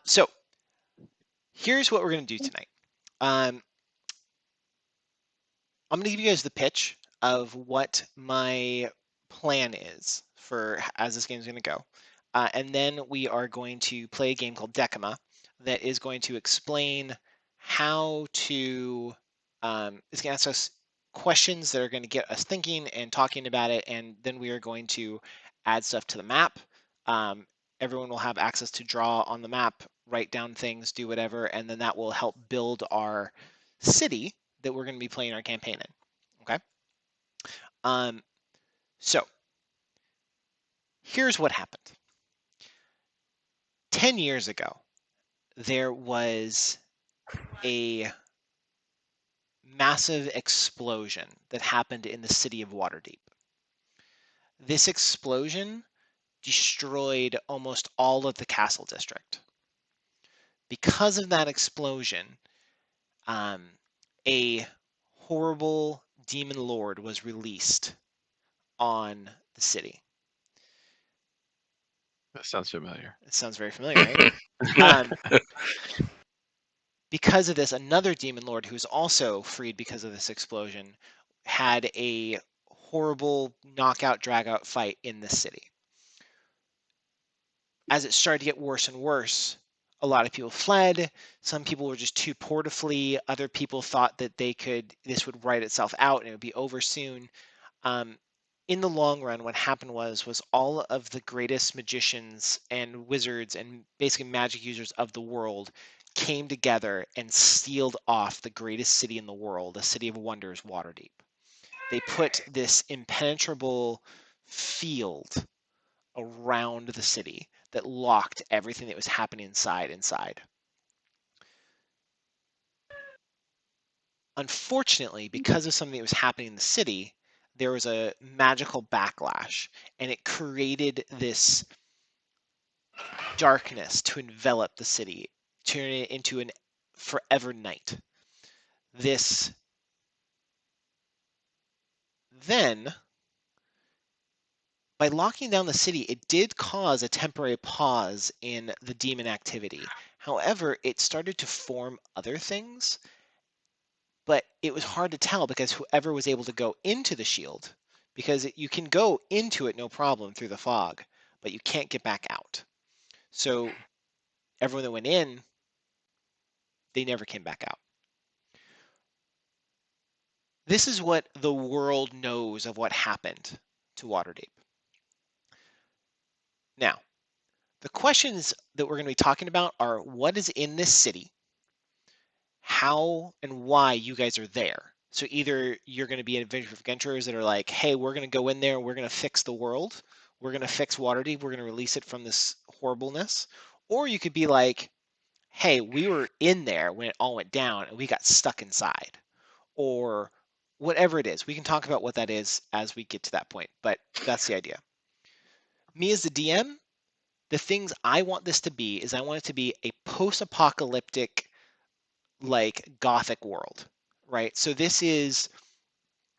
So here's what we're going to do tonight. I'm going to give you guys the pitch of what my plan is for as this game is going to go. And then we are going to play a game called Decuma that is going to explain how to, it's going to ask us questions that are going to get us thinking and talking about it. And then we are going to add stuff to the map. Everyone will have access to draw on the map, write down things, do whatever, and then that will help build our city that we're going to be playing our campaign in. Okay. So here's what happened. 10 years ago, there was a massive explosion that happened in the city of Waterdeep. This explosion destroyed almost all of the castle district. Because of that explosion, a horrible demon lord was released on the city. That sounds familiar. It sounds very familiar, right? Because of this, another demon lord who's also freed because of this explosion had a horrible knockout, drag-out fight in the city. As it started to get worse and worse, a lot of people fled. Some people were just too poor to flee. Other people thought that this would write itself out and it would be over soon. In the long run, what happened was all of the greatest magicians and wizards and basically magic users of the world came together and sealed off the greatest city in the world, a city of wonders, Waterdeep. They put this impenetrable field around the city that locked everything that was happening inside. Unfortunately, because of something that was happening in the city, there was a magical backlash, and it created this darkness to envelop the city, turning it into an forever night. Then, by locking down the city, it did cause a temporary pause in the demon activity. However, it started to form other things, but it was hard to tell because whoever was able to go into the shield, because you can go into it no problem through the fog, but you can't get back out. So everyone that went in, they never came back out. This is what the world knows of what happened to Waterdeep. Now, the questions that we're going to be talking about are what is in this city, how and why you guys are there. So either you're going to be adventurers that are like, hey, we're going to go in there, we're going to fix the world, we're going to fix Waterdeep, we're going to release it from this horribleness. Or you could be like, hey, we were in there when it all went down and we got stuck inside. Or whatever it is. We can talk about what that is as we get to that point, but that's the idea. Me as the DM, the things I want this to be is I want it to be a post-apocalyptic, like Gothic world, right? So this is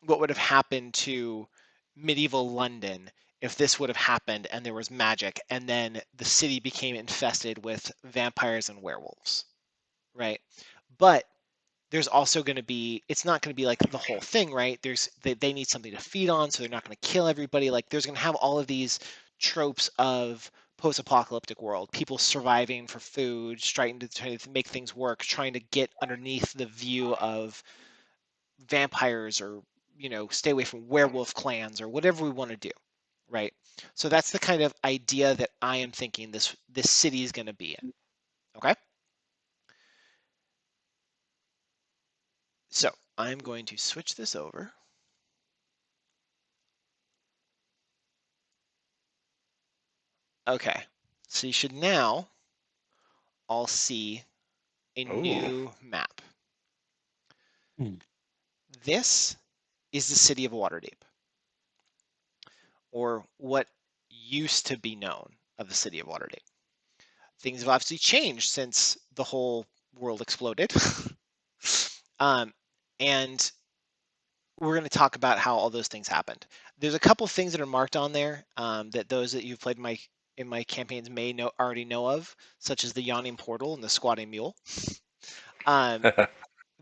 what would have happened to medieval London if this would have happened and there was magic and then the city became infested with vampires and werewolves, right? But there's also going to be, it's not going to be like the whole thing, right? They need something to feed on, so they're not going to kill everybody. Like there's going to have all of these tropes of post-apocalyptic world, people surviving for food, trying to make things work, trying to get underneath the view of vampires or stay away from werewolf clans or whatever we want to do, right? So that's the kind of idea that I am thinking this city is going to be in. Okay. So I'm going to switch this over. Okay, so you should now all see a new map. This is the city of Waterdeep, or what used to be known of the city of Waterdeep. Things have obviously changed since the whole world exploded. And we're going to talk about how all those things happened. There's a couple things that are marked on there that those that you've played my in my campaigns may already know of, such as the Yawning Portal and the Squatting Mule.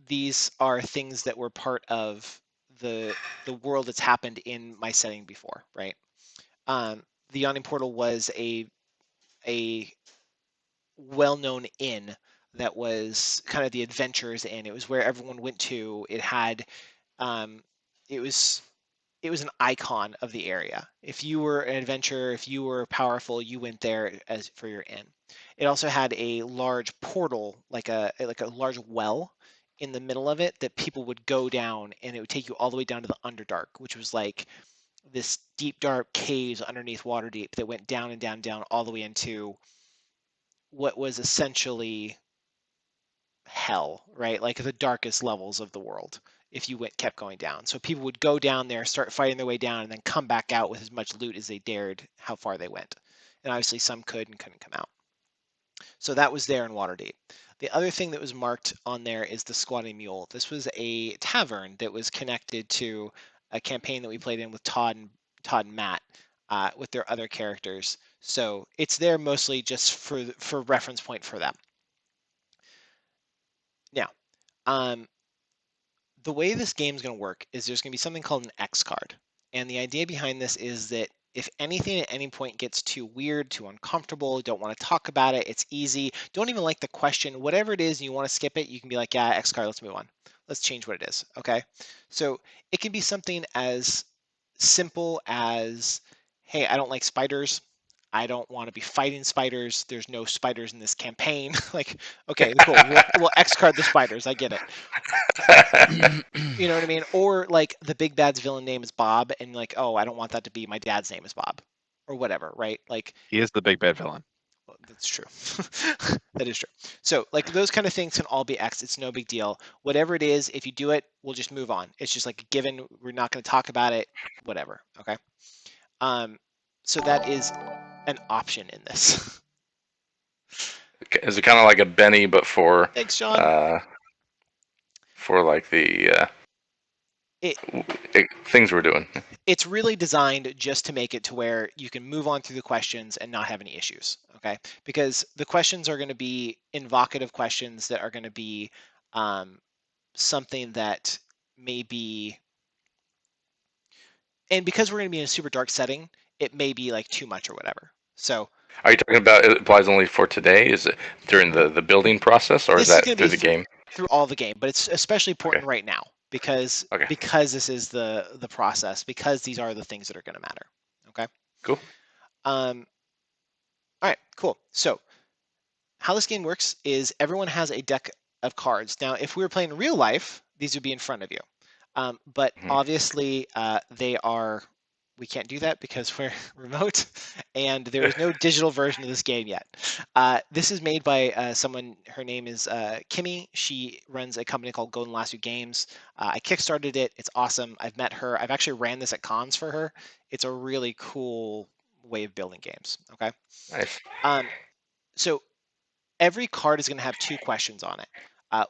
These are things that were part of the world that's happened in my setting before, right? The Yawning Portal was a well-known inn that was kind of the adventurers inn. It was where everyone went to. It had um, it was an icon of the area. If you were an adventurer, if you were powerful, you went there as for your inn. It also had a large portal, like a large well in the middle of it that people would go down, and it would take you all the way down to the Underdark, which was like this deep dark caves underneath Waterdeep that went down and down and down all the way into what was essentially hell, right? Like the darkest levels of the world if you kept going down. So people would go down there, start fighting their way down, and then come back out with as much loot as they dared, how far they went. And obviously some could and couldn't come out. So that was there in Waterdeep. The other thing that was marked on there is the Squatting Mule. This was a tavern that was connected to a campaign that we played in with Todd and Matt with their other characters. So it's there mostly just for reference point for them. Now, the way this game is going to work is there's going to be something called an X card. And the idea behind this is that if anything at any point gets too weird, too uncomfortable, don't want to talk about it, it's easy, don't even like the question, whatever it is, and you want to skip it, you can be like, yeah, X card, let's move on. Let's change what it is, okay? So it can be something as simple as, hey, I don't like spiders. I don't want to be fighting spiders. There's no spiders in this campaign. Like, okay, cool. We'll X card the spiders. I get it. You know what I mean? Or like the big bad's villain name is Bob, and like, oh, I don't want that to be my dad's name is Bob, or whatever, right? Like, He is the big bad villain. well, that's true. That is true. So like those kind of things can all be X. It's no big deal. Whatever it is, if you do it, we'll just move on. It's just like a given. We're not going to talk about it. Whatever. Okay. Um, so that is an option in this. Is it kind of like a Benny, but Thanks, John. uh, for like the It things we're doing? it's really designed just to make it to where you can move on through the questions and not have any issues, okay? Because the questions are going to be invocative questions that are going to be something that may be, and because we're going to be in a super dark setting, it may be like too much or whatever. So Are you talking about it applies only for today? Is it during the building process, or is this is that going to through be the game? through all the game, but it's especially Okay. important right now because Okay. this is the process, because these are the things that are going to matter. Okay. Cool. All right. Cool. So how this game works is everyone has a deck of cards. Now, if we were playing real life, these would be in front of you. But Mhm. obviously, we can't do that because we're remote, and there is no digital version of this game yet. This is made by someone. Her name is Kimmy. She runs a company called Golden Lasso Games. I kickstarted it. It's awesome. I've met her. I've actually ran this at cons for her. It's a really cool way of building games. Okay. Nice. So every card is going to have two questions on it,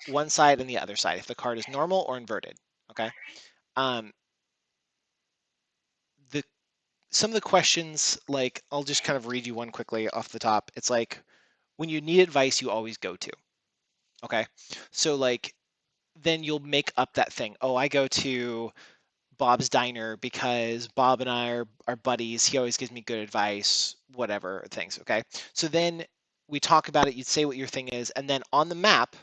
one side and the other side, if the card is normal or inverted. Okay. Um, the Some of the questions, like I'll just kind of read you one quickly off the top. It's like, when you need advice, you always go to. Okay. So like then you'll make up that thing. Oh, I go to Bob's Diner because Bob and I are buddies. He always gives me good advice, whatever things. Okay. So then we talk about it. You'd say what your thing is, and then on the map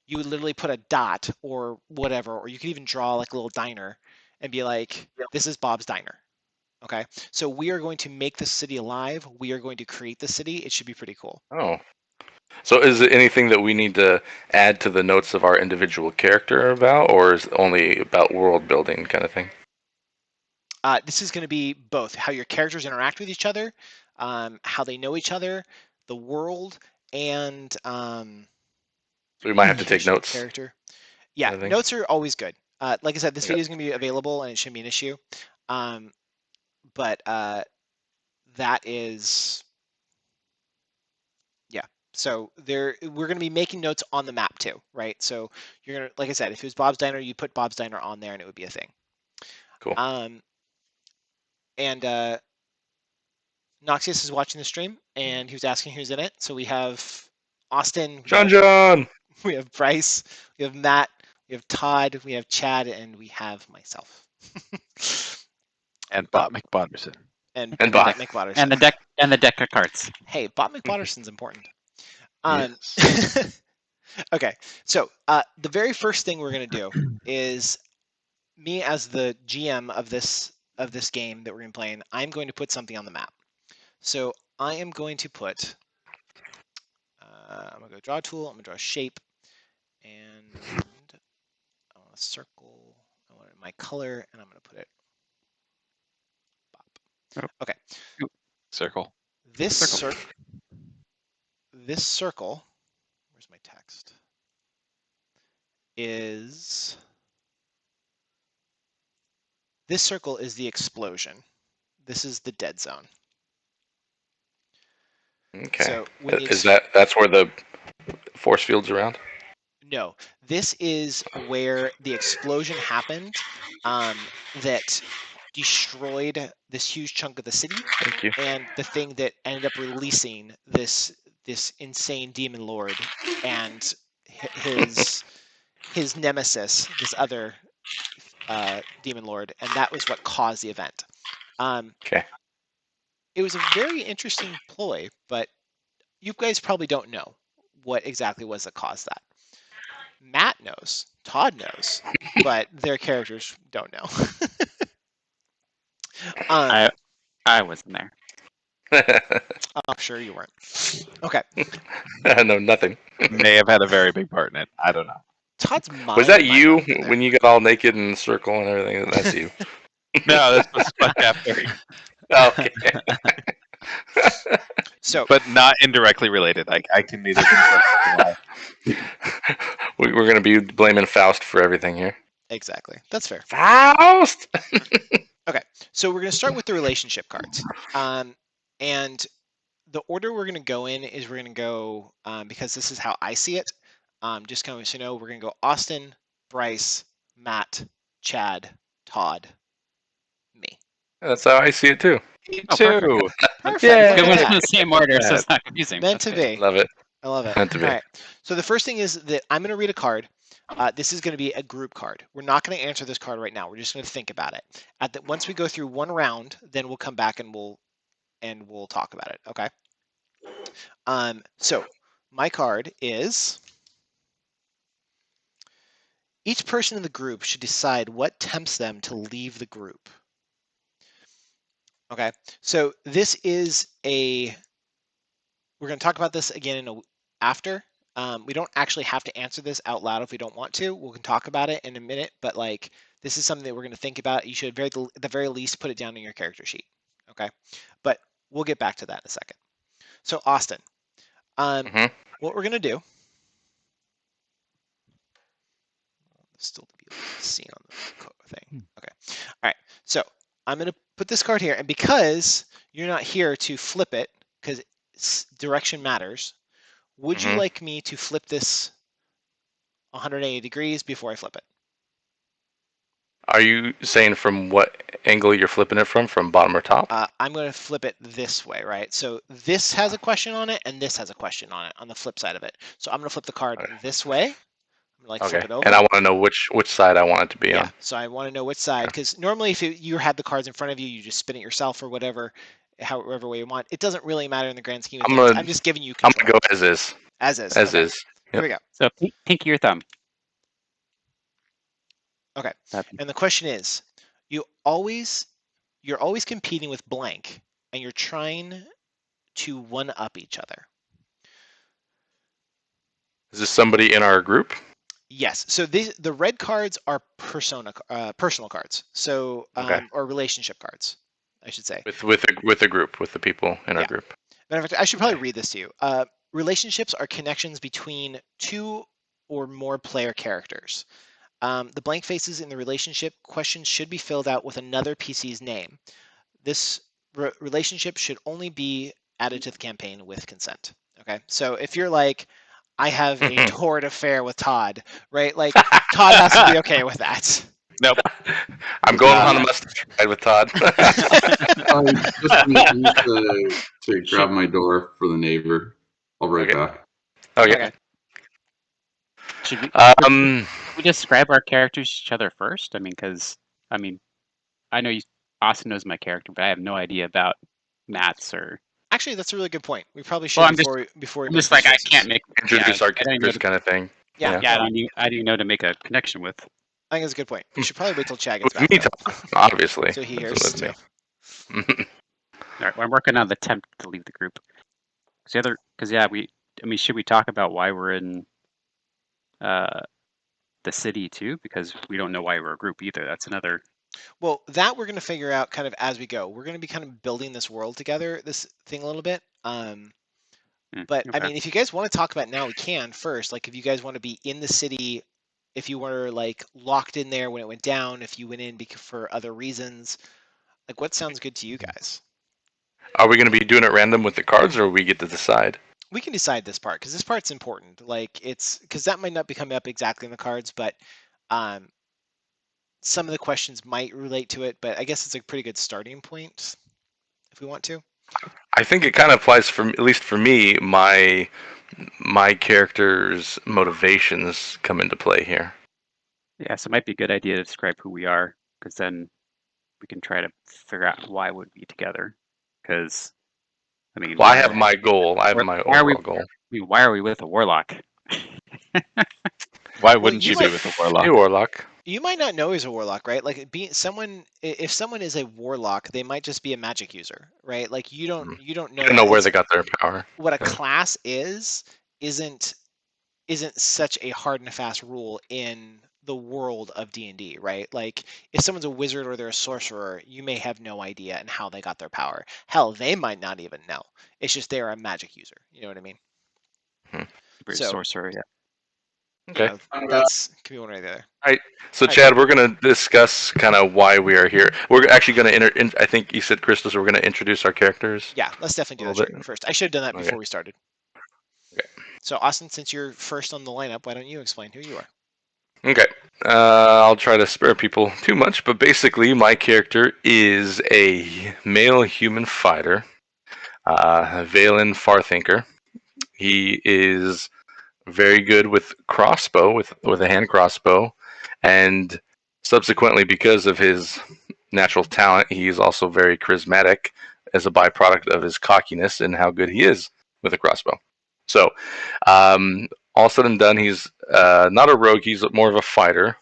you would literally put a dot or whatever, or you could even draw like a little diner and be like, this is Bob's Diner. Okay. So we are going to make the city alive. We are going to create the city. It should be pretty cool. Oh. So is it anything that we need to add to the notes of our individual character about, or is it only about world building kind of thing? This is going to be both how your characters interact with each other, how they know each other, the world, and So we might have to take location of notes, character. Yeah, kind of thing. notes are always good. Like I said, this Okay. video is going to be available and it shouldn't be an issue. Um, but that is, yeah. So we're going to be making notes on the map too, right? So you're going to, like I said, if it was Bob's Diner, you put Bob's Diner on there and it would be a thing. Cool. Um, and Noxious is watching the stream, and he was asking who's in it. So we have Austin, John. we have Bryce, we have Matt, we have Todd, we have Chad, and we have myself. And Bob McBotterson. And Bob. McWatterson. And the deck of cards. Hey, Bob McWatterson's important. Yes. Okay, so the very first thing we're going to do is me as the GM of this game that we're going to be playing. I'm going to put something on the map. So I am going to put. I'm going to go draw tool. I'm going to draw a shape, and I want a circle. I want my color, and I'm going to put it. Bop. Okay. Circle. This circle. This circle. Where's my text? This circle is the explosion. This is the dead zone. Okay. So that's where the force field's around? No, this is where the explosion happened that destroyed this huge chunk of the city. Thank you. And the thing that ended up releasing this insane demon lord and his nemesis, this other demon lord, and that was what caused the event. Okay. It was a very interesting ploy, but you guys probably don't know what exactly was that caused that. Matt knows, Todd knows, but their characters don't know. I wasn't there. I'm sure you weren't. Okay. I know nothing. May have had a very big part in it. I don't know. Todd's mind. Was that you when you got all naked in the circle and everything? That's you. No, this was fuck after. Okay. So, but not indirectly related. I can neither confirm. We're going to be blaming Faust for everything here. Exactly. That's fair. Faust! Okay. So we're going to start with the relationship cards. And the order we're going to go in is we're going to go, because this is how I see it, just kind of so you know, we're going to go Austin, Bryce, Matt, Chad, Todd, me. That's how I see it too. Me Oh, too. Perfect. Yeah. It was in the same order, so it's not confusing. Meant to be. Love it. I love it. Meant to be. All right. So the first thing is that I'm going to read a card. This is going to be a group card. We're not going to answer this card right now. We're just going to think about it. Once we go through one round, then we'll come back and we'll talk about it. Okay. So my card is: each person in the group should decide what tempts them to leave the group. Okay. So this is we're going to talk about this again after. We don't actually have to answer this out loud if we don't want to. We can talk about it in a minute, but like this is something that we're going to think about. You should at the very least put it down in your character sheet. Okay. But we'll get back to that in a second. So Austin, what we're going to do, still to be seen on the thing. Okay. All right. So I'm going to put this card here, and because you're not here to flip it, because direction matters, would you like me to flip this 180 degrees before I flip it? Are you saying from what angle you're flipping it from bottom or top? I'm going to flip it this way, right? So this has a question on it, and this has a question on it on the flip side of it. So I'm going to flip the card this way. I'm going to flip it over. And I want to know which side I want it to be on. So I want to know which side, because normally if you had the cards in front of you, you just spin it yourself or whatever, however way you want. It doesn't really matter in the grand scheme of things. I'm just giving you control. I'm going to go as is. As is. As is. Here we go. So pinky or thumb. Okay. And the question is, you're always competing with blank, and you're trying to one-up each other. Is this somebody in our group? Yes. So the red cards are personal cards. So or relationship cards, I should say. With the group, with the people in our group. Matter of fact, I should probably read this to you. Relationships are connections between two or more player characters. The blank faces in the relationship questions should be filled out with another PC's name. This relationship should only be added to the campaign with consent. Okay, so if you're like, I have a torrid affair with Todd, right? Like Todd has to be okay with that. Nope. I'm going on a mustache ride with Todd. Just a minute. I need to grab my door for the neighbor. I'll be right back. Okay. Should we Um, describe our characters to each other first? I mean, I know Austin knows my character, but I have no idea about Matt's or. Actually, that's a really good point. We probably should Well, before we I'm make just these like I choices. can't make introduce our I don't characters, know kind of thing. Yeah, Yeah, I don't know to make a connection with. I think that's a good point. We should probably wait till Chad gets With back, me, though, obviously. so he hears That's too. with me. All right, well, I'm working on the attempt to leave the group. Should we talk about why we're in the city too? Because we don't know why we're a group either. That's another. Well, that we're going to figure out kind of as we go. We're going to be kind of building this world together, this thing a little bit. But I Okay. mean, if you guys want to talk about it now, we can first. Like, if you guys want to be in the city, if you were like locked in there when it went down, if you went in for other reasons, like what sounds good to you guys? Are we going to be doing it random with the cards, or we get to decide? We can decide this part because this part's important. Like, it's because that might not be coming up exactly in the cards, but some of the questions might relate to it. But I guess it's a pretty good starting point if we want to. I think it kind of applies at least for me. My character's motivations come into play here. Yeah, so it might be a good idea to describe who we are, because then we can try to figure out why would we be together. Because I mean, Well, I have my goal. I have my overall goal. I mean, why are we with a warlock? Why wouldn't you be with a warlock? Hey, warlock. You might not know he's a warlock, right? Like, if someone is a warlock, they might just be a magic user, right? Like, you don't know. You don't know where they got their power. What a class isn't such a hard and fast rule in the world of D&D, right? Like, if someone's a wizard or they're a sorcerer, you may have no idea and how they got their power. Hell, they might not even know. It's just they're a magic user. You know what I mean? So, sorcerer, yeah. Okay. That's could be one right there. All right. So, Chad, we're going to discuss kind of why we are here. We're actually going to I think you said, Christos, we're going to introduce our characters. Yeah, let's definitely do that first. I should have done that before we started. Okay. So, Austin, since you're first on the lineup, why don't you explain who you are? Okay. I'll try to spare people too much, but basically, my character is a male human fighter, Valen Farthinker. He is very good with crossbow, with a hand crossbow, and subsequently, because of his natural talent, he's also very charismatic as a byproduct of his cockiness and how good he is with a crossbow. So, all said and done, he's not a rogue. He's more of a fighter,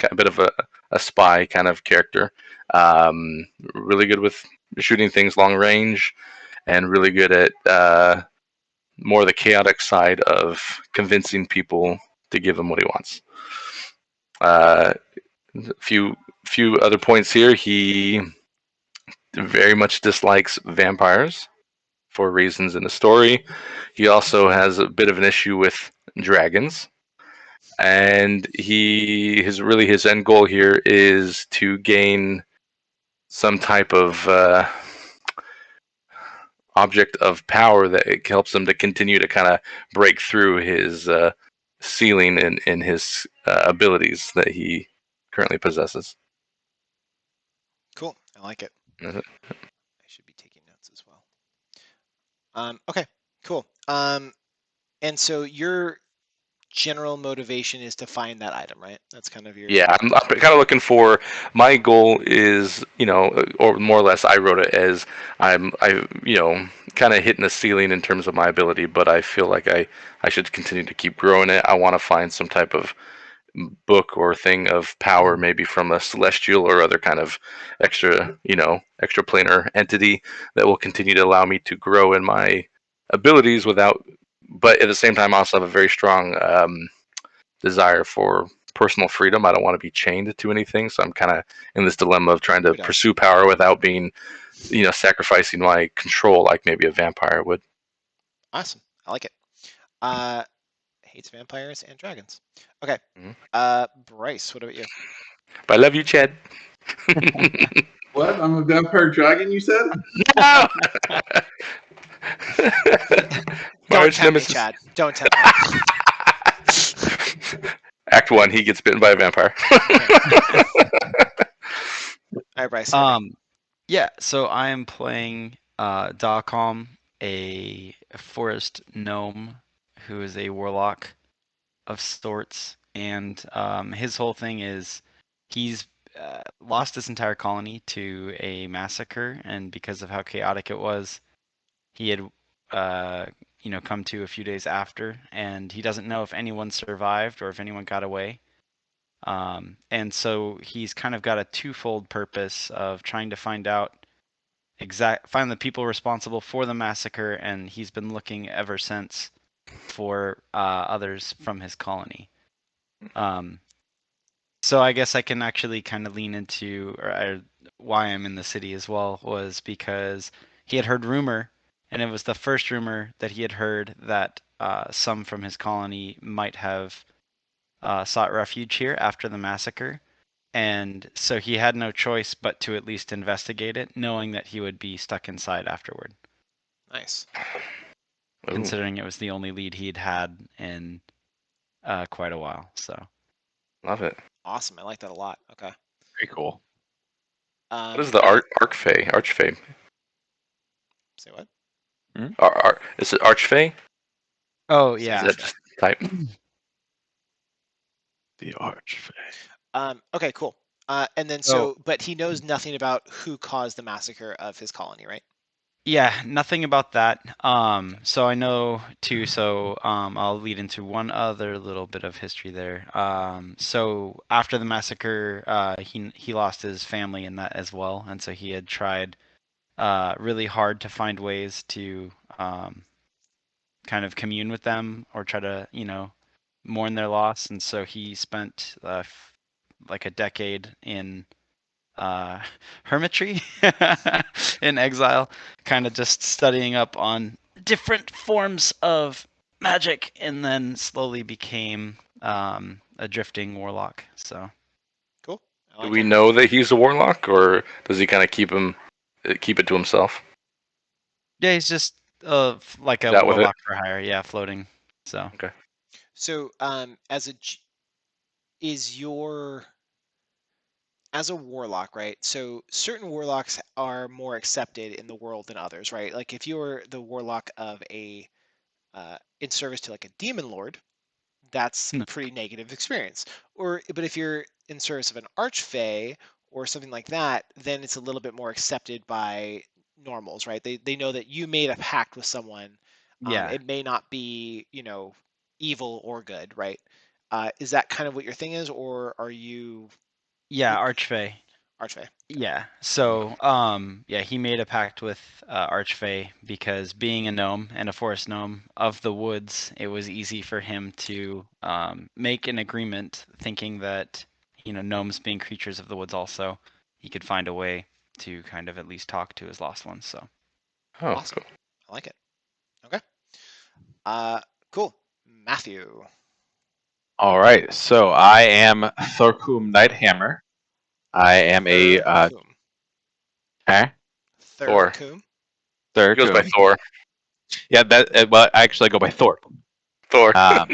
a bit of a spy kind of character. Really good with shooting things long range, and really good at more the chaotic side of convincing people to give him what he wants. A few other points here. He very much dislikes vampires for reasons in the story. He also has a bit of an issue with dragons. And his end goal here is to gain some type of object of power that helps him to continue to kind of break through his ceiling in his abilities that he currently possesses. Cool. I like it. Mm-hmm. I should be taking notes as well. Okay, cool. And so your general motivation is to find that item, right? That's kind of your... Yeah, I'm kind of looking for... My goal is, or more or less I wrote it as I kind of hitting the ceiling in terms of my ability, but I feel like I should continue to keep growing it. I want to find some type of book or thing of power, maybe from a celestial or other kind of extra planar entity that will continue to allow me to grow in my abilities but at the same time I also have a very strong desire for personal freedom. I don't want to be chained to anything, so I'm kind of in this dilemma of trying to pursue power without being, sacrificing my control like maybe a vampire would. Awesome. I like it. Hates vampires and dragons. Okay. Mm-hmm. Bryce, what about you? But I love you, Chad. What? I'm a vampire dragon, you said? No! Don't tempt me, Chad. Don't tempt me. Act 1, he gets bitten by a vampire. All right, Bryce. Yeah, so I am playing Dacom, a forest gnome who is a warlock of sorts, and his whole thing is he's lost his entire colony to a massacre, and because of how chaotic it was, he had come to a few days after, and he doesn't know if anyone survived or if anyone got away. And so he's kind of got a twofold purpose of trying to find the people responsible for the massacre, and he's been looking ever since for others from his colony. So I guess I can actually kind of lean into why I'm in the city as well, was because he had heard rumor, and it was the first rumor that he had heard that some from his colony might have sought refuge here after the massacre. And so he had no choice but to at least investigate it, knowing that he would be stuck inside afterward. Nice. Ooh. Considering it was the only lead he'd had in quite a while. So Love it. Awesome. I like that a lot. Okay. Very cool. What is the Archfey? Say what? Is it Archfey? Oh Is yeah. that just type? The Archfey. Okay, cool. And then but he knows nothing about who caused the massacre of his colony, right? Yeah, nothing about that. So I know too. So I'll lead into one other little bit of history there. So after the massacre, he lost his family in that as well, and so he had tried really hard to find ways to kind of commune with them or try to mourn their loss, and so he spent like a decade in hermitry in exile, kind of just studying up on different forms of magic, and then slowly became a drifting warlock. So Cool. Do we know that he's a warlock, or does he kind of keep it to himself? yeah, he's just like a That with it? warlock for hire. Yeah, floating. So Okay. So, as a warlock, right? So certain warlocks are more accepted in the world than others, right? Like if you're the warlock of a in service to like a demon lord, that's a pretty negative experience. But if you're in service of an archfey or something like that, then it's a little bit more accepted by normals, right? They know that you made a pact with someone. yeah, It may not be, evil or good, right? Is that kind of what your thing is, or are you yeah, Archfey. archfey? Yeah. So, yeah, he made a pact with Archfey because being a gnome and a forest gnome of the woods, it was easy for him to make an agreement, thinking that gnomes being creatures of the woods, also he could find a way to kind of at least talk to his lost ones. So, Awesome. Cool. I like it. Okay. Cool. Matthew. All right, so I am Thorkum Nighthammer. I am a Thurkum. Thor. Thurkum. He goes by Thorkum. Thor. Yeah, well, actually, I go by Thorpe. Thor. Yeah.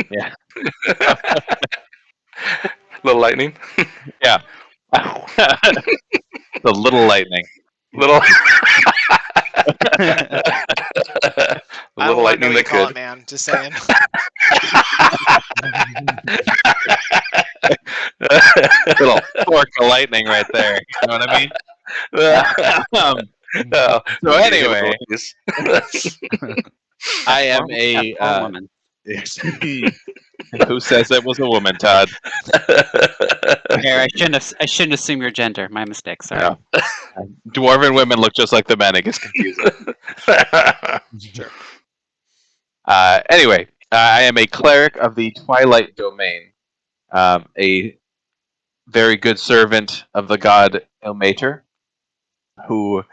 Little lightning. Yeah. The little lightning. Little. I Little don't want to know lightning what you that call could. it, man. Just saying. Little fork of lightning right there. You know what I mean? Oh, So anyway, please. I am a Poor woman. who says it was a woman, Todd? Here, I shouldn't assume your gender. My mistake. Sorry. Yeah. Dwarven women look just like the men. It gets confusing. Sure. Anyway, I am a cleric of the Twilight Domain, a very good servant of the god Ilmater, who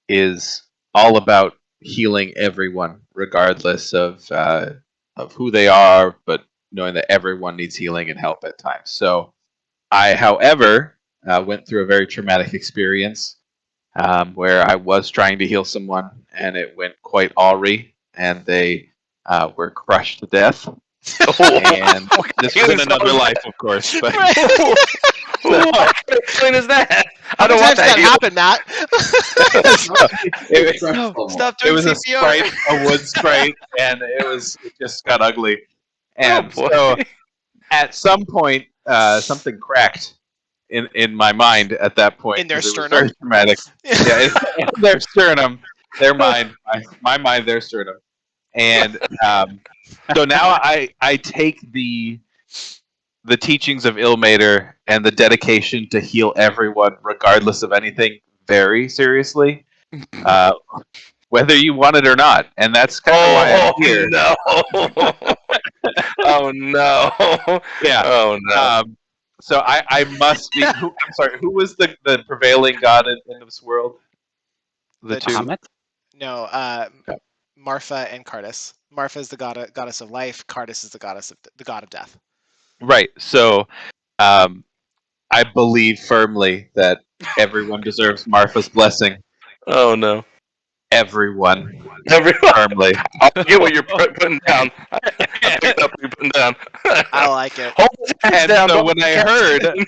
is all about healing everyone, regardless of who they are, but knowing that everyone needs healing and help at times. So, I, however, went through a very traumatic experience where I was trying to heal someone, and it went quite awry, and they were crushed to death. And this was in another life, of course. But Right. What kind of explain is that? How I don't many want times that that heal. happen, Matt? it, Stop it doing was a CPR. sprite, a wood sprite, and it just got ugly. Oh And boy. so at some point, something cracked in my mind at that point. In their 'cause it was sternum? very traumatic. Yeah, in their sternum, their mind, my mind, their sternum. And so now I take the teachings of Ilmater and the dedication to heal everyone, regardless of anything, very seriously, whether you want it or not. And that's kind of why I'm here. No. Oh no. Yeah. Oh no. So I must be. I'm sorry. Who was the prevailing god in this world? The two. Bahamut? No, Marfa and Cardis. Marfa is the goddess of life. Cardis is the god of death. Right. So, I believe firmly that everyone deserves Marfa's blessing. Oh no. Everyone, Everyone. firmly. I get what you're putting down. I picked up what you're putting down. I like it. Hold his hands And down. so don't when I catch heard, it.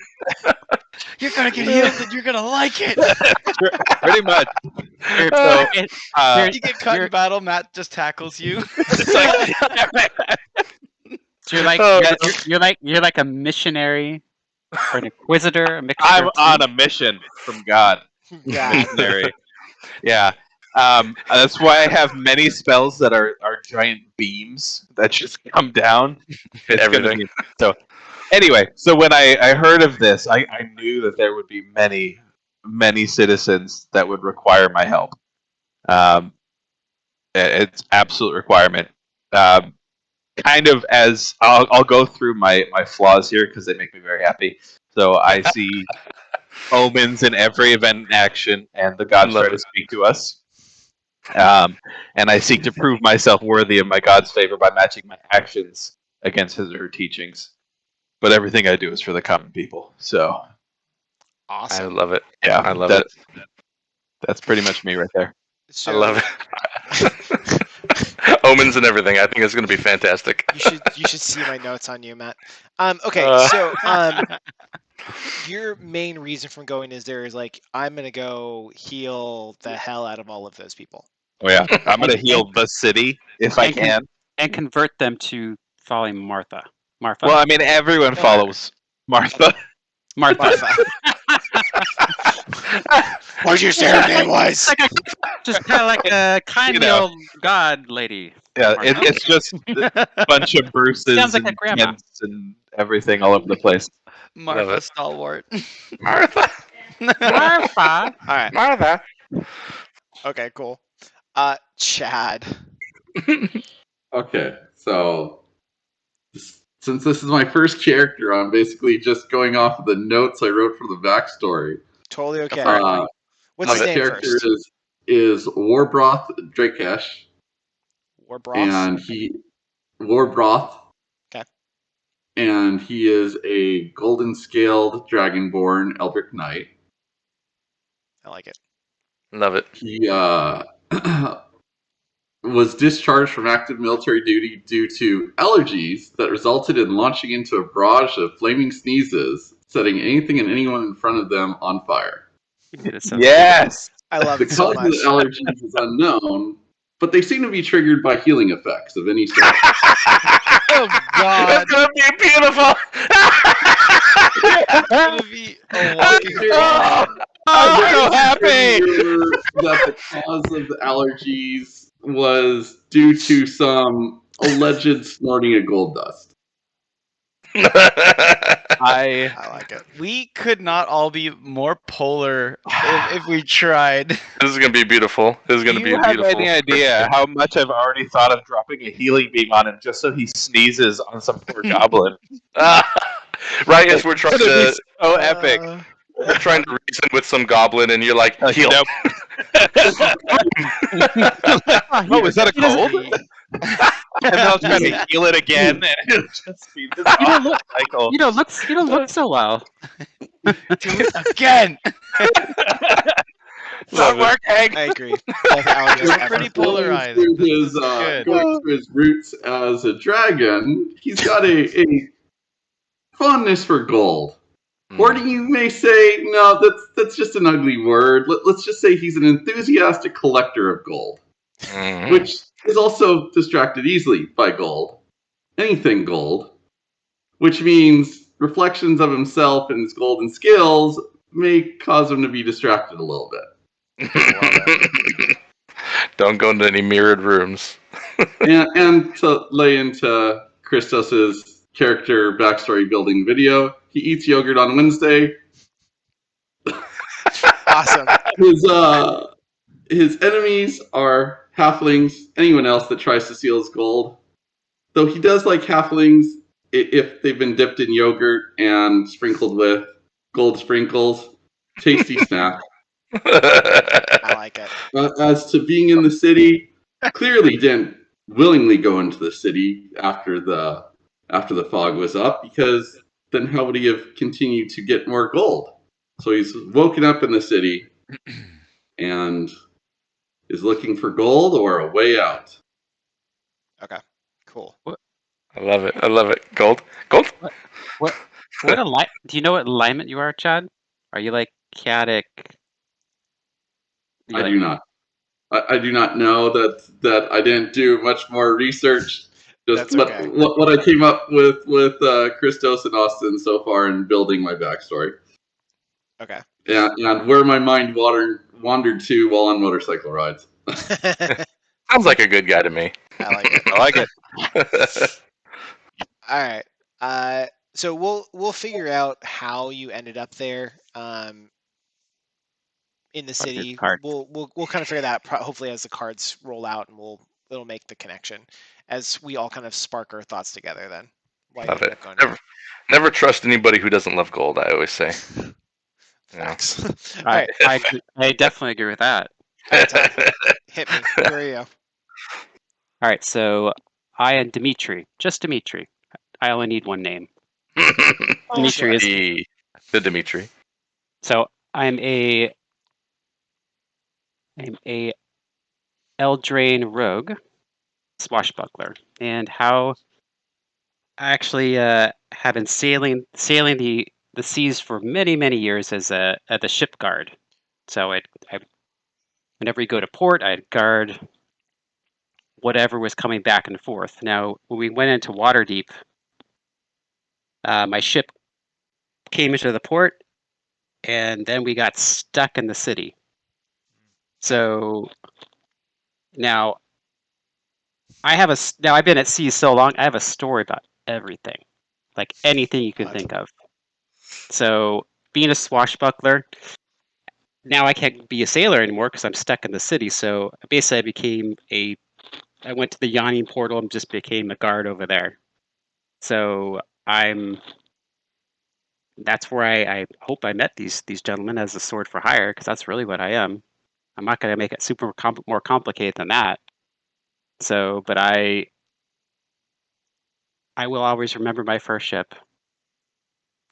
You're gonna get healed and you're gonna like it. pretty much. So, You get cut in battle, Matt just tackles you. So you're like Oh, you're like a missionary or an inquisitor, a mixture. I'm of on two? a mission from God. God. Missionary. Yeah. That's why I have many spells that are giant beams that just come down. Hit It's gonna everything. be- so anyway, so when I heard of this, I knew that there would be many citizens that would require my help. It's absolute requirement. Kind of as I'll go through my flaws here because they make me very happy. So I see omens in every event in action, and the gods Love try to it. speak to us. And I seek to prove myself worthy of my God's favor by matching my actions against his or her teachings. But everything I do is for the common people. So I Awesome. love it. yeah, I love it. That's pretty much me right there. So I love it. Omens and everything. I think it's going to be fantastic. you should see my notes on you, Matt. Okay, Uh. so your main reason for going is like I'm gonna go heal the hell out of all of those people. Oh yeah, I'm gonna heal the city if I And can. and convert them to following Martha. Well, I mean, everyone follows Martha. Marfa. What did you say her name was? Just kind of like a kindly old god lady. Yeah, Martha. it's just a bunch of Bruces Sounds like a and grandma. Kents and everything all over the place. Martha Stalwart. Martha. Martha. All right. Martha. Okay. Cool. Chad. Okay, so since this is my first character, I'm basically just going off of the notes I wrote for the backstory. Totally okay. What's My his name character first? is Warbroth Drakesh, Warbroth. and Warbroth. Okay. And he is a golden scaled dragonborn Eldritch Knight. I like it. Love it. He was discharged from active military duty due to allergies that resulted in launching into a barrage of flaming sneezes, setting anything and anyone in front of them on fire. Yes. I love The it so cause of much. the allergies is unknown, but they seem to be triggered by healing effects of any sort. Oh God! It's going to be beautiful. It's gonna be a walking. I'm so Pretty happy. sure that the cause of the allergies was due to some alleged snorting of gold dust. I I like it. We could not all be more polar if we tried. This is going to be beautiful. This is going Do to you be have beautiful. any idea how much I've already thought of dropping a healing beam on him just so he sneezes on some poor goblin? Right as we're trying It's gonna be to so epic. reason with some goblin, and you're like, heal. Nope. Oh, is that a cold? And then I'll try to heal it again, and it'll just be this awful cycle. You don't look so well. Do it again. Love it. I agree. Both Alligator We're and pretty Ephraim. polarized. Going through This his, is good. going through his roots as a dragon, he's got a fondness for gold. Or you may say, no, that's just an ugly word. Let's just say he's an enthusiastic collector of gold, which is also distracted easily by gold. Anything gold. Which means reflections of himself and his golden skills may cause him to be distracted a little bit. Don't go into any mirrored rooms. and to lay into Christos's character backstory building video, he eats yogurt on Wednesday. Awesome. His enemies are halflings, anyone else that tries to steal his gold. Though he does like halflings if they've been dipped in yogurt and sprinkled with gold sprinkles. Tasty snack. I like it. As to being in the city, clearly didn't willingly go into the city after the fog was up, because then how would he have continued to get more gold? So he's woken up in the city and is looking for gold or a way out. Okay, cool. I love it. Gold. What do you know what alignment you are, Chad? Are you like chaotic? I do not. I do not know that I didn't do much more research. Just That's okay. what I came up with Christos and Austin so far in building my backstory. Okay. And where my mind wandered to while on motorcycle rides. Sounds like a good guy to me. I like it. I like it. All right. So we'll figure out how you ended up there. In the city, we'll kind of figure that out hopefully as the cards roll out, and it'll make the connection as we all kind of spark our thoughts together. Then love it. Never trust anybody who doesn't love gold. I always say. Facts. I definitely agree with that. Hit me. Where are you? All right, so I am Dimitri. Just Dimitri. I only need one name. Dimitri is the Dimitri. So I'm a Eldraine rogue, swashbuckler, and how I actually have been sailing the seas for many years as the ship guard. So whenever you go to port, I'd guard whatever was coming back and forth. Now, when we went into Waterdeep, my ship came into the port, and then we got stuck in the city. So now I've been at sea so long, I have a story about everything, like anything you can think of. So being a swashbuckler, now I can't be a sailor anymore because I'm stuck in the city. So basically I went to the Yawning Portal and just became a guard over there. So that's where I hope I met these gentlemen as a sword for hire, because that's really what I am. I'm not going to make it more complicated than that. So, but I will always remember my first ship.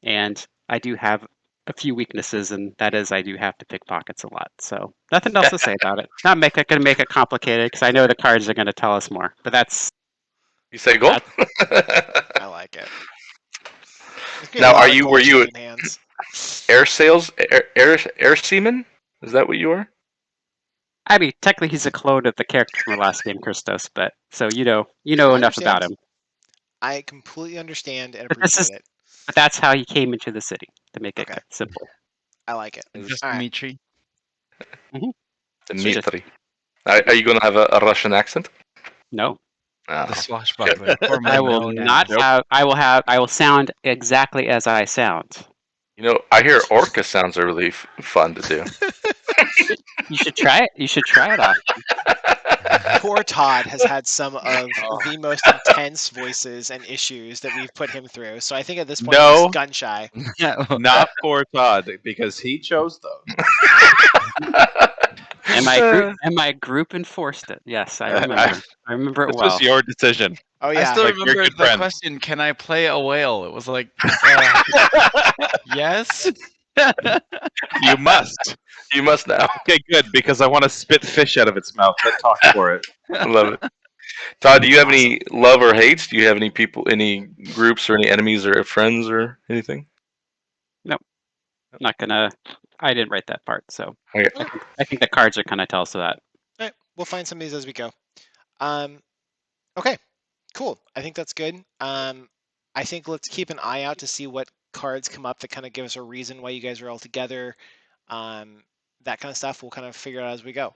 And I do have a few weaknesses, and that is I do have to pick pockets a lot. So nothing else to say about it. Not going to make it complicated, because I know the cards are going to tell us more. But that's... You say gold? I like it. Now, were you air sales, air seaman? Is that what you are? I mean, technically he's a clone of the character from the last game, Christos, but so you know enough about him. I completely understand and appreciate it. But that's how he came into the city, to make it simple. I like it. Just Dimitri. Mm-hmm. Dimitri. Are you going to have a Russian accent? No. Oh. The swashbuckler. I will not have. I will sound exactly as I sound. You know, I hear orca sounds are really fun to do. You should try it. You should try it out. Poor Todd has had some of the most intense voices and issues that we've put him through. So I think at this point he's gun shy. Not poor Todd, because he chose those. And my group enforced it. Yes, I remember. I remember it well. This was your decision. Oh yeah. I still remember the question, can I play a whale? It was like, yes. You must. You must now. Okay, good, because I want to spit fish out of its mouth that talk for it. I love it. Todd, do you have Awesome. any love or hates? Do you have any people, any groups, or any enemies or friends or anything? Not gonna. I didn't write that part, so Okay. I think the cards are kind of tell us that. All right, we'll find some of these as we go. Okay, cool. I think that's good. I think let's keep an eye out to see what cards come up that kind of give us a reason why you guys are all together. That kind of stuff. We'll kind of figure it out as we go,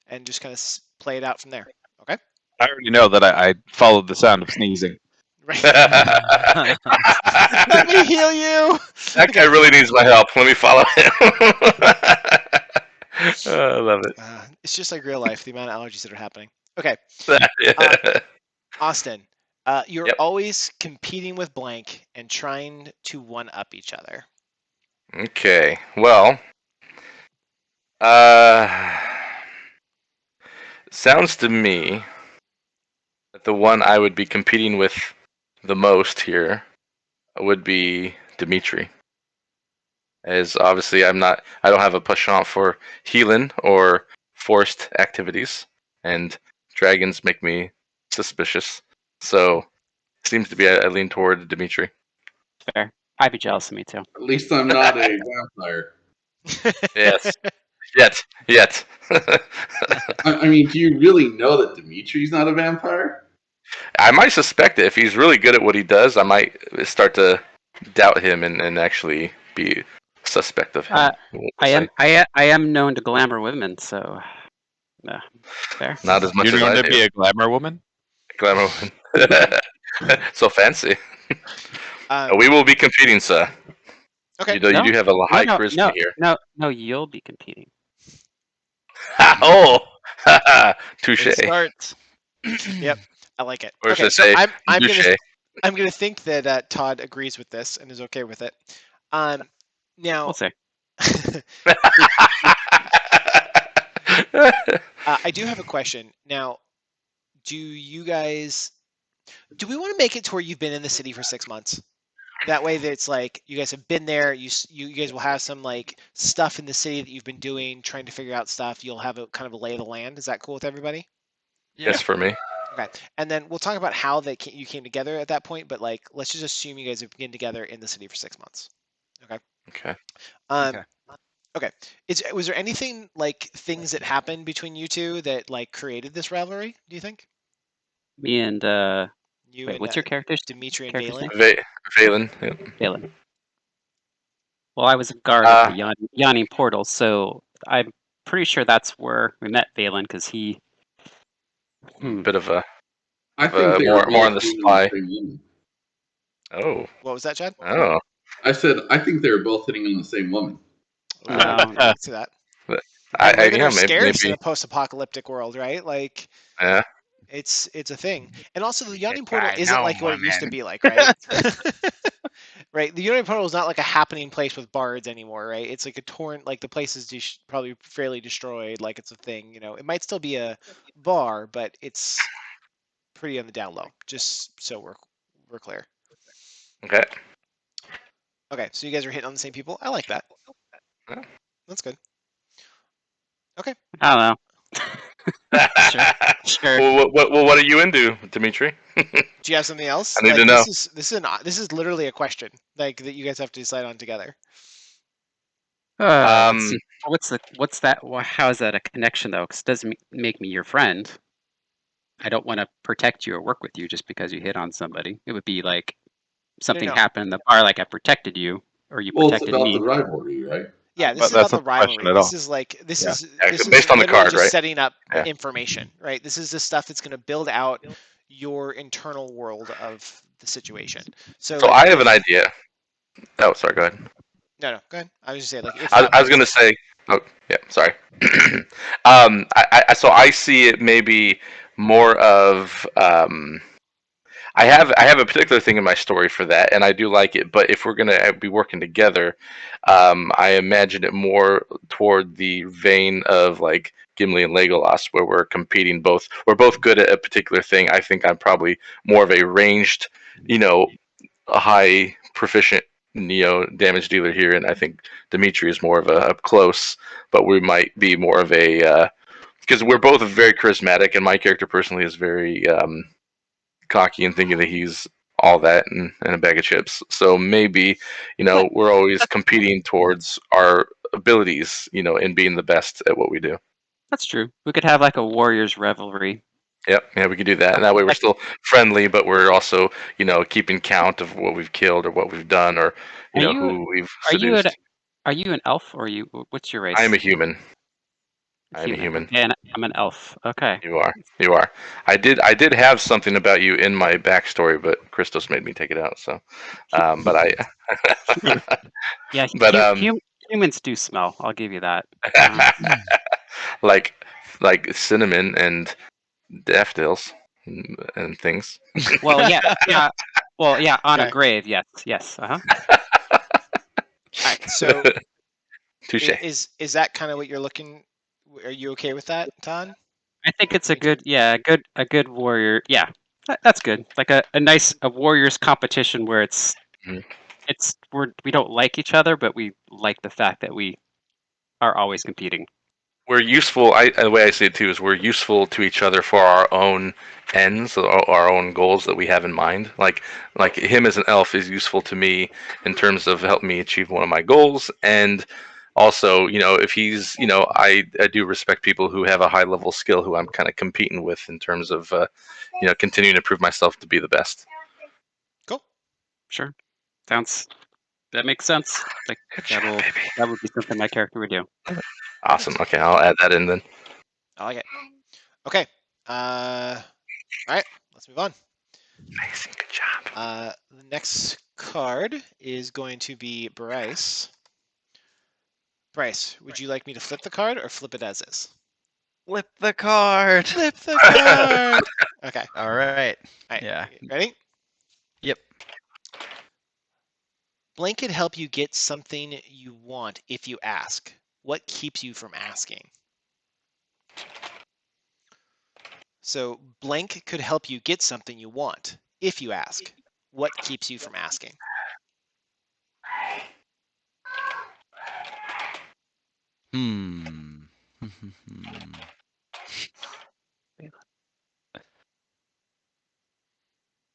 and just kind of play it out from there. Okay. I already know that I followed the sound of sneezing. Right. Let me heal you. That guy really needs my help. Let me follow him. I love it. It's just like real life, the amount of allergies that are happening. Okay. Yeah. Austin, you're Yep. always competing with blank and trying to one-up each other. Okay. Well, sounds to me that the one I would be competing with the most here would be Dimitri. As obviously I don't have a penchant for healing or forced activities, and dragons make me suspicious. So seems to be I lean toward Dimitri. Fair. I'd be jealous of me too. At least I'm not a vampire. Yes. Yet. I mean, do you really know that Dimitri's not a vampire? I might suspect it. If he's really good at what he does, I might start to doubt him and actually be suspect of him. We'll see. I am known to glamour women, so fair. Not as much You're as known I to do. be a glamour woman? Glamour. So fancy. We will be competing, sir. Okay. You do have a high charisma here. No, you'll be competing. Oh, touche. It starts. Yep, I like it. Or should Okay, I so say, I'm touche. gonna think that Todd agrees with this and is okay with it. Now We'll see. I do have a question. Now, do we want to make it to where you've been in the city for 6 months? That way that it's like you guys have been there, you guys will have some like stuff in the city that you've been doing, trying to figure out stuff. You'll have a kind of a lay of the land. Is that cool with everybody? Yes, for me. Okay. And then we'll talk about how you came together at that point, but like let's just assume you guys have been together in the city for 6 months. Okay. Okay. Okay. Was there anything like things that happened between you two that like created this rivalry, do you think? Me and You wait, and what's your character's Dimitri and character's Valen? name? Valen. Yep. Valen. Well, I was a guard at the Yawning Portal, so I'm pretty sure that's where we met Valen because he. Bit of a I think they more were on the both spy. hitting on the same woman. Oh. What was that, Chad? Oh. I said I think they were both hitting on the same woman. Ooh, I can see that. I Women are maybe, scarce in a post-apocalyptic world, right? Like, yeah. it's a thing. And also, the Yawning If Portal I isn't know like what it used to women. be like, right? Right. The Yawning Portal is not like a happening place with bards anymore, right? It's like a torn, like the place is probably fairly destroyed. Like it's a thing, it might still be a bar, but it's pretty on the down low. Just so we're clear. Okay. Okay, so you guys are hitting on the same people. I like that. Yeah. That's good. Okay. I don't know. Sure. Well, what are you into, Dimitri? Do you have something else? I need to know. This is literally a question like that you guys have to decide on together. Let's see. What's that? How is that a connection though? Because it doesn't make me your friend. I don't want to protect you or work with you just because you hit on somebody. It would be like something No. happened in the bar, like I protected you or you Well, it's protected about me. the rivalry, right? Yeah, this But is that's about the not the question rivalry. at all. This is like this Yeah. is Yeah, this based is on the literally card, just right? setting up Yeah. information, right? This is the stuff that's going to build out your internal world of the situation. So So I have an idea. Oh, sorry. Go ahead. No, go ahead. I was just saying, like, if I was gonna say. Oh, yeah. Sorry. So I see it maybe more of. I have a particular thing in my story for that, and I do like it. But if we're gonna be working together, I imagine it more toward the vein of like Gimli and Legolas, where we're competing both. We're both good at a particular thing. I think I'm probably more of a ranged, a high proficient neo damage dealer here, and I think Dimitri is more of a up close, but we might be more of a because we're both very charismatic, and my character personally is very cocky and thinking that he's all that and a bag of chips. So maybe, But we're always competing towards our abilities, in being the best at what we do. that's true. We could have like a warriors revelry. Yep, yeah, we could do that, and that way we're Like, still friendly, but we're also, keeping count of what we've killed or what we've done or, are you who we've are you an seduced. are you an elf or what's your I am race? a human. I am a Human. human. Okay, and I'm an elf. Okay. You are. You are. I did have something about you in my backstory, but Christos made me take it out. So, but I, Yeah, but humans do smell. I'll give you that. Uh, like cinnamon and daffodils and things. well, yeah, yeah. Well, yeah, on a Okay. grave. Yes, yes. Uh-huh. All right. So Touche. is that kind of what you're looking? Are you okay with that, Todd? I think it's a Dimitri? good, yeah, a good warrior. Yeah, that's good. Like a nice warriors competition where Mhm. we don't like each other, but we like the fact that we are always competing. We're useful. The way I see it too is we're useful to each other for our own ends, our own goals that we have in mind. Like him as an elf is useful to me in terms of helping me achieve one of my goals, and also, if he's, I do respect people who have a high level skill who I'm kind of competing with in terms of, continuing to prove myself to be the best. Cool. Sure, that makes sense. Like Good job, baby. that would be something my character would do. Awesome. Okay, I'll add that in then. I like it. Okay. All right. Let's move on. Amazing. Good job. The next card is going to be Bryce. Bryce, would you like me to flip the card or flip it as is? Flip the card. Flip the card. Okay. All right. All right. Yeah. Ready? Yep. Blank could help you get something you want if you ask. What keeps you from asking? So blank could help you get something you want if you ask. What keeps you from asking? Hmm.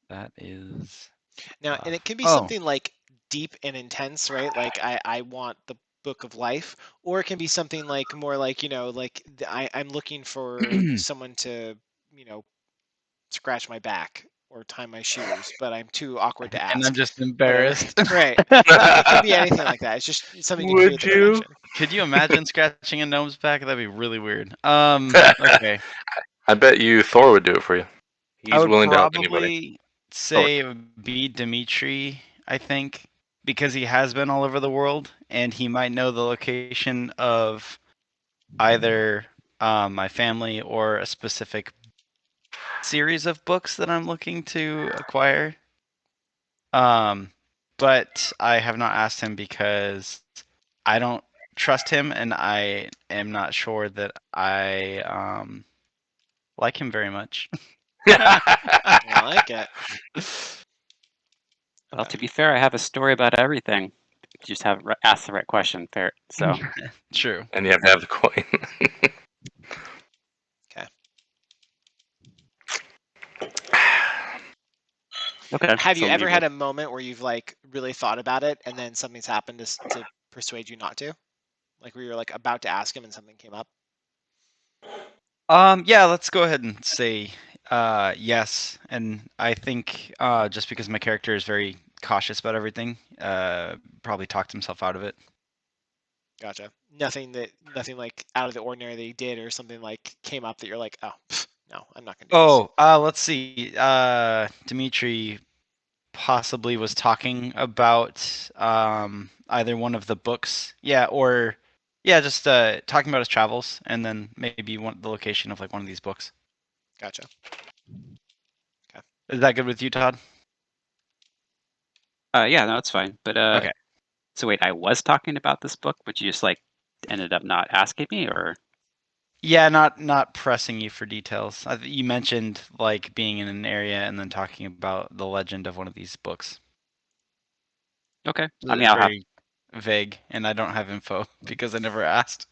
That is. Now, and it can be Oh. something like deep and intense, right? Like I want the book of life, or it can be something like more like, like I'm looking for someone to, scratch my back or tie my shoes, but I'm too awkward to And I'm ask. just Whatever. embarrassed. Right. It can be anything like that. It's just something to create Would the you? connection. Could you imagine scratching a gnome's back? That'd be really weird. Okay. I bet you Thor would do it for you. I He's would willing to help anybody. probably say it would be Dimitri, I think, because he has been all over the world and he might know the location of either my family or a specific series of books that I'm looking to acquire. But I have not asked him because I don't trust him and I am not sure that I like him very much. I like it. Well, to be fair, I have a story about everything. You just have asked the right question. Fair. So True. And you have to have the coin. Okay. okay. Have you so ever leave had it. a moment where you've like really thought about it and then something's happened to persuade you not to? Like where you're like about to ask him and something came up? Yeah, let's go ahead and say yes. And I think just because my character is very cautious about everything, probably talked himself out of it. Gotcha. Nothing like out of the ordinary that he did or something like came up that you're like, oh, no, I'm not gonna do this. Let's see. Dimitri possibly was talking about either one of the books. Yeah, or just talking about his travels and then maybe the location of like one of these books. Gotcha. Is that good with you, Todd? Yeah, no, that's fine. But Okay. So wait, I was talking about this book, but you just like ended up not asking me, or Yeah, not pressing you for details. You mentioned like being in an area and then talking about the legend of one of these books. Okay. So I mean, it's I'll have. very vague, and I don't have info because I never asked.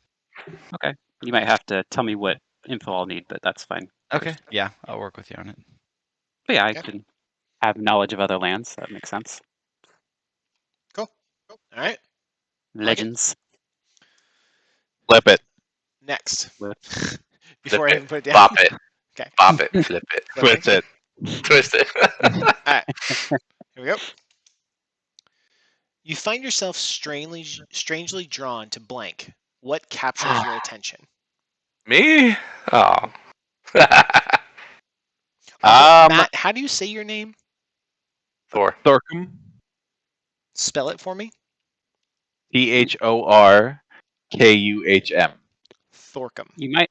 Okay. You might have to tell me what info I'll need, but that's fine. Okay, yeah, I'll work with you on it. But yeah, I Okay. can have knowledge of other lands. That makes sense. Cool. All right. Like it. Legends. Flip it. Next. Flip. Before I Flip even put it down. Bop it. Okay. Bop it. Flip it. Flipping. Twist it. Twist it. All right. Here we go. You find yourself strangely drawn to blank. What captures your attention? Me? Oh. Matt, how do you say your name? Thor. Thorkum. Spell it for me. THORKUHM. Thorkum. You might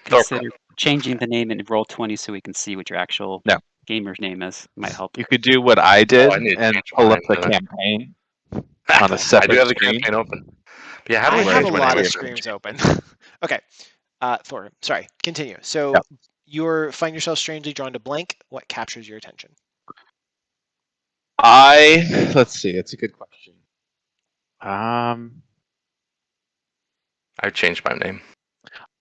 Thorpe. consider changing the name in Roll20 so we can see what your actual No. gamer's name is. Might help. You could do what I did I need to and change pull up mine, the uh, campaign on a I separate do have the screen. campaign open. But yeah, how do I I have a change my lot name? of screens open. Okay. Thor, sorry. Continue. So Yep. you find yourself strangely drawn to blank. What captures your attention? Let's see. It's a good question. I changed my name.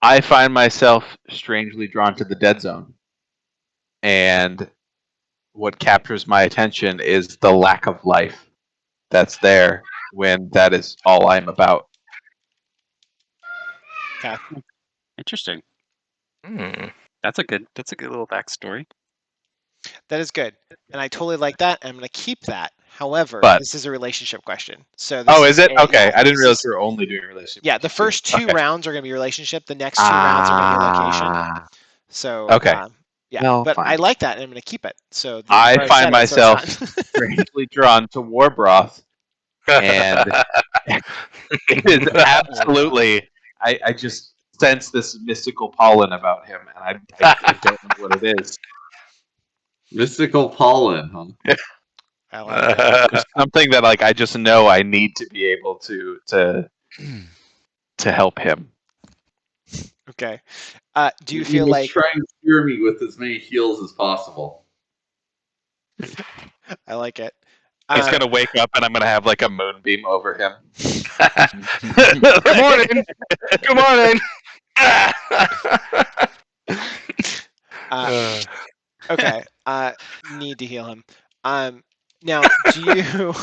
I find myself strangely drawn to the dead zone, and what captures my attention is the lack of life that's there when that is all I'm about. Okay. Interesting. Hmm. That's a good little backstory. That is good. And I totally like that. And I'm going to keep that. However, But- this is a relationship question. So this Oh, is it? a- Okay, yeah, I didn't this realize is- you were only doing relationship. Yeah, the first two Okay. rounds are going to be relationship. The next 2 rounds are going to be location. Ah. So Okay. yeah, Well, but fine. I like that, and I'm going to keep it. So I you've already find said it, so myself it's fine. strangely drawn to war broth, and it is absolutely. I just sense this mystical pollen about him, and I don't know what it is. Mystical pollen, huh? I like it. There's something that I just know I need to be able to help him. Okay. Do you You feel must like try and cure me with as many heals as possible. I like it? He's gonna wake up, and I'm gonna have like a moonbeam over him. Good morning. Good morning. Okay. Need to heal him. Now, do you?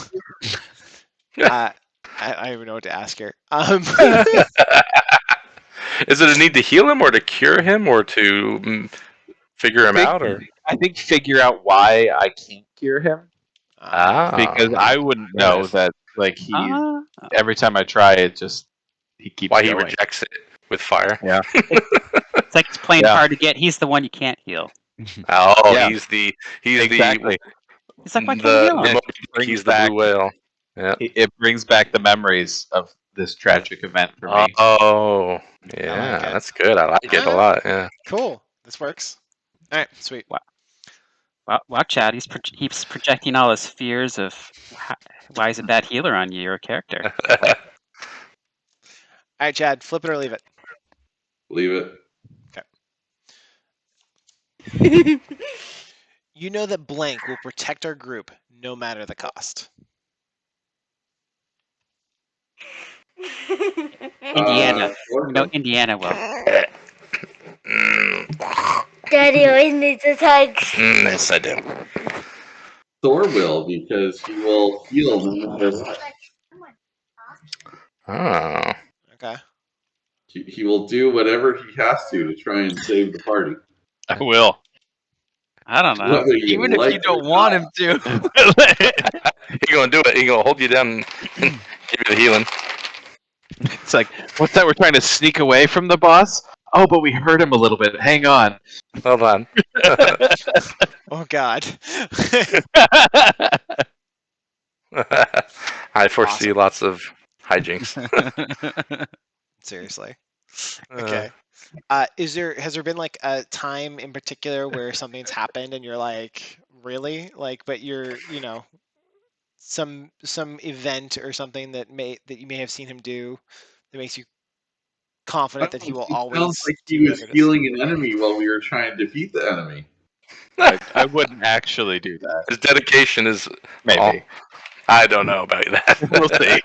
I don't even know what to ask here. Is it a need to heal him or to cure him or to figure him out? Or I think figure out why I can't cure him, because I wouldn't know Yes. that he Ah. every time I try it just he keeps why going. he rejects it with fire? Yeah. It's like it's playing Yeah. hard to get. He's the one you can't heal. Oh, Yeah. he's Exactly. He's like, why can't you heal him? brings he's back- the blue whale. Yeah. It brings back the memories of this tragic event for me. Oh, yeah, I like it. that's good. I like it a lot. Yeah. Cool. This works. All right. Sweet. Wow, Chad, he's projecting all his fears of why he's a bad healer on you, your character. All right, Chad. Flip it or leave it. Leave it. You know that blank will protect our group no matter the cost. Indiana. Or- No, Indiana will. Daddy always needs a hug. Yes, I do. Thor will, because he will heal no matter what. Oh. Okay. He will do whatever he has to try and save the party. I will. I don't know. Whether you Even if like you it or don't want not. him to. He gonna do it. He gonna hold you down, and give you the healing. It's like, what's that? We're trying to sneak away from the boss? Oh, but we hurt him a little bit. Hang on. Hold on. Oh God. I foresee Awesome. lots of hijinks. Seriously. Okay. Has there been like a time in particular where something's happened and you're like, really? Like, but you're, some event or something that you may have seen him do that makes you confident that he will always. Sounds like he do was whatever it is. healing an enemy while we were trying to defeat the enemy. I wouldn't actually do that. His dedication is Maybe. I don't know about that. We'll see.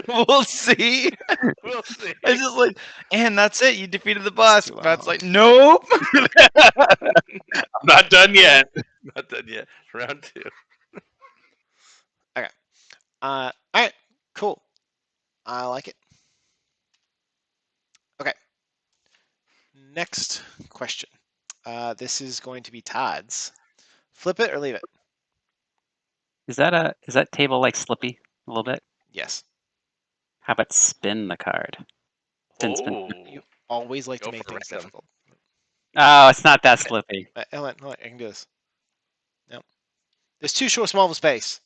We'll see. We'll see. It's just like, and that's it. You defeated the boss. too Matt's long. like, nope. I'm not done yet. Not done yet. Round 2. All right, cool. I like it. Okay. Next question. This is going to be Todd's. Flip it or leave it? Is that table like Slippy a little bit? Yes. How about spin the card? Spin. You always like Go to make for things random. difficult. Oh, it's not that Slippy. Hold on, I can do this. No. There's too short small of a space.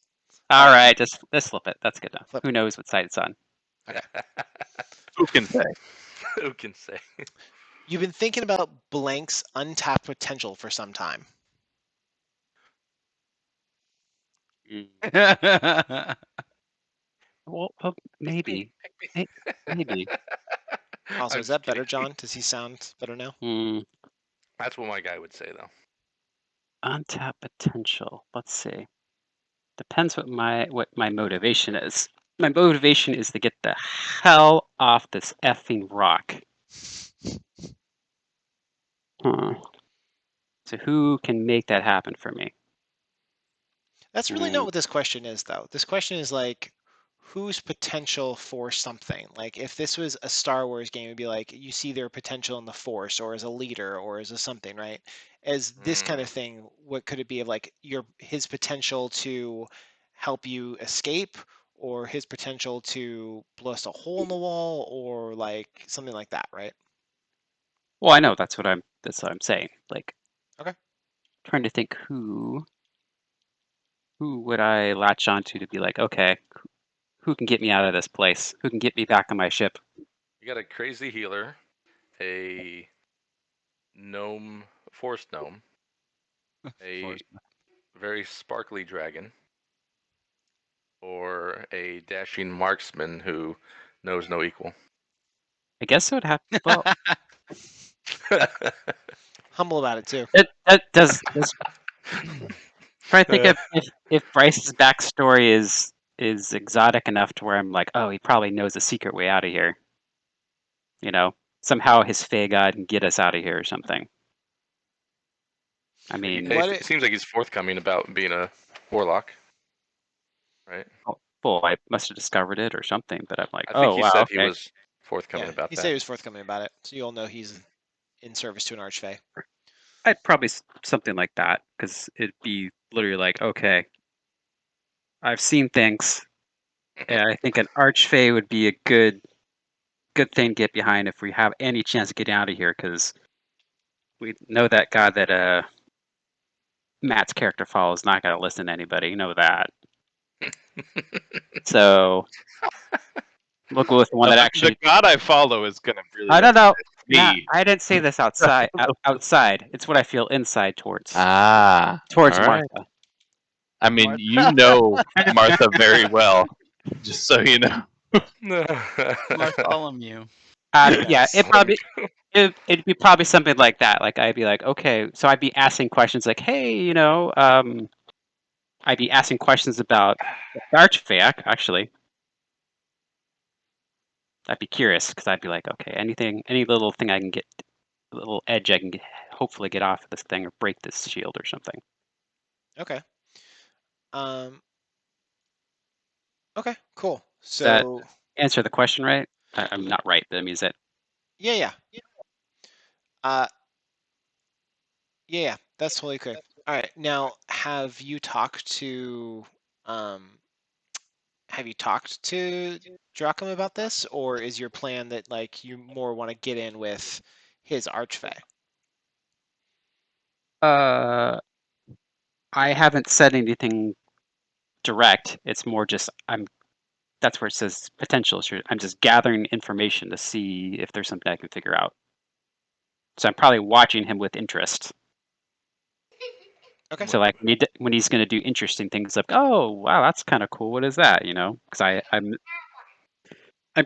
All right, just flip it. That's good enough. Flip. Who knows what side it's on? Who can say? Who can say? You've been thinking about blank's untapped potential for some time. Well, maybe. Maybe. Also, I'm is that just better, kidding. John? Does he sound better now? That's what my guy would say, though. Untapped potential. Let's see. Depends what my motivation is. My motivation is to get the hell off this effing rock. So who can make that happen for me? That's really not what this question is, though. This question is like, whose potential for something? Like, if this was a Star Wars game, it'd be like, you see their potential in the Force, or as a leader, or as a something, right? As this kind of thing, what could it be of like his potential to help you escape, or his potential to blast a hole in the wall, or like something like that, right? Well, I know that's what I'm saying. Like, Okay. Trying to think who would I latch onto to be like, okay, who can get me out of this place? Who can get me back on my ship? You got a crazy healer, a gnome, forest gnome, a very sparkly dragon, or a dashing marksman who knows no equal. I guess it would have. Well, Humble about it too. that does. Trying to think if Bryce's backstory is exotic enough to where I'm like, oh, he probably knows a secret way out of here. You know, somehow his Fey God can get us out of here or something. I mean, it seems like he's forthcoming about being a warlock, right? well, I must have discovered it or something, but I'm like, I think oh, he wow, said okay. he was forthcoming about he that. said he was forthcoming about it, so you'll know he's in service to an archfey. I'd probably something like that, because it'd be literally like, okay, I've seen things, and I think an archfey would be a good thing to get behind if we have any chance of getting out of here, because we know that God that Matt's character follows not going to listen to anybody. You know that. So we'll go with the one that actually. The god I follow is gonna really. I don't know. Me. Matt, I didn't say this outside. Outside, it's what I feel inside towards. All Towards right. Martha. I mean, you know Martha very well, just so you know. Bartholomew. Yeah, it'd be probably something like that. Like I'd be like, okay, so I'd be asking questions like, hey, you know, I'd be asking questions about the Archfey, actually. I'd be curious because I'd be like, okay, any little thing I can get, a little edge I can hopefully get off of this thing or break this shield or something. Okay. Okay, cool. So that answer the question right? I'm not right, but I mean, is that? Yeah. Yeah, that's totally clear. All right, now have you talked to Dracum about this, or is your plan that like you more want to get in with his archfey? I haven't said anything direct. It's more just that's where it says potential. I'm just gathering information to see if there's something I can figure out. So I'm probably watching him with interest. Okay. So like when he's going to do interesting things, like, oh wow, that's kind of cool. What is that? You know, because I'm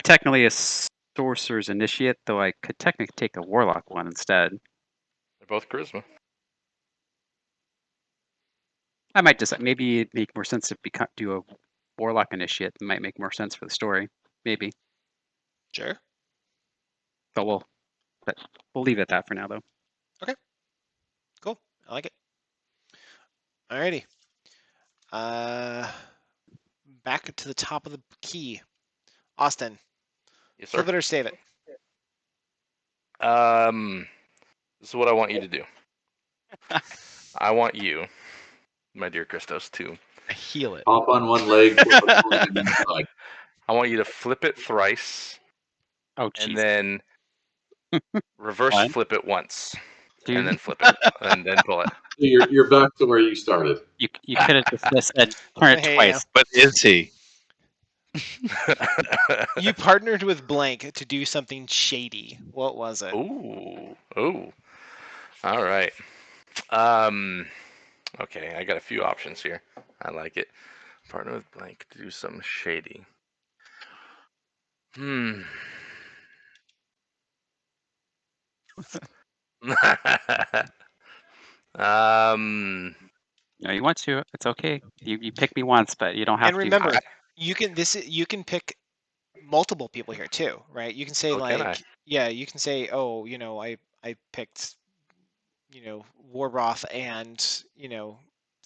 technically a sorcerer's initiate, though I could technically take a warlock one instead. They're both charisma. I might just maybe it'd make more sense to do a warlock initiate. It might make more sense for the story, maybe. Sure. But we'll leave it at that for now, though. Okay. Cool. I like it. Alrighty. Back to the top of the key. Austin, Yes, sir. flip it or save it. This is what I want you to do. I want you, my dear Christos, to Heal it. Hop on one leg, flip it forward, and then side. I want you to flip it thrice, Oh, and jeez. then reverse One. flip it once, Dude, and then flip it, and then pull it. So you're back to where you started. you could have just said turn it Hey, twice. But is he? You partnered with blank to do something shady. What was it? Ooh. All right. Okay, I got a few options here. I like it. Partner with blank to do something shady. No, you want to. It's okay. You pick me once, but you don't have And remember, you can pick multiple people here too, right? You can say Oh, can I? yeah, you can say, oh, I picked, Warbroth and,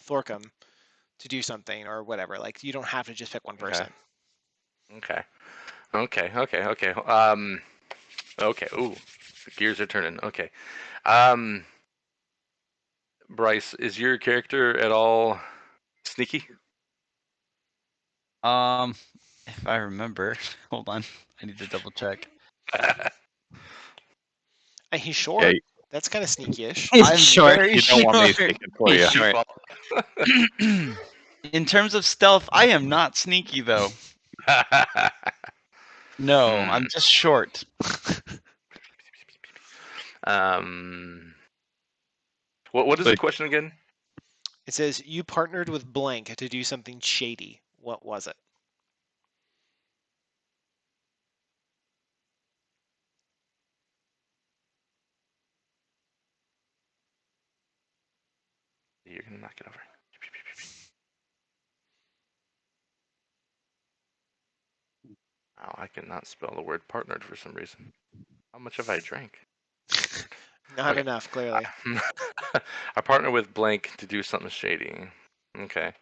Thorcum to do something or whatever. Like you don't have to just pick one person. Okay. Okay. Ooh, the gears are turning. Okay. Bryce, is your character at all sneaky? If I remember, hold on, I need to double check. And he's short. Yeah, That's kind of sneaky-ish. He's I'm short. very you don't want me short. thinking for He's you. short. In terms of stealth, I am not sneaky though. No, I'm just short. What is the question again? It says you partnered with blank to do something shady. What was it? You're gonna knock it over. Oh, I cannot spell the word partnered for some reason. How much have I drank? Not Okay. enough, clearly. I partner with blank to do something shady. Okay.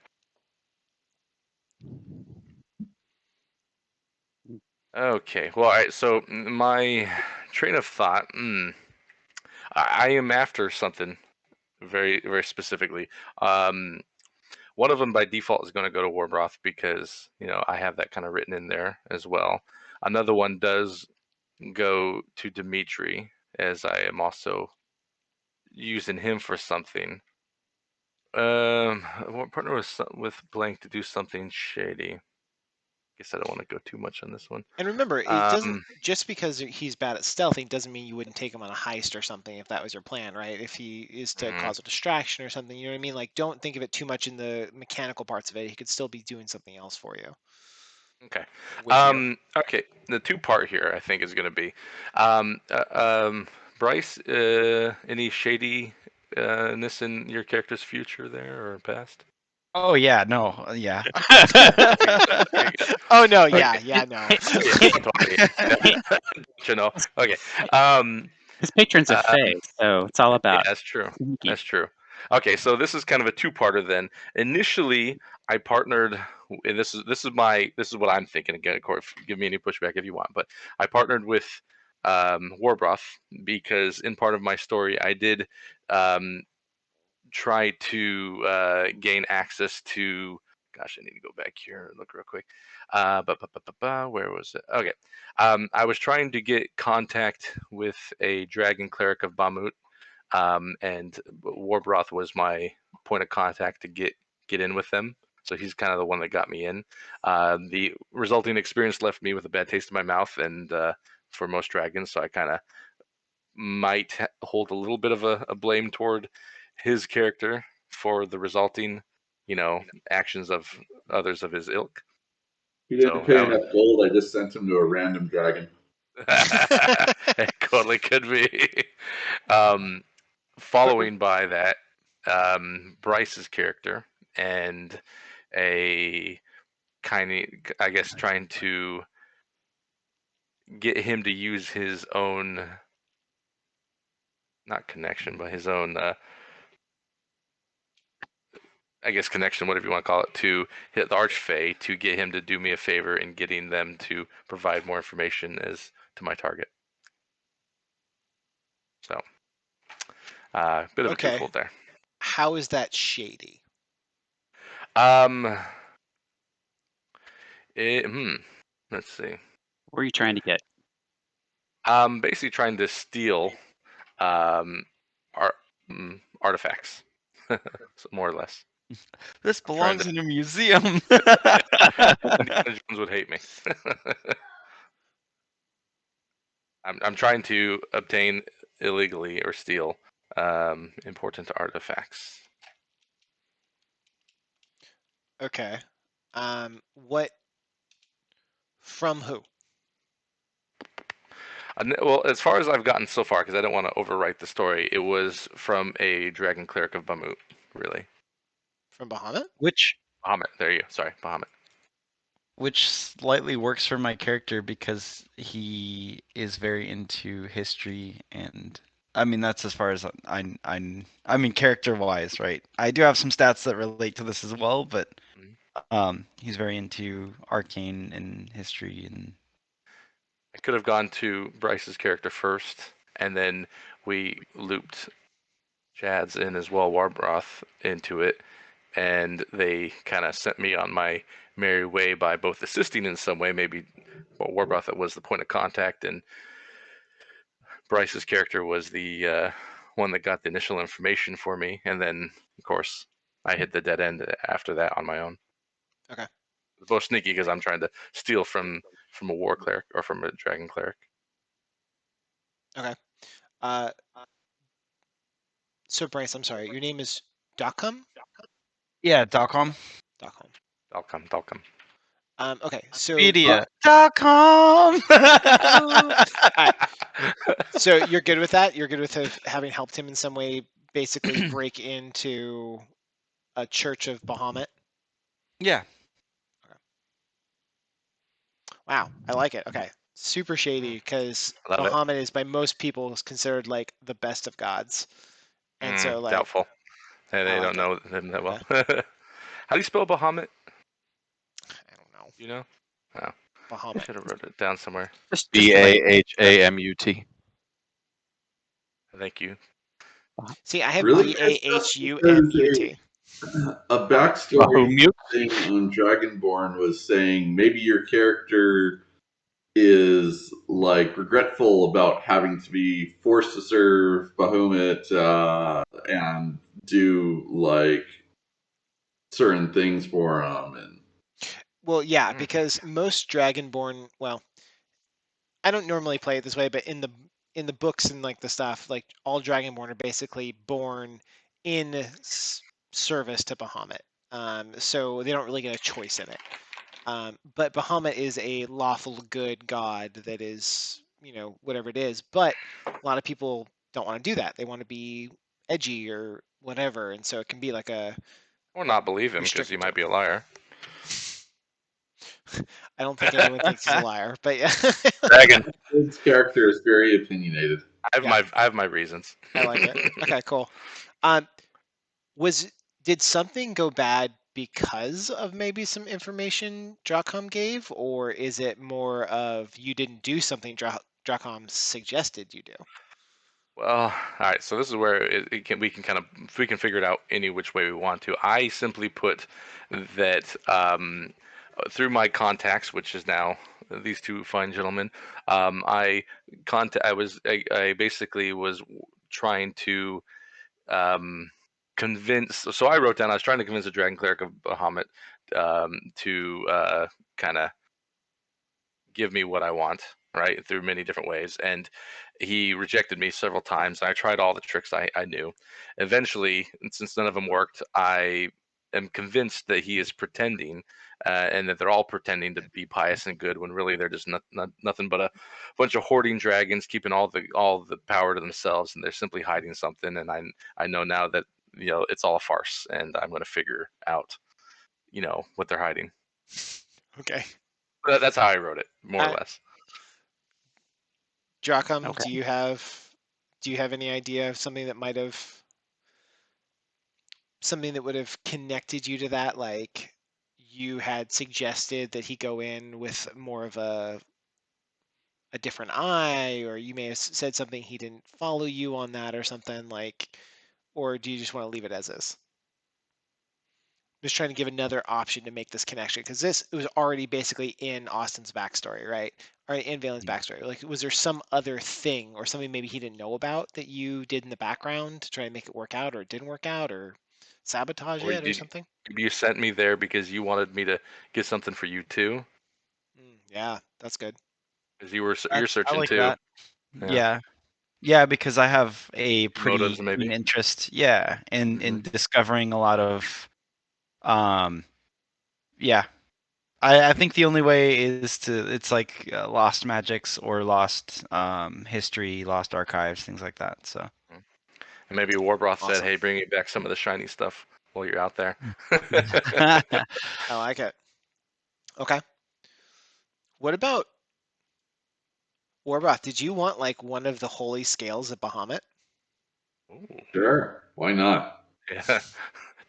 Okay. Well, all right. So my train of thought. I am after something very, very specifically. One of them by default is going to go to Warbroth because I have that kind of written in there as well. Another one does go to Dimitri, as I am also using him for something. Partner with blank to do something shady. Guess I don't want to go too much on this one. And remember, it doesn't just because he's bad at stealthing doesn't mean you wouldn't take him on a heist or something if that was your plan, right? If he is to cause a distraction or something, you know what I mean? Like, don't think of it too much in the mechanical parts of it. He could still be doing something else for you. Okay. With you. Okay. The two-part here, I think, is going to be, Bryce, any shadiness in your character's future there or past? Oh yeah, no, yeah. Oh no, yeah, no. Okay. His patrons are Fae, so it's all about. Yeah, that's true. sneaky. That's true. Okay, so this is kind of a two-parter then. Initially, I partnered, and this is what I'm thinking. Again, Corey, give me any pushback if you want, but I partnered with Warbroth because in part of my story, I did try to gain access to. Gosh, I need to go back here and look real quick. Where was it? Okay. I was trying to get contact with a dragon cleric of Bahamut, and Warbroth was my point of contact to get in with them. So he's kind of the one that got me in. The resulting experience left me with a bad taste in my mouth, and for most dragons, so I kind of might hold a little bit of a blame toward his character for the resulting, actions of others of his ilk. He didn't pay enough gold. I just sent him to a random dragon. It totally could be. Following by that, Bryce's character and a kind of, I guess, trying to get him to use his own, not connection, but his own, I guess, connection, whatever you want to call it, to hit the Archfey to get him to do me a favor in getting them to provide more information as to my target. So, bit of a Okay. twofold there. How is that shady? Let's see. What are you trying to get? Basically trying to steal artifacts, so more or less. This belongs in a museum. Indiana Jones would hate me. I'm trying to obtain illegally or steal important artifacts. Okay. What? From who? Well, as far as I've gotten so far, because I don't want to overwrite the story, it was from a dragon cleric of Bahamut, really. From Bahamut? Which Bahamut, there you go. Sorry, Bahamut. which slightly works for my character because he is very into history, and I mean that's as far as I mean character wise, right? I do have some stats that relate to this as well, but he's very into arcane and history. And I could have gone to Bryce's character first, and then we looped Chad's in as well, Warbroth, into it, and they kind of sent me on my merry way by both assisting in some way, maybe Warbroth was the point of contact, and Bryce's character was the one that got the initial information for me, and then, of course, I hit the dead end after that on my own. Okay. It's both sneaky because I'm trying to steal from a war cleric or from a dragon cleric. Okay. So Bryce, I'm sorry. Your name is Docum? yeah, .com. Docum. Dalcom. Okay. So Wikipedia.com. Alright. So you're good with that? You're good with having helped him in some way, basically break into a church of Bahamut? Yeah. Wow, I like it. Okay. Super shady because Love it. Bahamut is by most people considered like the best of gods. And so like Doubtful. They I don't like know him that well. How do you spell Bahamut? I don't know. You know? Oh, I Bahamut. should have wrote it down somewhere. Just Bahamut. Thank you. See, I have Really? Bahumut. A backstory thing on Dragonborn was saying maybe your character is like regretful about having to be forced to serve Bahamut and do like certain things for him. And Well, yeah, because most Dragonborn, well, I don't normally play it this way, but in the books and like the stuff, like all Dragonborn are basically born in service to Bahamut. So they don't really get a choice in it. But Bahamut is a lawful good god that is, whatever it is. But a lot of people don't want to do that. They want to be edgy or whatever, and so it can be like a. Or not believe him because he might be a liar. I don't think anyone thinks he's a liar, but yeah. Dragon. his character is very opinionated. I have my reasons. I like it. Okay, cool. Did something go bad because of maybe some information Dracom gave, or is it more of you didn't do something Dracom suggested you do? Well, all right. So this is where we can figure it out any which way we want to. I simply put that through my contacts, which is now these two fine gentlemen, I basically was trying to convince. So I wrote down I was trying to convince the Dragon Cleric of Bahamut to kind of give me what I want, right, through many different ways, and he rejected me several times. I tried all the tricks I knew. Eventually, since none of them worked, I am convinced that he is pretending, and that they're all pretending to be pious and good when really they're just nothing but a bunch of hoarding dragons, keeping all the power to themselves, and they're simply hiding something. And I know now that it's all a farce, and I'm going to figure out, what they're hiding. Okay. That's how I wrote it, more or less. Dracum, Okay. do you have any idea of something that would have connected you to that? Like you had suggested that he go in with more of a different eye, or you may have said something he didn't follow you on that or something like, or do you just want to leave it as is? Just trying to give another option to make this connection, because it was already basically in Austin's backstory, right? Or in Valen's backstory. Like, was there some other thing or something maybe he didn't know about that you did in the background to try and make it work out, or it didn't work out, or sabotage Or it, or something? you sent me there because you wanted me to get something for you too, Yeah, that's good. because you're I searching like too. that. Yeah. Yeah, because I have a pretty Motives, maybe? keen interest, in discovering a lot of, yeah. I think the only way is it's like lost magics or lost history, lost archives, things like that. So And maybe Warbroth said, Awesome. "Hey, bring me back some of the shiny stuff while you're out there." I like it. Okay. What about Warbroth? Did you want like one of the holy scales of Bahamut? Ooh, Sure, why not? yeah.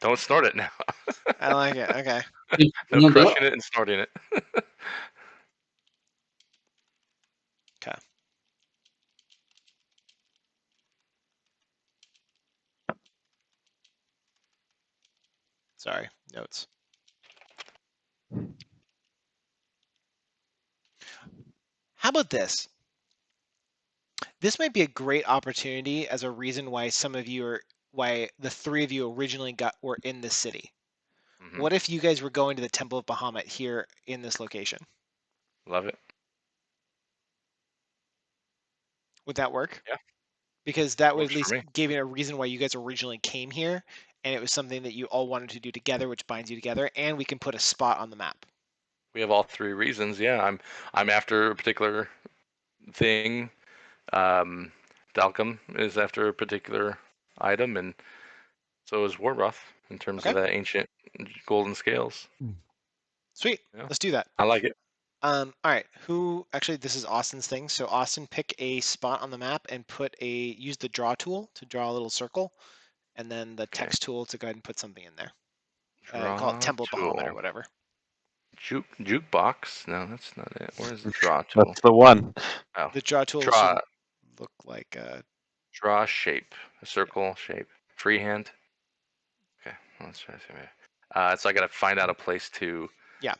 Don't snort it now. I like it. Okay. No Lined up. crushing it and snorting it. Okay. Sorry. Notes. How about this? This might be a great opportunity as a reason why why the three of you originally were in this city. Mhm. What if you guys were going to the Temple of Bahamut here in this location? Love it. Would that work? Yeah. Because that would at Works for least me. give you a reason why you guys originally came here, and it was something that you all wanted to do together, which binds you together, and we can put a spot on the map. We have all three reasons. Yeah, I'm after a particular thing. Dalcum is after a particular item, and so is Warbroth in terms of Okay. that ancient golden scales. Sweet. Yeah. Let's do that. I like it. All right. Actually, this is Austin's thing. So Austin, pick a spot on the map and use the draw tool to draw a little circle, and then the Okay. text tool to go ahead and put something in there. Draw Call it Temple of Bahamut tool. or whatever. Jukebox? No, that's not it. Where's the draw tool? That's the one. Oh, The draw tool draw. should look like Draw shape, a circle shape, freehand. Okay, let's try to see. So I got to find out a place to. Yeah.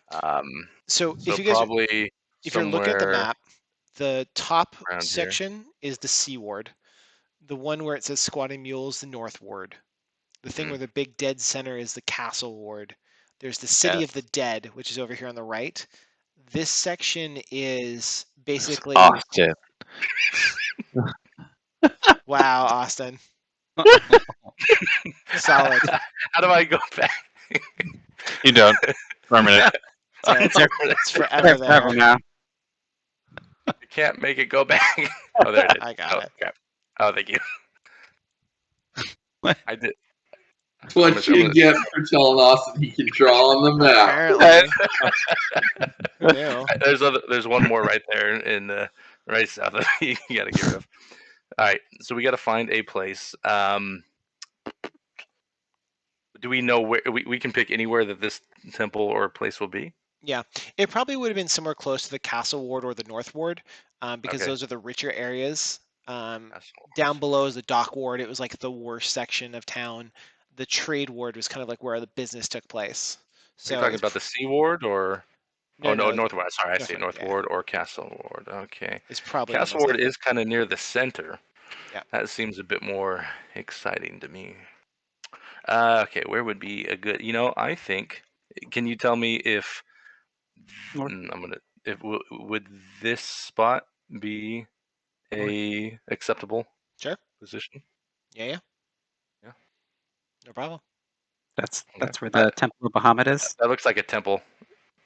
So if you guys, probably if you're looking at the somewhere map, the top around here. section is the Sea Ward. The one where it says Squatting Mules, the North Ward. The thing where the big dead center is the Castle Ward. There's the City of the Dead, which is over here on the right. This section is basically Austin. Wow, Austin. Solid. How do I go back? You don't. Permanent. It's forever there. now. You can't make it go back. Oh, there it is. I got it. Okay. Oh, thank you. I did. That's what you get for telling Austin he can draw on the map. Apparently. There's one more right there in the right south of you got to get rid of. All right, so we got to find a place. Do we know where we can pick anywhere that this temple or place will be? Yeah, it probably would have been somewhere close to the Castle Ward or the North Ward, because Okay. those are the richer areas. Down below is the Dock Ward. It was like the worst section of town. The Trade Ward was kind of like where the business took place. So Are you talking about the Sea Ward or? No, North Ward. Sorry, I say North North Ward, yeah. Ward or Castle Ward. Okay. It's probably Castle most Ward likely. is kind of near the center. Yeah. That seems a bit more exciting to me. Okay, where would be a good? I think. Can you tell me if North. would this spot be a acceptable Sure. position? Yeah. No problem. That's where the Temple of Bahamut is. That looks like a temple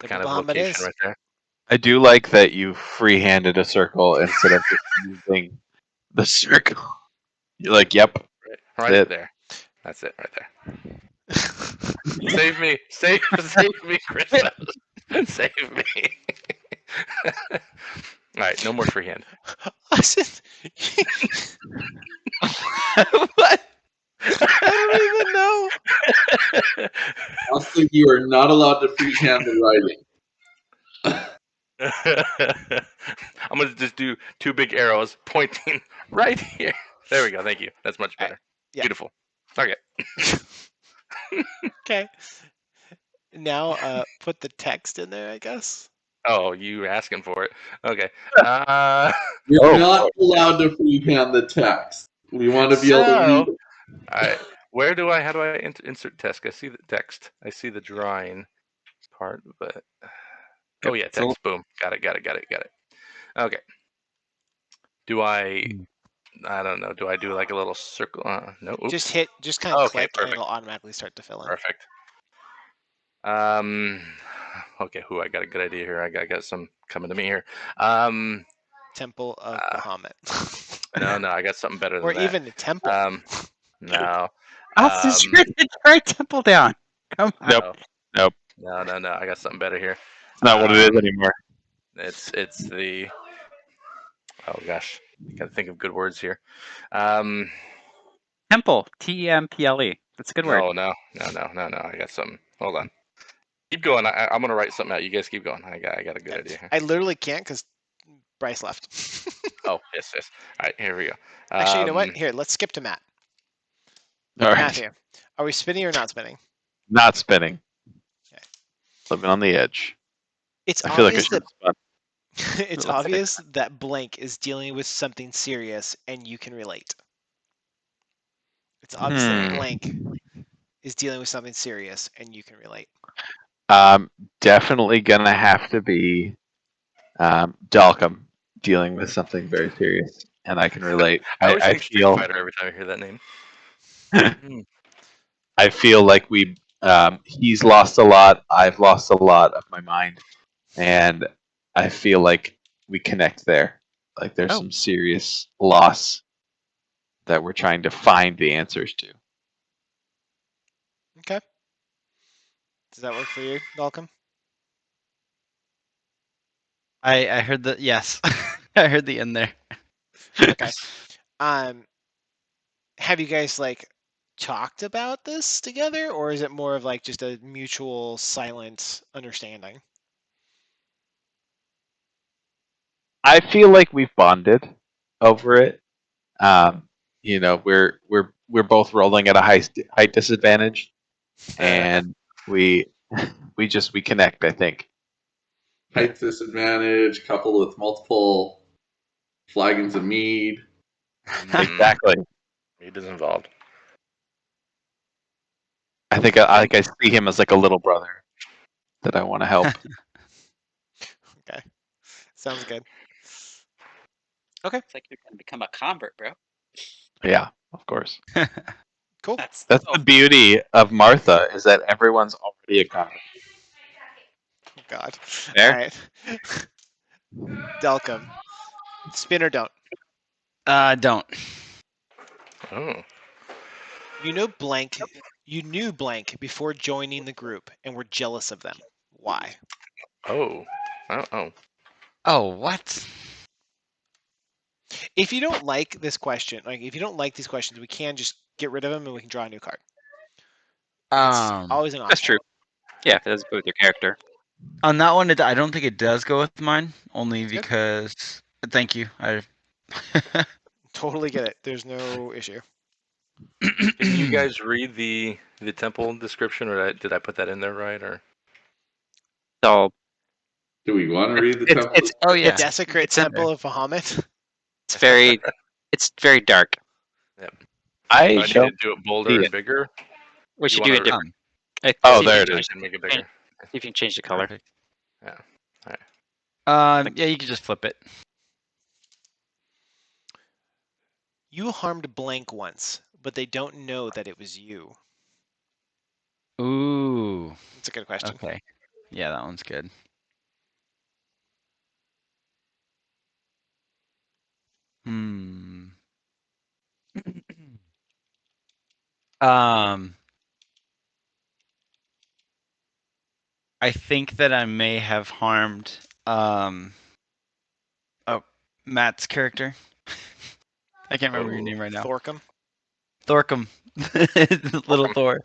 kind of Bahamut location is. right there. I do like that you free-handed a circle instead of just using the circle. You're like, yep, Right there. That's it right there. Save me, save me, Christmas. Save me. All right, no more freehand. I said, What? I don't even know. Also, you are not allowed to freehand the writing. I'm gonna just do 2 big arrows pointing right here. There we go. Thank you. That's much better. yeah. Beautiful. Okay. Okay. Now, put the text in there, I guess. Oh, you asking for it? Okay. You're not allowed to freehand the text. We want to be able to read it. How do I insert text? I see the text. I see the drawing part, but oh yeah, So- text. Boom. Got it. Okay. Do I? I don't know. Do I do like a little circle? No. Oops. Just kind of Okay, click, and perfect. it'll automatically start to fill in. Perfect. Okay. I got a good idea here. I got some coming to me here. Temple of Bahamut. No. I got something better than Or that. even a temple. No. Austin's trying to write temple down. Come on. Nope. No. I got something better here. It's not what it is anymore. It's the. Oh gosh, gotta think of good words here. Temple. Temple. That's a good word. No. I got something. Hold on. Keep going. I'm gonna write something out. You guys keep going. I got a good idea here. I literally can't because Bryce left. Oh yes. All right, here we go. Actually, you know what? Here, let's skip to Matt. All right. Matthew, are we spinning or not spinning? Not spinning. Okay. Living on the edge. It's I feel like I obvious should that spin. it's Looks obvious that blank is dealing with something serious, and you can relate. It's obvious that blank is dealing with something serious, and you can relate. Definitely gonna have to be Dalcom dealing with something very serious, and I can relate. I always I think Street feel Fighter every time I hear that name. I feel like he's lost a lot. I've lost a lot of my mind, and I feel like we connect there. Like there's some serious loss that we're trying to find the answers to. Okay. Does that work for you, Dalcom? I heard the yes. I heard the end there. Okay. Have you guys talked about this together, or is it more of just a mutual silent understanding? I feel like we've bonded over it. We're both rolling at a height disadvantage, and we connect. I think. Height disadvantage coupled with multiple flagons of mead. Exactly. Mead is involved. I think I see him as like a little brother that I want to help. Okay. Sounds good. Okay. It's like you're gonna become a convert, bro. Yeah, of course. Cool. That's That's the beauty of Martha is that everyone's already a convert. Oh, God. There? All right. Delcom. Spin or don't? Don't. Oh. You knew blank before joining the group and were jealous of them. Why? Oh. Oh, what? If you don't like this question, if you don't like these questions, we can just get rid of them and we can draw a new card. It's always an option. That's true. Yeah, if it does go with your character. On that one, I don't think it does go with mine, only That's good. because. Thank you. I. Totally get it. There's no issue. Can you guys read the temple description, or did I put that in there right? Or So Do we want to read the temple? Oh yeah. The Desecrate It's in Temple of Bahamut. it's very dark. Yep. I do I need to do it bolder see and it. bigger? We should do it different. Oh, See if there you it can is. I can make it bigger. See if you can change the color. Perfect. Yeah. All right. Yeah, you can just flip it. You harmed blank once, but they don't know that it was you. Ooh. That's a good question. Okay. Yeah, that one's good. I think that I may have harmed Matt's character. I can't remember your name right now. Thorcum. Thorcum. Little Thor.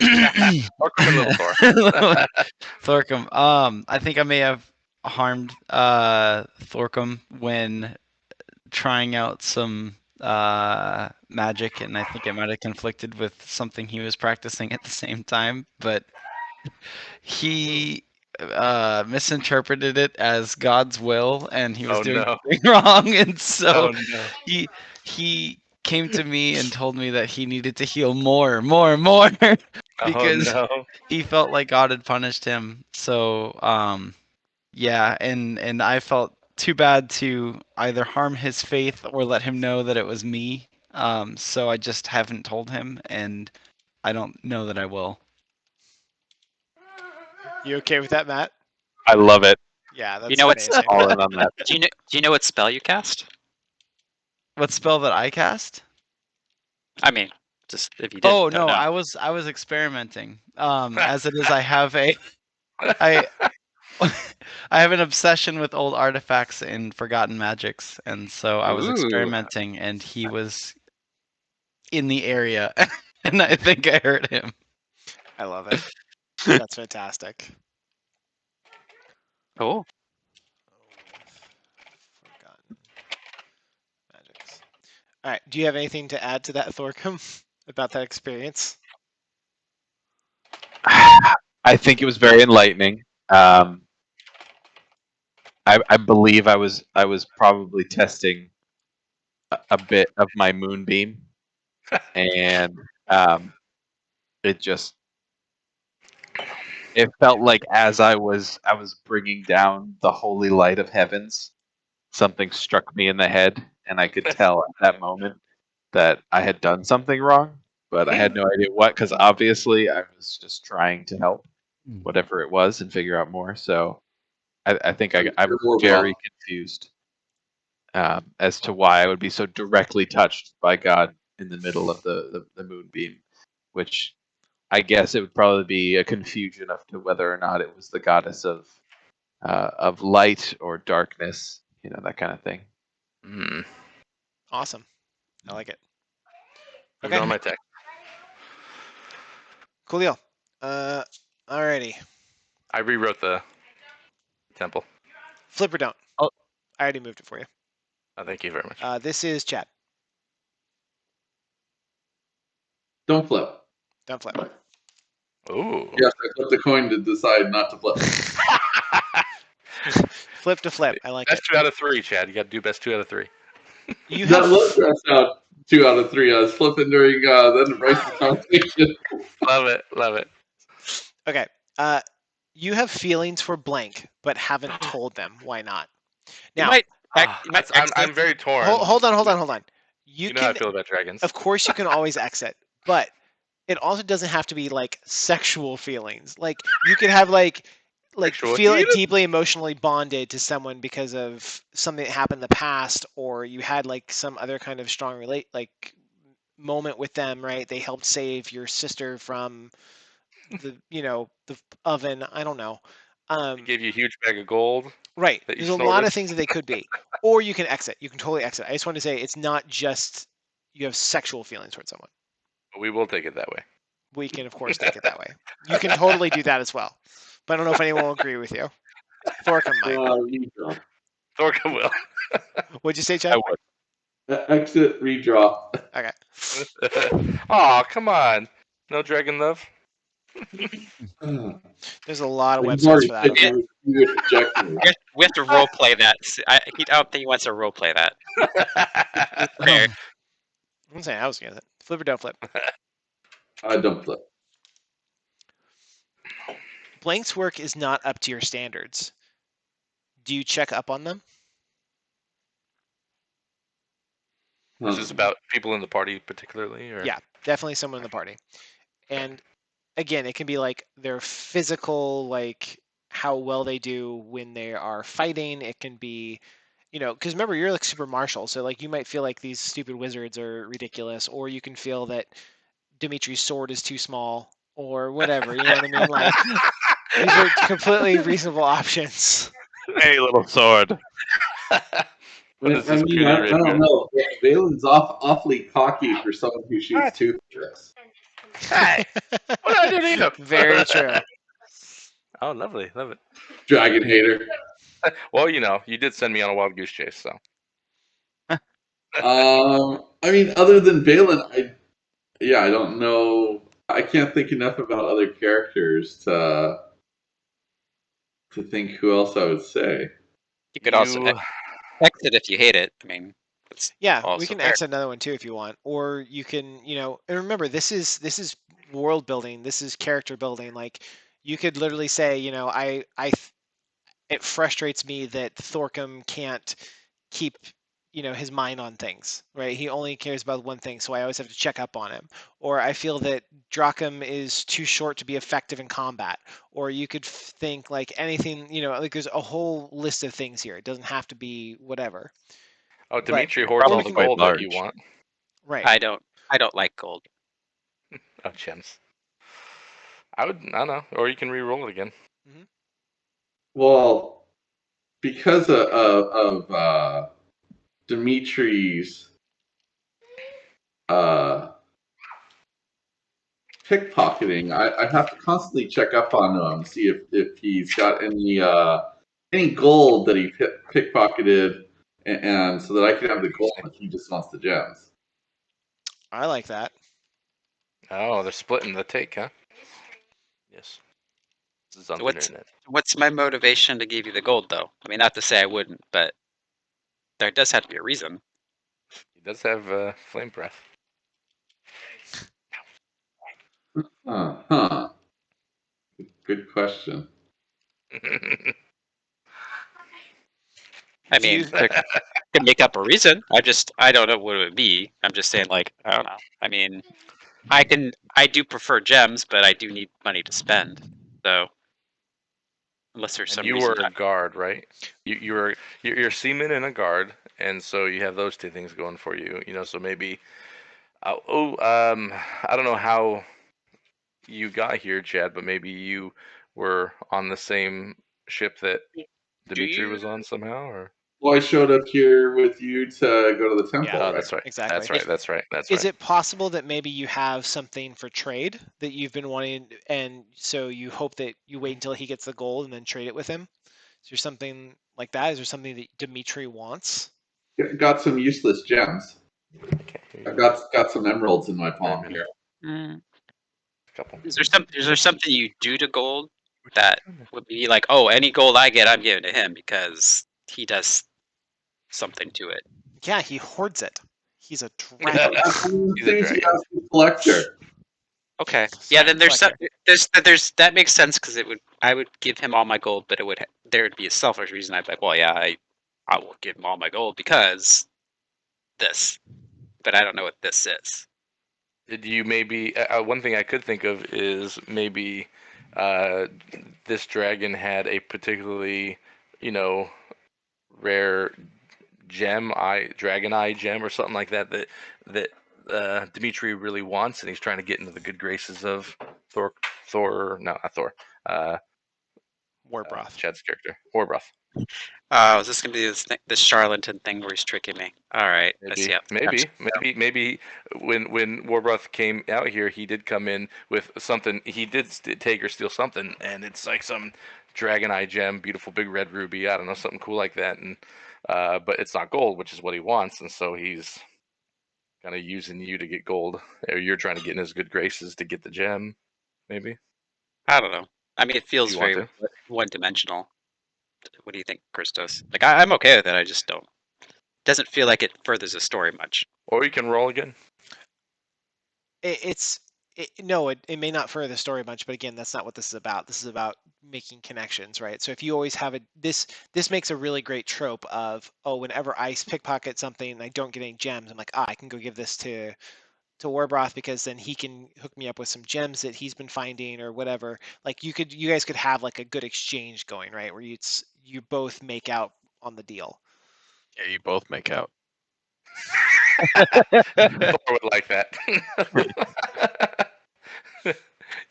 Welcome in Little Thor. Thorcum. I think I may have harmed Thorcum when trying out some magic, and I think it might have conflicted with something he was practicing at the same time, but he misinterpreted it as God's will, and he was Oh, doing no. something wrong, and so Oh no. he came to me and told me that he needed to heal more because Oh no. he felt like God had punished him. So yeah, and I felt too bad to either harm his faith or let him know that it was me. So I just haven't told him, and I don't know that I will. You okay with that, Matt? I love it. Yeah, that's You know what's amazing. All in on that. Do you know what spell you cast? What spell that I cast? I mean, just if you did. Oh don't no, know. I was experimenting. As it is, I have I I have an obsession with old artifacts and forgotten magics, and so I was Ooh. experimenting, and he was in the area, and I think I hurt him. I love it. That's fantastic. Cool. Forgotten magics. All right. Do you have anything to add to that, Thorcum, about that experience? I think it was very enlightening. I believe I was probably testing a bit of my moonbeam, and it just it felt like as I was bringing down the holy light of heavens, something struck me in the head, and I could tell at that moment that I had done something wrong, but I had no idea what, because obviously I was just trying to help whatever it was and figure out more. So I think I'm very confused as to why I would be so directly touched by God in the middle of the moonbeam, which I guess it would probably be a confusion of to whether or not it was the goddess of light or darkness, that kind of thing. Mm. Awesome. I like it. I'm Okay. doing my tech. Cool deal. Alrighty. I rewrote the temple. Flip or don't. Oh. I already moved it for you. Oh, thank you very much. This is Chad. Don't flip. Don't flip. Ooh. Yes, I flipped the coin to decide not to flip. Flip to flip. I like Best it. 2 out of 3, Chad. You got to do best 2 out of 3. You That have was best out 2 out of 3. I was flipping during the Bryce's conversation. Love it. Love it. okay. You have feelings for blank, but haven't told them. Why not? You Now, might. I'm very torn. hold on. You know how I feel about dragons. Of course, you can always exit, but it also doesn't have to be like sexual feelings. Like you could have like Sexual feel healing? deeply emotionally bonded to someone because of something that happened in the past, or you had like some other kind of strong moment with them, right? They helped save your sister from the oven. I don't know. They gave you a huge bag of gold. Right. that you There's a lot snorted. of things that they could be, or you can exit. You can totally exit. I just want to say it's not just you have sexual feelings towards someone. But we will take it that way. We can of course take it that way. You can totally do that as well. But I don't know if anyone will agree with you. Thorcum might. Redraw. Thorca will. What'd you say, I Chad? would. Exit, redraw. Okay. Aw, come on. No dragon love. There's a lot of You've websites already for said that. Okay? you would reject me. We have to role play that. I don't think he wants to role play that. Fair. I'm saying I was gonna flip or don't flip. I don't flip. Blank's work is not up to your standards. Do you check up on them? This is about people in the party particularly? Or? Yeah, definitely someone in the party. And again, it can be like their physical, like how well they do when they are fighting. It can be, because remember, you're like super martial. So like you might feel like these stupid wizards are ridiculous, or you can feel that Dimitri's sword is too small or whatever. You know what I mean? Like these are completely reasonable options. Any little sword. What is I this mean, puny I don't rapier? know. Valen's awfully cocky for someone who shoots What? tooth tricks. Hey, what did I do to you? Very true. Oh, lovely, love it. Dragon hater. Well, you did send me on a wild goose chase, so. I mean, other than Valen, I don't know. I can't think enough about other characters to think who else I would say. You could also exit if you hate it. I mean, it's Yeah, we also can fair. exit another one too if you want, or you can, and remember this is world building, this is character building. Like you could literally say, it frustrates me that Thorcum can't keep, his mind on things, right? He only cares about one thing, so I always have to check up on him. Or I feel that Dracham is too short to be effective in combat. Or you could think like anything, like there's a whole list of things here. It doesn't have to be whatever. Oh, But Dimitri hoards or all we the can quite gold that you large. want. right. I don't like gold. Oh, gems. I don't know. Or you can re-roll it again. Mhm. Well, because of Dimitri's pickpocketing, I have to constantly check up on him, see if he's got any gold that he pickpocketed, and so that I can have the gold and he just wants the gems. I like that. Oh, they're splitting the take, huh? Yes. This is on the internet. What's my motivation to give you the gold, though? I mean, not to say I wouldn't, but there does have to be a reason. He does have flame breath. Huh. Good question. I Do you mean, there could make up a reason. I don't know what it would be. I'm just saying, like, I don't know. I mean, I do prefer gems, but I do need money to spend. So, unless there's And some you reason. were a guard, right? You're a seaman and a guard, and so you have those two things going for you. So maybe. I don't know how you got here, Chad, but maybe you were on the same ship that Dimitri was on somehow, or. Well, I showed up here with you to go to the temple, Yeah. Oh, right? that's right. Exactly. That's right. Is it possible that maybe you have something for trade that you've been wanting, and so you hope that you wait until he gets the gold and then trade it with him? Is there something like that? Is there something that Dimitri wants? Got some useless gems. Okay. I got some emeralds in my palm here. Couple. Is there something you do to gold that would be like, oh, any gold I get, I'm giving to him because he does something to it? Yeah, he hoards it. He's a dragon. He's a Things you dragon. ask the collector. Okay. Smart Yeah, then collector. there's that makes sense because I would give him all my gold, but there would be a selfish reason. I'd be like, well, yeah, I will give him all my gold because this, but I don't know what this is. Did you maybe? One thing I could think of is maybe this dragon had a particularly, rare dragon eye gem or something like that Dimitri really wants, and he's trying to get into the good graces of not Thor, Warbroth. Chad's character, Warbroth. Oh, is this gonna be this charlatan thing where he's tricking me? All right, I see. Maybe when Warbroth came out here, he did come in with something. He did take or steal something, and it's like some dragon eye gem, beautiful big red ruby. I don't know, something cool like that, and but it's not gold, which is what he wants, and so he's kind of using you to get gold, or you're trying to get in his good graces to get the gem, maybe. I don't know. I mean, it feels very one-dimensional. What do you think, Christos? Like, I'm okay with it. I just don't. Doesn't feel like it furthers the story much. Or you can roll again. It may not further the story much, but again, that's not what this is about. This is about making connections, right? So if you always have this makes a really great trope of, oh, whenever I pickpocket something and I don't get any gems, I'm like, I can go give this to Warbroth because then he can hook me up with some gems that he's been finding or whatever. Like you guys could have like a good exchange going, right? Where you both make out on the deal. Yeah, you both make out. Thor would like that.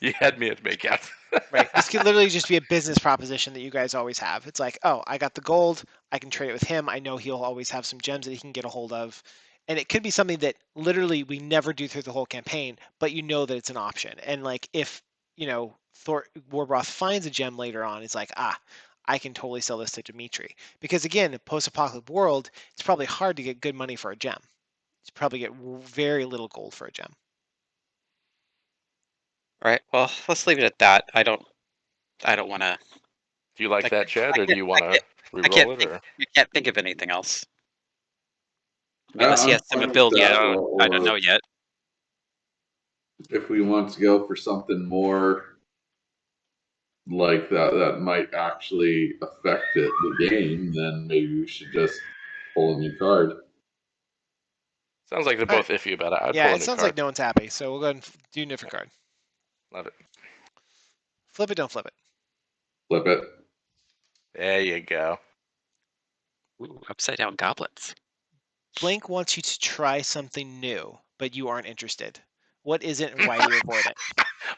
You had me at makeout. Right. This could literally just be a business proposition that you guys always have. It's like, oh, I got the gold. I can trade it with him. I know he'll always have some gems that he can get a hold of. And it could be something that literally we never do through the whole campaign, but you know that it's an option. And like if, Warbroth finds a gem later on, it's like, I can totally sell this to Dimitri. Because again, post-apocalyptic world, it's probably hard to get good money for a gem. You probably get very little gold for a gem. All right. Well, let's leave it at that. I don't want to. Do you like that, Chad, or do you want to I re-roll can't it? think, Or I can't think of anything else. I mean, Yeah, unless he I'm has some fine with ability, that. I don't know yet. If we want to go for something more like that might actually affect the game, then maybe we should just pull a new card. sounds like they're All right. both iffy about it. I'd Yeah, pull a it new sounds card. like no one's happy. So we'll go ahead and do a different card. Love it. Flip it, don't flip it. Flip it. There you go. Ooh, upside down goblets. Blank wants you to try something new, but you aren't interested. What is it and why do you avoid it?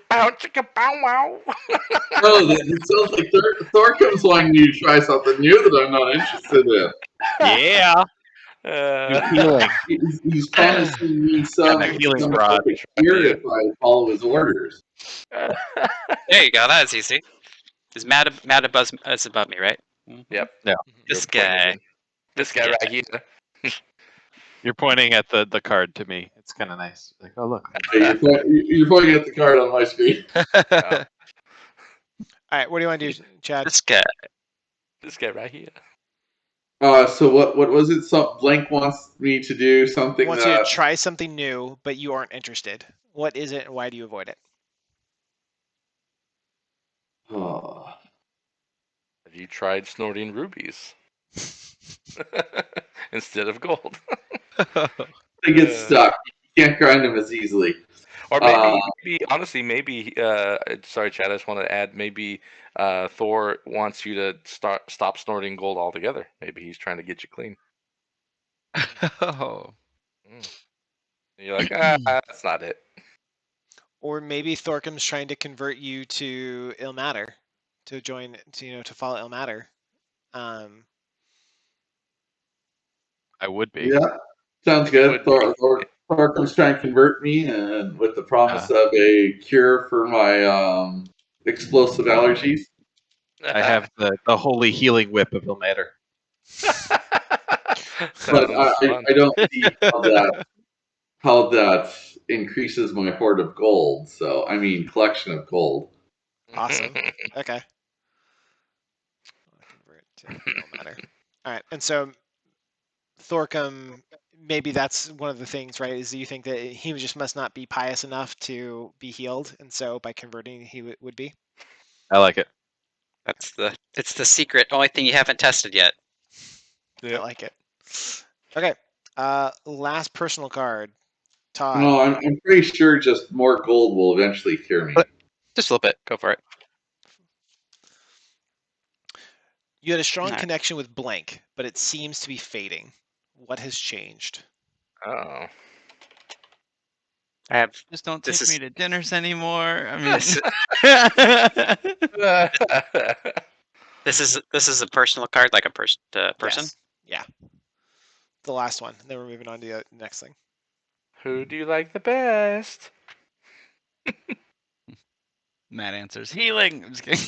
Bow chicka bow wow. Oh, it sounds like Thorkim's wanting you to try something new that I'm not interested in. Yeah. Healing. He's promising me some healing type rod. of cure if I follow his orders. There you go. That's easy. Is Matt above me, right? Yep. Yeah. This You're pointing guy. in. This guy right here. You're pointing at the card to me. It's kind of nice. Like, oh look. Hey, you're pointing at the card on my screen. Oh, All right, what do you want to do, Chad? This guy. this guy right here. So what was it? Blank wants me to do something Wants you to that try something new, but you aren't interested. What is it and why do you avoid it? oh, Have you tried snorting rubies instead of gold? they get stuck. You can't grind them as easily. Or maybe, honestly, maybe. Sorry, Chad. I just want to add. Maybe Thor wants you to stop snorting gold altogether. Maybe he's trying to get you clean. Oh. And you're like, that's not it. Or maybe Thorkim's trying to convert you to Ilmater, to join, to follow Ilmater. I would be. Yeah, sounds good. Thorkim's trying to convert me, and with the promise of a cure for my explosive allergies. I have the holy healing whip of Ilmater. But I don't see how that increases my hoard of gold. So I mean, collection of gold. Awesome. Okay. Convert to Ilmater. All right, and so Thorkim, maybe that's one of the things, right? Is you think that he just must not be pious enough to be healed, and so by converting, he would be. I like it. It's the secret. Only thing you haven't tested yet. I like it. Okay. Last personal card. Todd. No, I'm pretty sure just more gold will eventually cure me. Just a little bit. Go for it. You had a strong All right. connection with Blank, but it seems to be fading. What has changed? Oh. I have. Just don't This take is- me to dinners anymore. I mean, This is a personal card, like a person. Yes. Yeah. The last one. Then we're moving on to the next thing. Who do you like the best? Matt answers healing. I'm just kidding.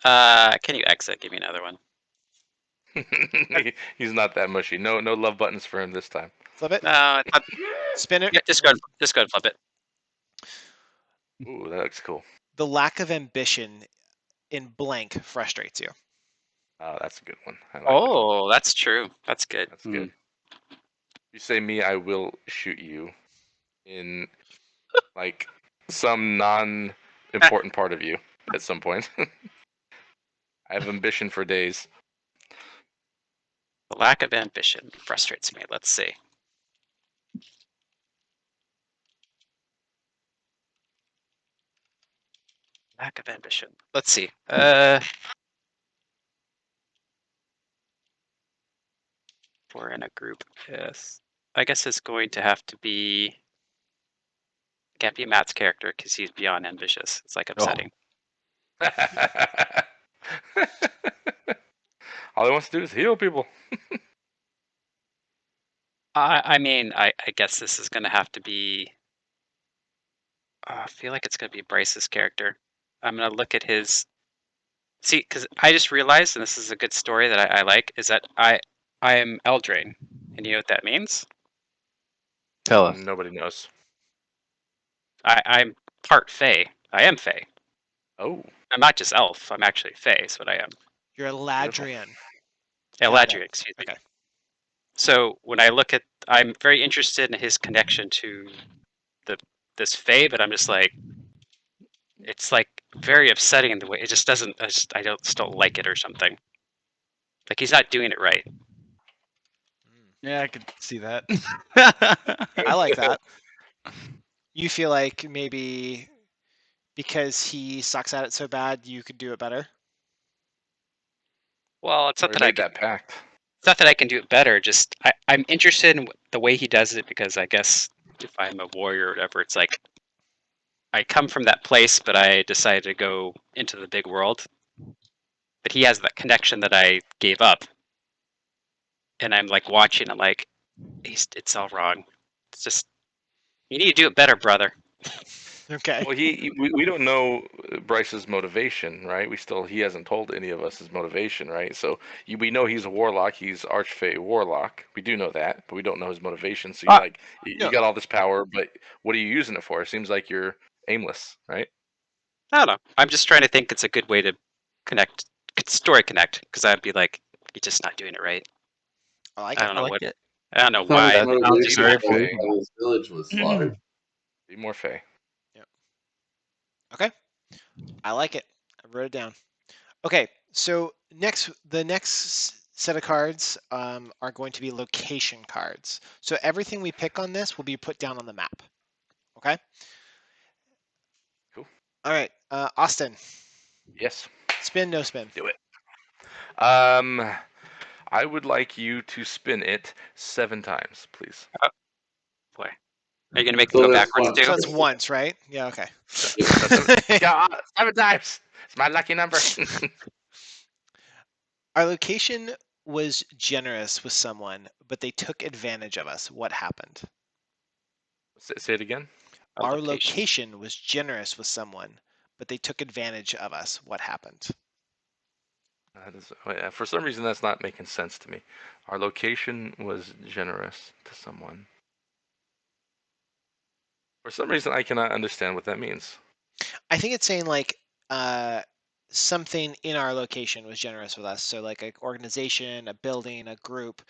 Can you exit? Give me another one. He's not that mushy. No love buttons for him this time. Flip it. No, Spin it. yeah, just go ahead and flip it. Ooh, that looks cool. The lack of ambition in Blank frustrates you. Oh, that's a good one. I like Oh, that's true. That's good. that. That's good. You say me, I will shoot you in like some non-important part of you at some point. I have ambition for days. The lack of ambition frustrates me. Let's see. Lack of ambition. Let's see. For in a group, yes. I guess it's going to have to be. Can't be Matt's character because he's beyond ambitious. It's like upsetting. All he wants to do is heal people. I mean, I guess this is going to have to be. I feel like it's going to be Bryce's character. I'm going to look at his. See, because I just realized, and this is a good story that I like, is that I am Eldraine, and you know what that means? Tell us. Nobody knows. I'm part Fey. I am Fey. Oh, I'm not just elf. I'm actually Fey. Is what I am. You're a Ladrian. Eladrian, excuse me. Okay. So when I look at, I'm very interested in his connection to this Fey, but I'm just like, it's like very upsetting in the way it just doesn't. I just don't like it or something. Like he's not doing it right. Yeah, I could see that. I like that. You feel like maybe because he sucks at it so bad, you could do it better? Well, it's not we that I made can. that pact. It's not that I can do it better. Just I'm interested in the way he does it because I guess if I'm a warrior or whatever, it's like I come from that place, but I decided to go into the big world. But he has that connection that I gave up, and I'm like watching. I'm like, it's all wrong. It's just you need to do it better, brother. Okay. Well, we don't know Bryce's motivation, right? He hasn't told any of us his motivation, right? So we know he's a warlock. He's Archfey warlock. We do know that, but we don't know his motivation. So Ah, you no. got all this power, but what are you using it for? It seems like you're aimless, right? I don't know. I'm just trying to think it's a good way to connect, story connect, because I'd be like, you're just not doing it right. I like I it. don't I know like what. it. I don't know Some of why. his That sounds motivation very was Fey. how his village was slaughtered. Be more Fey. Okay. I like it. I wrote it down. Okay, so the next set of cards are going to be location cards. So everything we pick on this will be put down on the map. Okay? Cool. All right, Austin, Yes. spin, no spin. Do it. I would like you to spin it 7 times, please. Boy, are you gonna make me So go that's backwards one. too? So that's once, right? Yeah, okay. Yeah, 7 times. It's my lucky number. Our location was generous with someone, but they took advantage of us. What happened? Say it again. Our location was generous with someone, but they took advantage of us. What happened? For some reason, that's not making sense to me. Our location was generous to someone. For some reason, I cannot understand what that means. I think it's saying like something in our location was generous with us. So like an organization, a building, a group.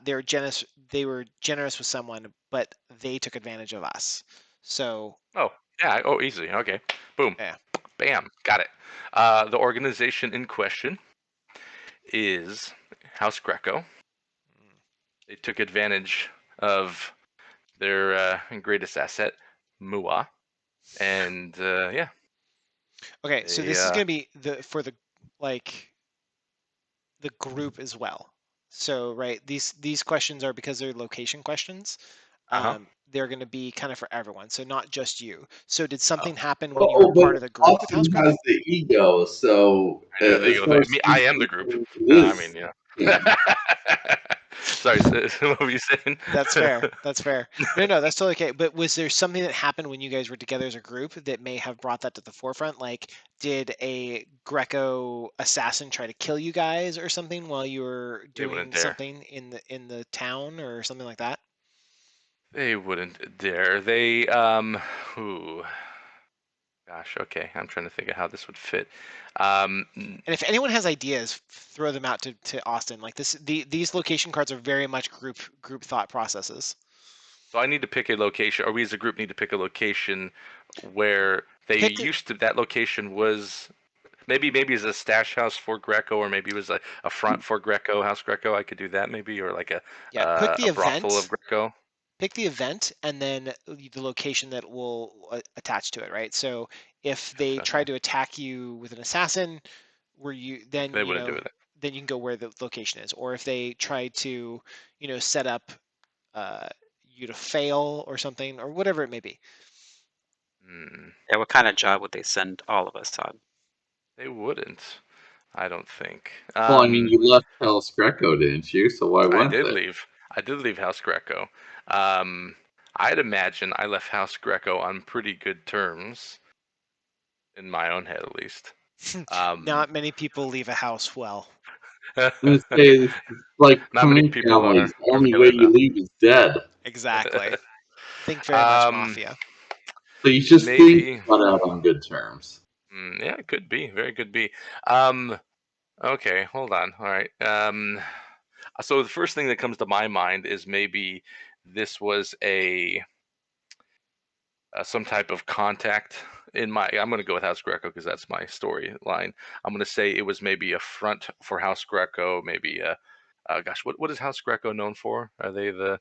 They were generous. They were generous with someone, but they took advantage of us. So Oh, yeah. Oh, easy. Okay. Boom. yeah. Bam. Got it. The organization in question is House Greco. They took advantage of their greatest asset, Mua, and yeah. Okay, so They, this is going to be for the like the group as well. So right, these questions are because they're location questions. They're going to be kind of for everyone, so not just you. So did something happen when you were But part of the group with House Austin Greco? has the ego, so I have the as ego far as I am the group. it I is, mean, yeah. yeah. Sorry, what were you saying? That's fair. That's fair. No, that's totally okay. But was there something that happened when you guys were together as a group that may have brought that to the forefront? Like, did a Greco assassin try to kill you guys or something while you were They wouldn't doing dare. something in the town or something like that? They wouldn't dare. They ooh. Gosh, okay. I'm trying to think of how this would fit. And if anyone has ideas, throw them out to Austin. Like these location cards are very much group thought processes. So I need to pick a location, or we as a group need to pick a location where that location was maybe as a stash house for Greco, or maybe it was a front for Greco, House Greco. I could do that maybe, or like Pick the a brothel of event. Greco. Pick the event and then the location that will attach to it, right? So if they Gotcha. tried to attack you with an assassin, were you then They wouldn't do it. then you can go where the location is. Or if they try to, set up you to fail or something, or whatever it may be. Yeah, what kind of job would they send all of us on? They wouldn't. I don't think. Well, I mean, you left House Greco, didn't you? So why I wouldn't did they? leave. I did leave House Greco. I'd imagine I left House Greco on pretty good terms, in my own head at least. Not many people leave a house well. I'm gonna say it's like Not many crime people are families. The only way feeling you that. leave is dead. Exactly. Think very much mafia. So you just think Maybe. got out on good terms. Yeah, it could be. Very could be. Okay, hold on. All right. So the first thing that comes to my mind is maybe this was some type of contact in my. I'm going to go with House Greco because that's my storyline. I'm going to say it was maybe a front for House Greco. Maybe gosh, what is House Greco known for? Are they the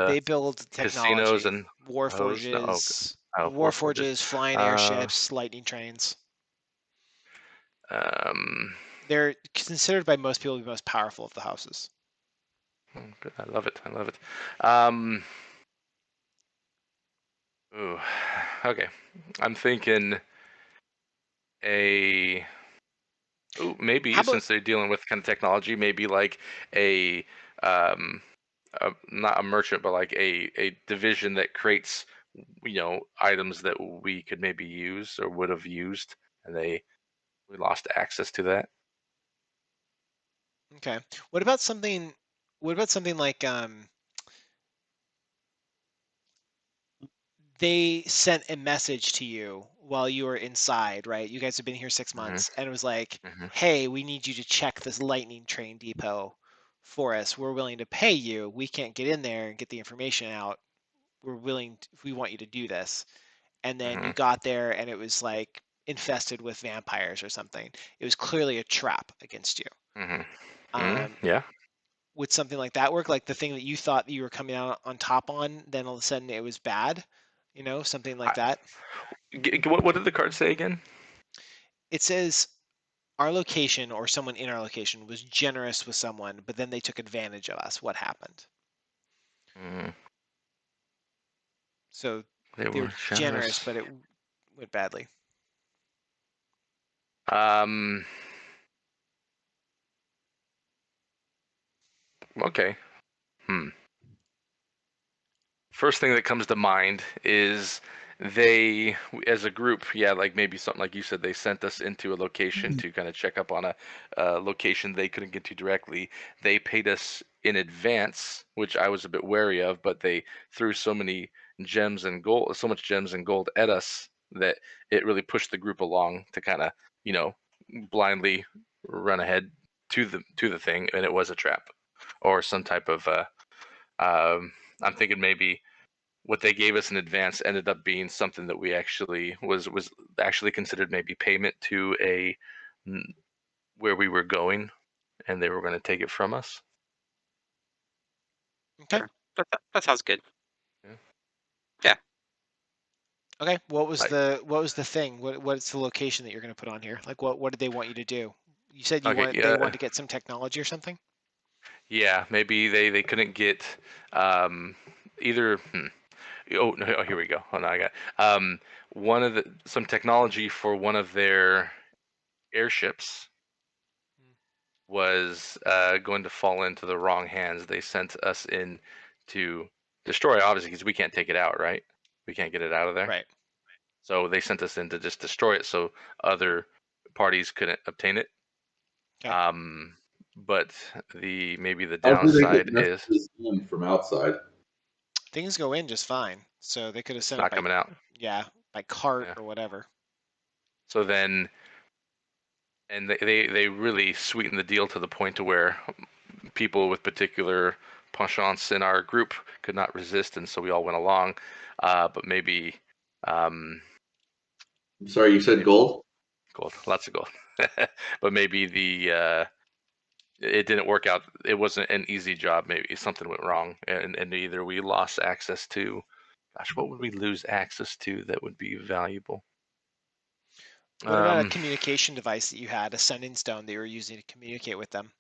They build casinos technology, and hoes? No, warforges, Warforges. flying Uh, airships, lightning trains. um, They're considered by most people the most powerful of the houses. Good. I love it. I love it. Um, ooh, okay. I'm thinking a. Ooh, maybe How about since they're dealing with kind of technology, maybe like a, um, not a merchant, but like a division that creates, items that we could maybe use or would have used, and we lost access to that. okay? What about something? What about something like they sent a message to you while you were inside, right? You guys have been here 6 months, Hmm. and it was like, Hmm. hey, we need you to check this lightning train depot for us. We're willing to pay you. We can't get in there and get the information out. We want you to do this. And then Hmm. you got there and it was like infested with vampires or something. It was clearly a trap against you. Hmm. Um, Yeah. would something like that work? Like the thing that you thought that you were coming out on top on, then all of a sudden it was bad, something like I, that. what did the card say again? It says our location or someone in our location was generous with someone, but then they took advantage of us. What happened? Mm, So they they were were generous, generous. but it went badly. Um. Okay. Hmm. First thing that comes to mind is they, as a group, yeah, like maybe something like you said, they sent us into a location to kind of check up on a location they couldn't get to directly. They paid us in advance, which I was a bit wary of, but they threw so many gems and gold, so much gems and gold at us that it really pushed the group along to kind of, you know, blindly run ahead to the thing, and it was a trap or some type of I'm thinking maybe what they gave us in advance ended up being something that we actually was actually considered maybe payment to where we were going, and they were going to take it from us. Okay. Sure. That sounds good. Yeah. Yeah. Okay. Like, What was the thing? What's the location that you're going to put on here? Like what did they want you to do? You said okay, they yeah, wanted to get some technology or something? yeah, maybe they couldn't get either. Oh no, oh, here we go. Oh no, I got one of the some technology for one of their airships was going to fall into the wrong hands. They sent us in to destroy, obviously, because we can't take it out, right? We can't get it out of there. Right. So they sent us in to just destroy it so other parties couldn't obtain it. Okay. Um, but maybe the How do they get downside is messages in from outside? Things go in just fine. So they could have it's sent it not by, coming out. yeah, by cart Yeah. or whatever. So then, and they really sweetened the deal to the point to where people with particular penchants in our group could not resist, and so we all went along. But maybe, um, I'm sorry, you said maybe gold? gold, lots of gold. But maybe it didn't work out. It wasn't an easy job. Maybe something went wrong, and either we lost access to. Gosh, what would we lose access to that would be valuable? What about a Um, communication device that you had, a sending stone that you were using to communicate with them?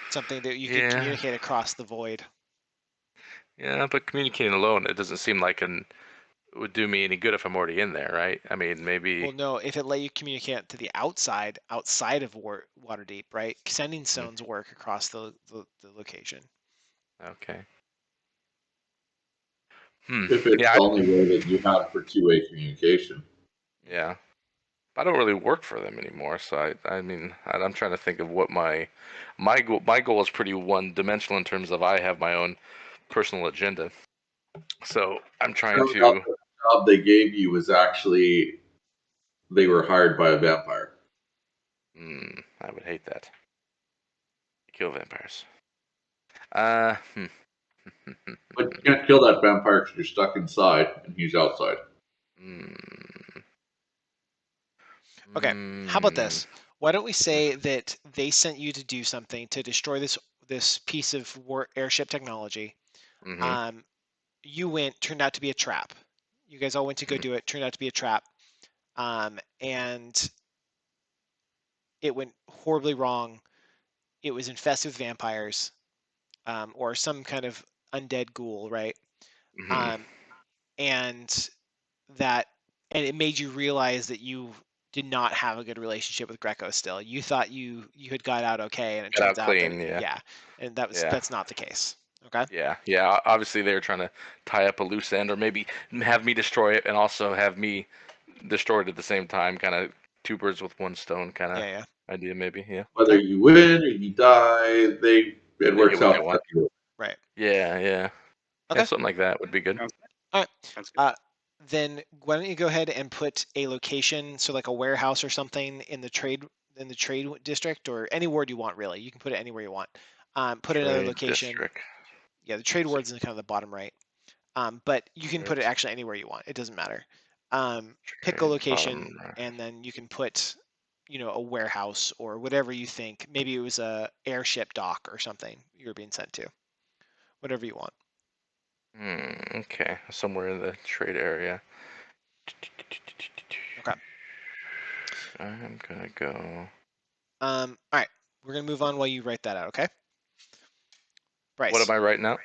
Something that you could yeah, communicate across the void. yeah, but communicating alone, it doesn't seem like it would do me any good if I'm already in there, right? I mean, maybe. Well, no, if it let you communicate to the outside of Waterdeep, right? Sending stones work across the location. Okay. If it's Yeah, the only way that you have for two-way communication. yeah. I don't really work for them anymore, so I mean, I'm trying to think of what my goal is pretty one-dimensional in terms of I have my own personal agenda. So I'm trying Turned out to. the job they gave you was actually they were hired by a vampire. I would hate that. Kill vampires. Uh, hmm. But you can't kill that vampire because you're stuck inside and he's outside. Okay, how about this? Why don't we say that they sent you to do something to destroy this piece of airship technology? You went, turned out to be a trap. You guys all went to go do it, turned out to be a trap, and it went horribly wrong. It was infested with vampires, or some kind of undead ghoul, right? And that, and it made you realize that you did not have a good relationship with Greco still. You thought you had got out okay, and it Got turns out out that clean, yeah. yeah, and Yeah. that's not the case. Okay. Yeah. Obviously, they were trying to tie up a loose end, or maybe have me destroy it and also have me destroyed at the same time. Kind of two birds with one stone kind of Yeah. idea, maybe. Yeah. Whether you win or you die, it They works get what they out want. for you. Right. Yeah. Yeah, Okay. something like that would be good. Sounds All right. Sounds good. Then why don't you go ahead and put a location, so like a warehouse or something in the trade district, or any word you want really. You can put it anywhere you want. Put another Trade location. district. Yeah, the trade word's in kind of the bottom right. But you can put it Trade actually anywhere you want. It doesn't matter. Pick a bottom location, right. and then you can put, a warehouse or whatever you think. Maybe it was a airship dock or something you were being sent to. Whatever you want. Okay, somewhere in the trade area. Okay. I'm gonna go. All right. We're gonna move on while you write that out. Okay. Bryce. What am I writing now?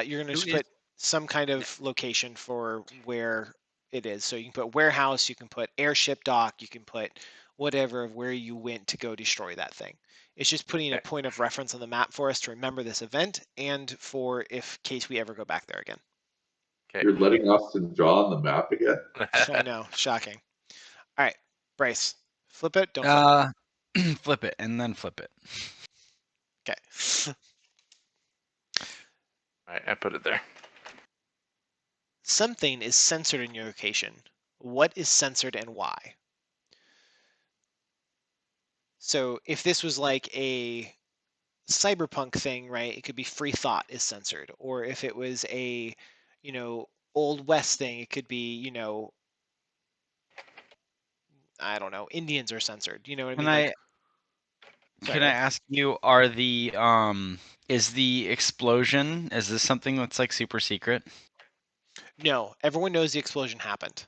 You're gonna Who just is- put some kind of location for where it is. So you can put warehouse, you can put airship dock, you can put whatever of where you went to go destroy that thing. It's just putting a point of reference on the map for us to remember this event and for if case we ever go back there again. Okay. You're letting us draw on the map again? I know, shocking. All right, Bryce, flip it, don't flip Flip it and then flip it. it. Okay. All right, I put it there. Something is censored in your location. What is censored and why? So if this was like a cyberpunk thing, right? It could be free thought is censored, or if it was a, old west thing, it could be, I don't know, Indians are censored. You know what I mean? Like, sorry, Can I ask you, are the is the explosion, is this something that's like super secret? no, everyone knows the explosion happened.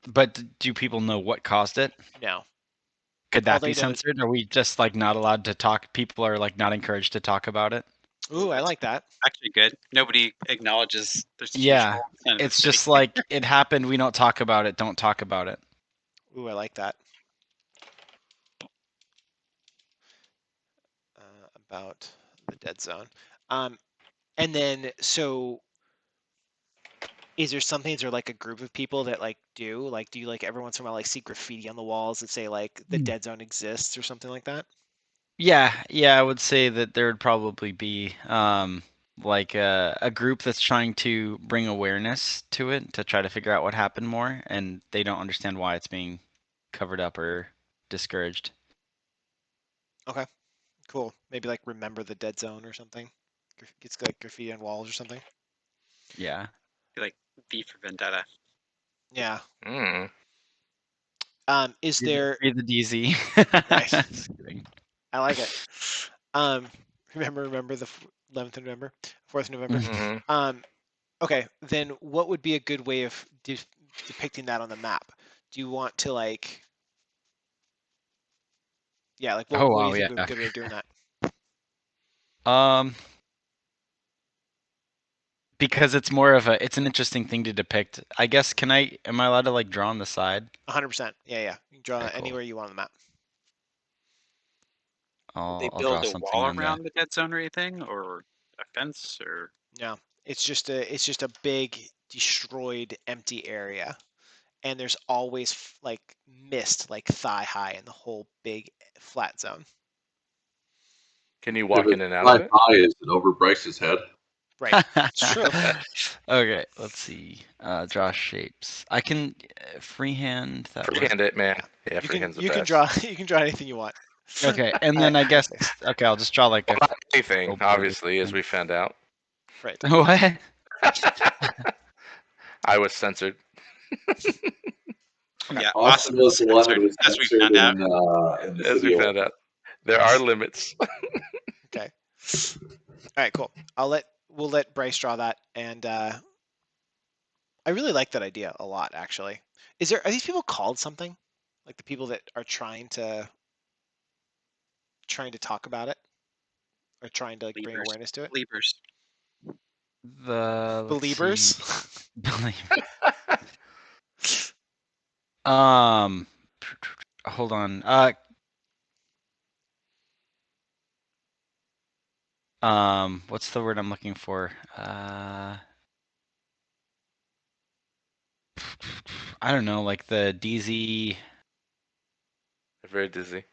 But do people know what caused it? No, Could all that they be know is, censored? Are we just like not allowed to talk? People are like not encouraged to talk about it? ooh, I like that. Actually, good. Nobody acknowledges there's a huge Yeah. hole in the center of the It's city. just like it happened, we don't talk about it, don't talk about it. Ooh, I like that. About the dead zone. And then, so is there something, is there like a group of people that like do you like every once in a while like see graffiti on the walls that say like the dead zone exists or something like that? Yeah, I would say that there would probably be like a group that's trying to bring awareness to it to try to figure out what happened more, and they don't understand why it's being covered up or discouraged. Okay, cool. Maybe like remember the dead zone or something. Gets like graffiti on walls or something. Yeah. Like V for Vendetta. Yeah. Mm. Is there Read the DZ. right? Just kidding. I like it. Remember the 11th of November, 4th of November. Mhm. Okay, then what would be a good way of depicting that on the map? Do you want to like? Yeah, like what Oh, do wow, you think would be yeah. a good way of doing that? Because it's more of it's an interesting thing to depict. I guess am I allowed to like draw on the side? 100%. Yeah, yeah. You can draw Okay, cool. anywhere you want on the map. They I'll draw build a something wall on around the dead zone or anything, or a fence, or No, it's just a big destroyed empty area, and there's always like mist like thigh high in the whole big flat zone. Can you If walk it's in and out of fly it? high, is it over Bryce's head? Right. It's true. Okay, let's see. Draw shapes. I can freehand that work. Freehand it, man. Yeah, You can freehand's the you can best. draw you can draw anything you want. Okay, and I- then I I guess see. okay, I'll just draw like a Well, not anything, physical board or obviously, as something. we found out. Right. What? I was censored. yeah, Austin Austin was was the one who censored, was as we censored found out. in the As we video. found out, there are limits. Okay. All right. Cool. We'll let Bryce draw that, and I really like that idea a lot. Actually, are these people called something? Like the people that are trying to talk about it, or trying to like bring Believers. awareness to it? Believers. Let's Believers. see. Um, hold on. What's the word I'm looking for? I don't know, like the DZ, Very dizzy.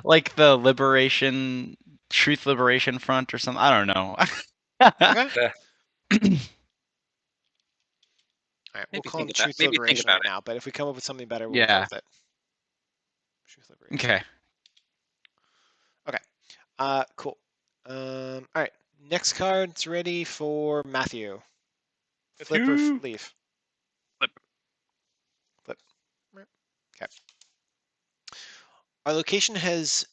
like the Truth Liberation Front or something. I don't know. Okay. All right, we'll Maybe call them think about. Truth Maybe think Liberation about right it. now, but if we come up with something better, we'll Yeah. go with it. Truth Liberation. Okay. Okay. Cool. All right. Next card's ready for Matthew. Flip or Matthew. leave? Flip. Flip. Okay. Our location has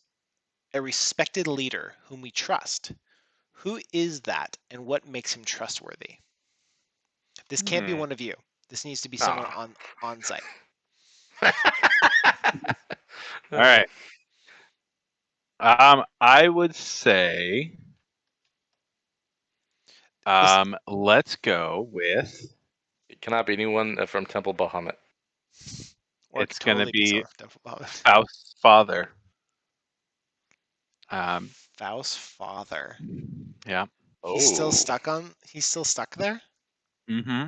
a respected leader whom we trust. Who is that, and what makes him trustworthy? This can't be one of you. This needs to be someone on site. All right. I would say, let's go with. It cannot be anyone from Temple Bahamut. Or It's going to totally be someone. Faust's father. Faust's father. Yeah. He's still Oh. stuck there? Mm-hmm.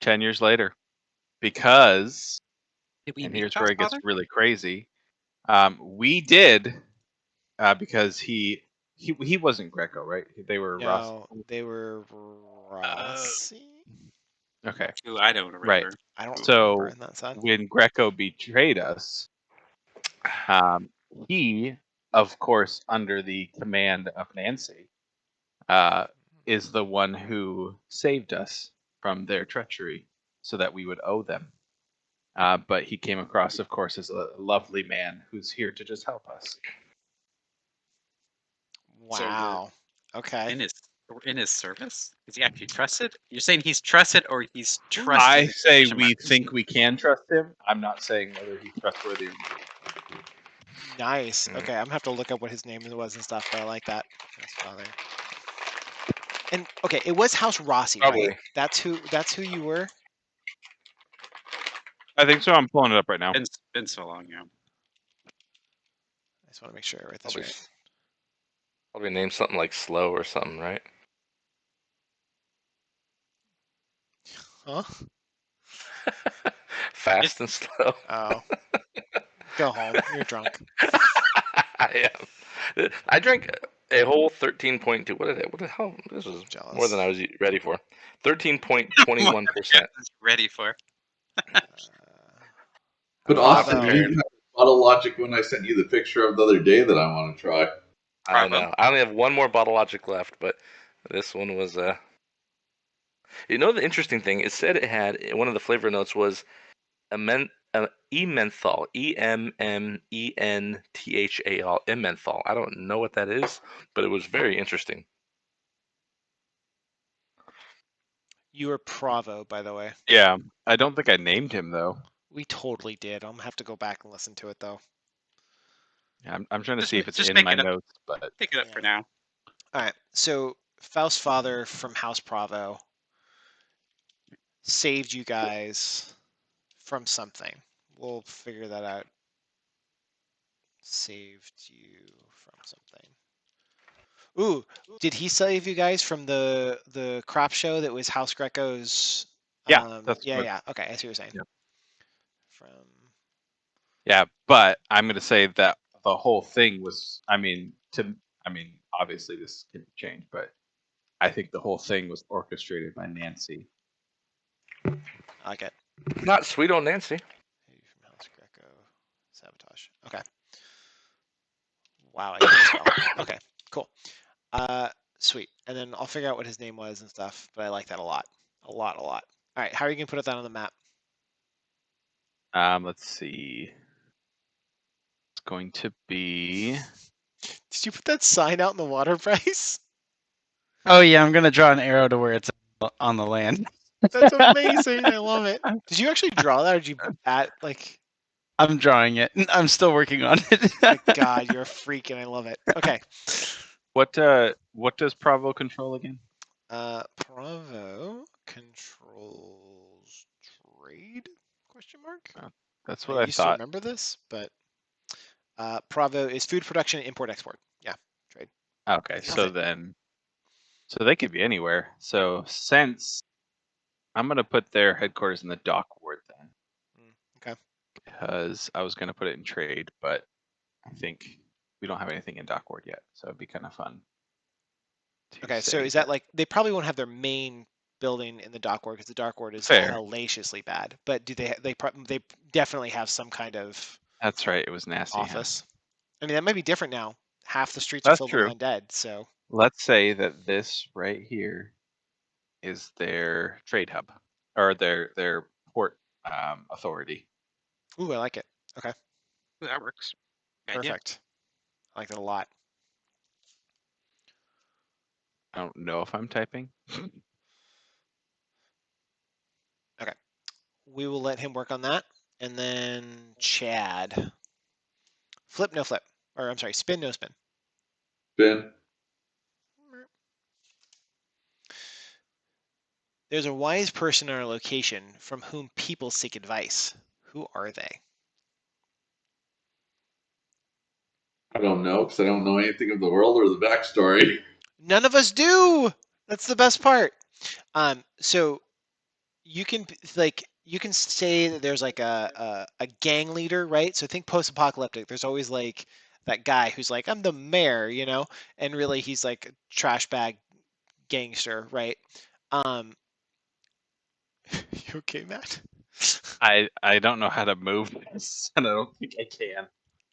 10 years later. Because, Did we and meet here's where it gets Godfather? really crazy. We did, because he wasn't Greco, right? They were Ross. No, they were Rossi. Okay. Who I don't remember. Right. I don't So remember in that side. when Greco betrayed us, he, of course, under the command of Nancy, is the one who saved us from their treachery so that we would owe them. But he came across, of course, as a lovely man who's here to just help us. So Wow. Okay. we're in his service? Is he actually trusted? You're saying he's trusted, or he's trusted? I say we think we can trust him. I'm not saying whether he's trustworthy or not. Nice. Okay, I'm gonna have to look up what his name was and stuff, but I like that. His father. And okay, it was House Rossi, Probably. right? That's who you were? I think so. I'm pulling it up right now. Been so long, yeah. I just want to make sure I write this Probably, right. probably name something like Slow or something, right? Huh? Fast and slow. Oh. Go home. You're drunk. I am. I drank a whole 13.2. What the hell? This was Jealous. more than I was ready for. 13.21%. Ready for? But Austin, Bravo. you had bottle logic when I sent you the picture of the other day that I want to try. I Bravo. know. I only have one more bottle logic left, but this one was You know the interesting thing? It said it had one of the flavor notes was e-menthol, E-M-M-E-N-T-H-A-L, menthol. I don't know what that is, but it was very interesting. You were Pravo, by the way. Yeah, I don't think I named him though. We totally did. I'm gonna have to go back and listen to it though. I'm trying to see if it's in make my it up. notes, but Pick it up for now. All right. So Faust's father from House Pravo saved you guys from something. We'll figure that out. Saved you from something. Ooh, did he save you guys from the crop show that was House Greco's? yeah, that's what. Yeah. Okay, I see what you're saying. Yeah. From Yeah, but I'm going to say that the whole thing was. Obviously this can change, but I think the whole thing was orchestrated by Nancy. I like it. Not sweet on Nancy. Hey, from House Greco, sabotage. Okay. Wow, I can spell. Okay, cool. Sweet. And then I'll figure out what his name was and stuff. But I like that a lot, a lot. All right, how are you gonna put that on the map? Let's see. It's going to be. Did you put that sign out in the water, Bryce? Oh yeah, I'm gonna draw an arrow to where it's on the land. That's amazing. I love it. Did you actually draw that, or did you add like? I'm drawing it. I'm still working on it. My God, you're a freak, and I love it. Okay. What does Pravo control again? Pravo controls trade? Question mark. That's I what I used to thought. remember this, but Pravo is food production, import, export. Yeah, trade. Okay, That's so it. then, so they could be anywhere. So since I'm gonna put their headquarters in the dock ward then, Okay. because I was gonna put it in trade, but I think we don't have anything in dock ward yet, so it'd be kind of fun. Okay, so is that like they probably won't have their main building in the dock ward because the dock ward is Fair. hellaciously bad. But do they definitely have some kind of That's right. It was nasty. office? I mean, that might be different now. Half the streets are That's filled true. with undead. So Let's say that this right here is their trade hub or their port authority. ooh, I like it. Okay, That works. Good idea. perfect. I like that a lot. I don't know if I'm typing. Okay, we will let him work on that, and then Chad, flip no flip, or I'm sorry, spin no spin. Ben, There's a wise person in our location from whom people seek advice. Who are they? I don't know because I don't know anything of the world or the backstory. None of us do. That's the best part. So you can you can say that there's like a gang leader, right? So think post-apocalyptic. There's always like that guy who's like, I'm the mayor, you know, and really he's like a trash bag gangster, right? Um, you okay, Matt? I don't know how to move this, and I don't think I can.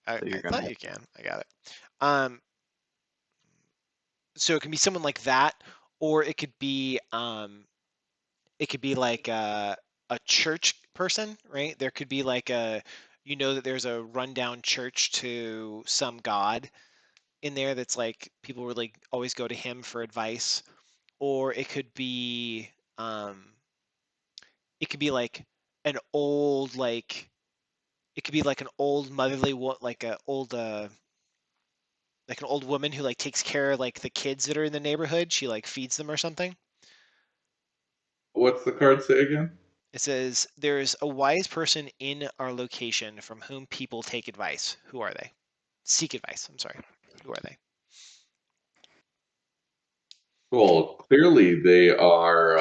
I, So you're I gonna thought you can. I got it. So it can be someone like that, or it could be like a church person, right? There could be like you know that there's a rundown church to some god in there that's like people really always go to him for advice, or it could be like an old like it could be like an old motherly like an old woman who like takes care of like the kids that are in the neighborhood. She like feeds them or something. What's the card say again? It says, there's a wise person in our location from whom people take advice. Who are they? Seek advice. I'm sorry. Who are they? Well, clearly they are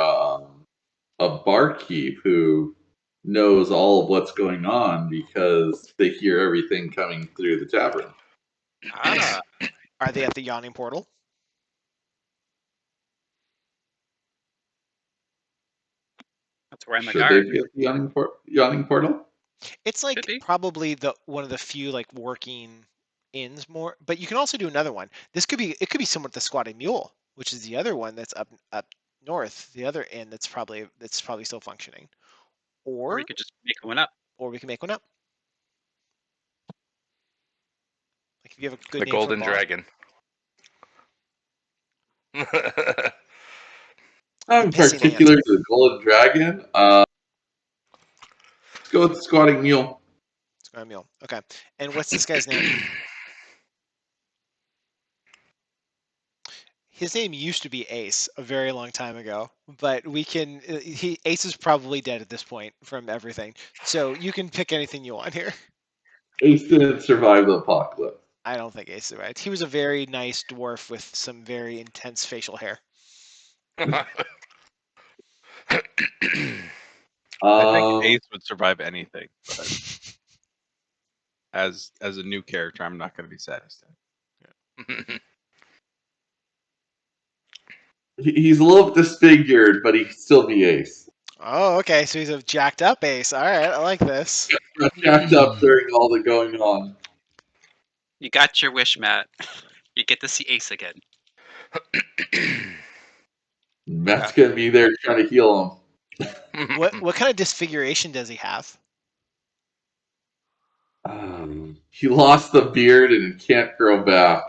a barkeep who knows all of what's going on because they hear everything coming through the tavern. Ah, Are they at the Yawning Portal? that's where I'm the Should guard. they be at the Yawning Portal? It's Should like be. probably the one of the few like working inns more, but you can also do another one. It could be someone at the Squatty Mule, which is the other one that's up north, the other inn that's probably still functioning. Or Or you could just make one up. we can make one up. Like if you have a good The name for a Golden bar. Dragon. In pissing particular, ant. the golden dragon. Let's go with the squatting mule. Squatting mule. Okay. And what's this guy's name? His name used to be Ace a very long time ago, but we can. Ace is probably dead at this point from everything. So you can pick anything you want here. Ace didn't survive the apocalypse. I don't think Ace survived. He was a very nice dwarf with some very intense facial hair. I Um, think Ace would survive anything, but as a new character, I'm not going to be satisfied. he's a little disfigured, but he can still be Ace. Oh, okay. So he's a jacked up Ace. All right, I like this. Got jacked up during all the going on. You got your wish, Matt. You get to see Ace again. Matt's gonna be there trying to heal What kind of disfiguration does he have? him. He lost the beard and can't grow back.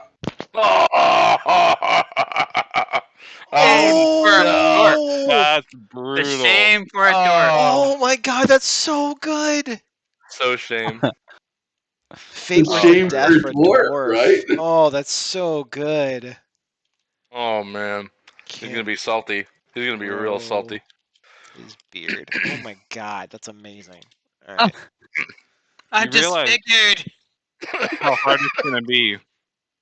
Oh, That's The brutal. shame for a dwarf. Oh my god, that's so good. So shame. Fate The worse shame than death for for a dwarf, dwarf. right? Oh, that's so good. Oh man, he's gonna be salty. He's gonna be real salty. His beard. Oh my god, that's amazing. All right. I'm You realize- disfigured. How hard it's gonna be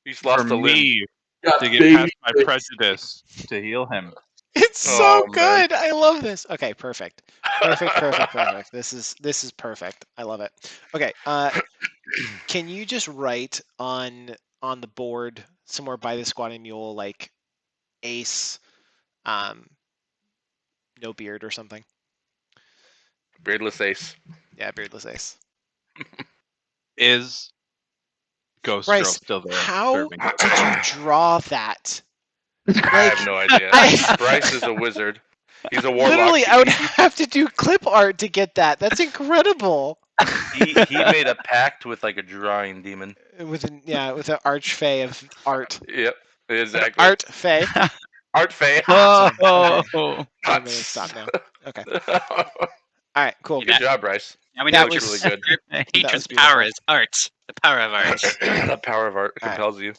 He's for lost a limb. me Got to get baby past my face. prejudice to heal him. It's so Oh, man. good. I love this. Okay, perfect. Perfect. This is perfect. I love it. Okay, can you just write on the board somewhere by the squatting mule like Ace, no beard or something? Beardless Ace. Yeah, beardless Ace. Is Ghost Bryce, Girl still there? how serving? did you draw that? I have no idea. Bryce is a wizard. He's a warlock. Literally, I would have to do clip art to get that. That's incredible. He made a pact with like a drawing demon. With an archfey of art. Yep, exactly. Art fey. Art Fae. Oh, I'm gonna stop now. Okay. All right. Cool. Good job, Bryce. Now we That know was really good. your was patron's beautiful. power is art. The power of art. The power of art All right. compels you.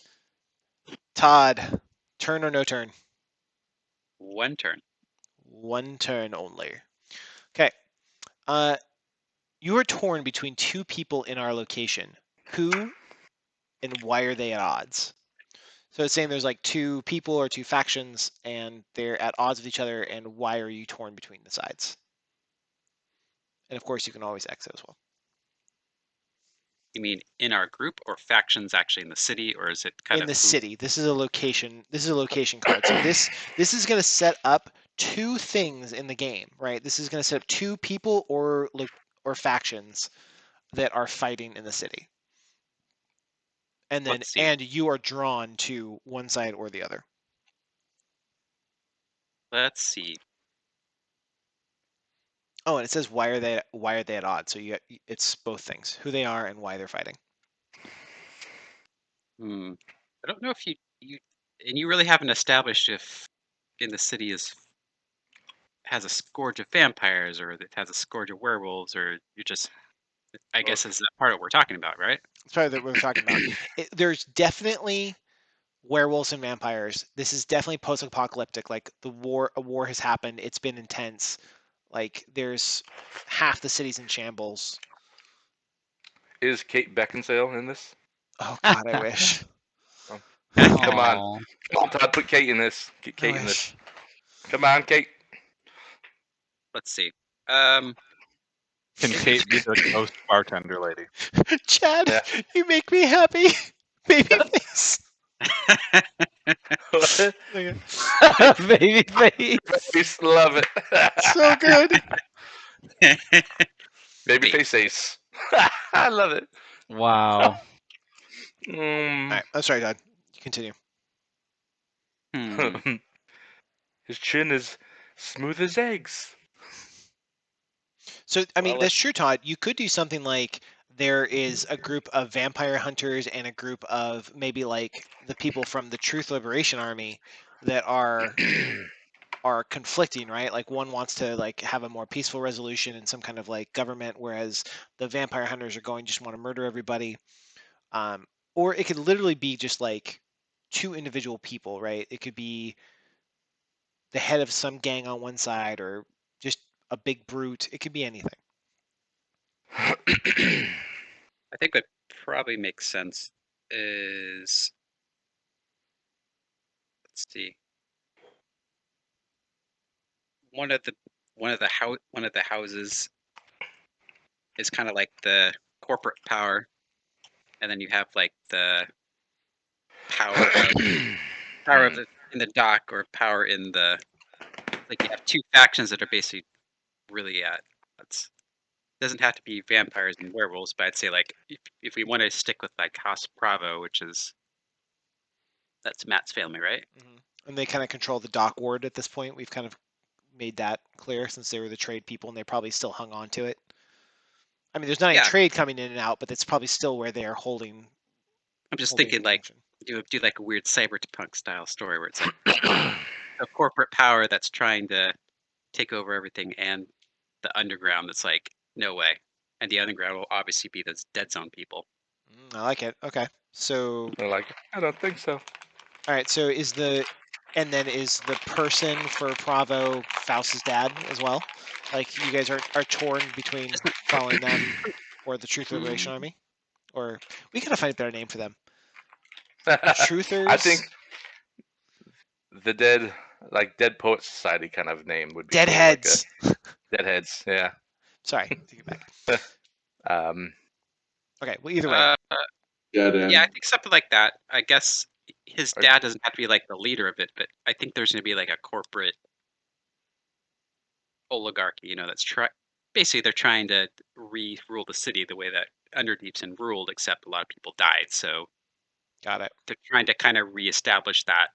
Todd, turn or no turn? One turn. One turn only. Okay. You are torn between two people in our location. Who and why are they at odds? So it's saying there's like two people or two factions, and they're at odds with each other, and why are you torn between the sides? And of course, you can always exit as well. You mean in our group or factions actually in the city, or is it kind In of the city. This is a location. This is a location card. So this is going to set up two things in the game, right? This is going to set up two people or factions that are fighting in the city. And then Let's see. and you are drawn to one side or the other. Let's see. Oh, and it says why are they at odds? So it's both things: who they are and why they're fighting. I don't know if you and you really haven't established if in the city has a scourge of vampires or it has a scourge of werewolves, or you just I guess is that part of what we're talking about, right? It's probably what we're talking about. There's definitely werewolves and vampires. This is definitely post-apocalyptic. Like a war has happened. It's been intense. Like there's half the city's in shambles. Is Kate Beckinsale in this? Oh God, I wish. Come on. Aw. Come on, Todd, put Kate in this. Get I Kate in this. wish. Come on, Kate. Let's see. Can Kate be the ghost bartender lady? Chad, Yeah. you make me happy. Babyface. Okay. Baby face. Babyface, love it. So good. Babyface Ace. I love it. Wow. All right. I'm sorry, Todd. Continue. His chin is smooth as eggs. So, I mean, Well, that's true, Todd. You could do something like there is a group of vampire hunters and a group of maybe like the people from the Truth Liberation Army that are are conflicting, right? Like one wants to like have a more peaceful resolution in some kind of like government, whereas the vampire hunters are going just want to murder everybody. Or it could literally be just like two individual people, right? It could be the head of some gang on one side, or just a big brute. It could be anything. I think what probably makes sense is, let's see, one of the houses is kind of like the corporate power, and then you have like the power of the, in the dock, or power in the, like, you have two factions that are basically really it's doesn't have to be vampires and werewolves, but I'd say like if we want to stick with like House Pravo, which is, that's Matt's family, right? And they kind of control the dock ward at this point. We've kind of made that clear since they were the trade people, and they probably still hung on to it. I mean, there's not any trade coming in and out, but it's probably still where they are holding. I'm just thinking like do like a weird cyberpunk style story where it's like a corporate power that's trying to take over everything, and the underground that's like, no way. And the underground will obviously be those Dead Zone people. I like it. Okay, so I don't think so. All right, so is the person for Pravo Faust's dad as well? Like you guys are torn between following them or the Truth Liberation Army, or we gotta find a better name for them. Truthers. I think the Dead Poet Society kind of name would be Deadheads. Cool, like Deadheads, yeah. Sorry, take it back. Okay, well either way. Yeah, I think something like that. I guess his dad doesn't have to be like the leader of it, but I think there's going to be like a corporate oligarchy, that's basically they're trying to re-rule the city the way that Underdeep's been ruled, except a lot of people died. So got it. They're trying to kind of reestablish that.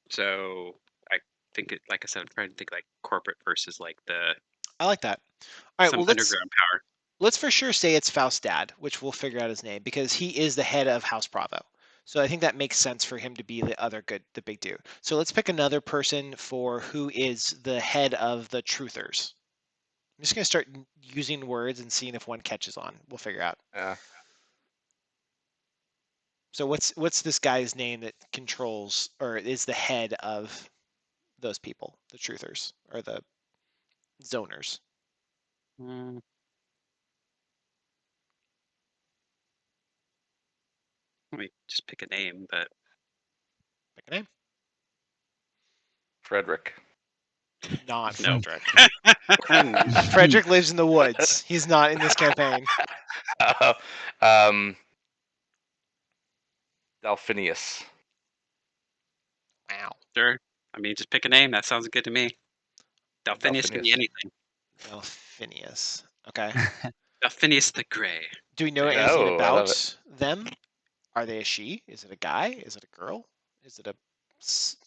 So I think, like I said, I'm trying to think like corporate versus like the. I like that. All right, some well underground power. Let's for sure say it's Faust's dad, which we'll figure out his name because he is the head of House Pravo. So I think that makes sense for him to be the big dude. So let's pick another person for who is the head of the Truthers. I'm just gonna start using words and seeing if one catches on. We'll figure out. Yeah. So what's this guy's name that controls or is the head of those people, the Truthers or the Zoners? Let me just pick a name, but pick a name. Frederick. Not Frederick. Frederick lives in the woods. He's not in this campaign. Delphinius. Wow. Sure. I mean, just pick a name. That sounds good to me. Delphinius can be anything. Delphinius. Okay. Delphinius the Grey. Do we know anything about them? Are they a she? Is it a guy? Is it a girl? Is it a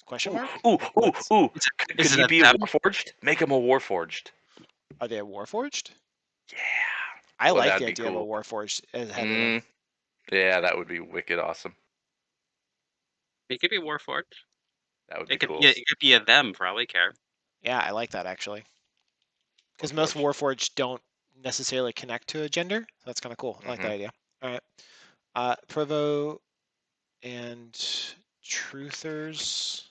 question mark? Ooh. Could he be Warforged? Make him a Warforged. Are they a Warforged? Yeah. I like the idea of a Warforged as head of them. Yeah, that would be wicked awesome. It could be Warforged. That would be cool. It could be a them, probably, care. Yeah, I like that actually. Because most Warforged don't necessarily connect to a gender. So that's kind of cool. I like that idea. All right. Provo and Truthers.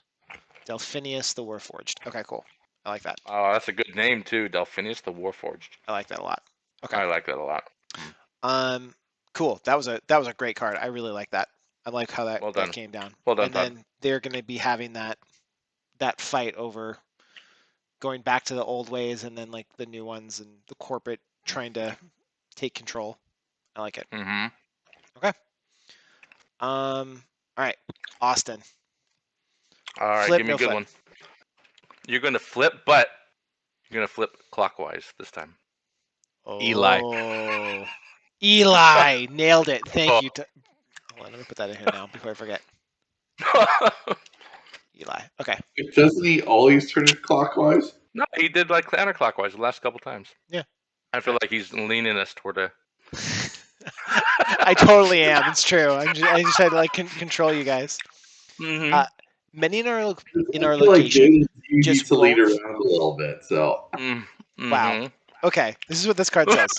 Delphinius the Warforged. Okay, cool. I like that. Oh, that's a good name too. Delphinius the Warforged. I like that a lot. Okay. I like that a lot. Cool. That was a great card. I really like that. I like how that came down. Well done. And then they're going to be having that fight over going back to the old ways and then like the new ones and the corporate trying to take control. I like it. Okay. All right, Austin. All right, give me a good one. You're going to flip, but you're going to flip clockwise this time. Oh. Eli. Eli nailed it. Thank you. Hold on, let me put that in here now before I forget. Eli. Okay. Doesn't he always turn it clockwise? No, he did like counterclockwise the last couple times. Yeah. I feel like he's leaning us toward a. I totally am. It's true. I just had to like control you guys. Many in our I in feel our like location James, you need just to lead won't. around a little bit. So Wow. Okay, this is what this card says.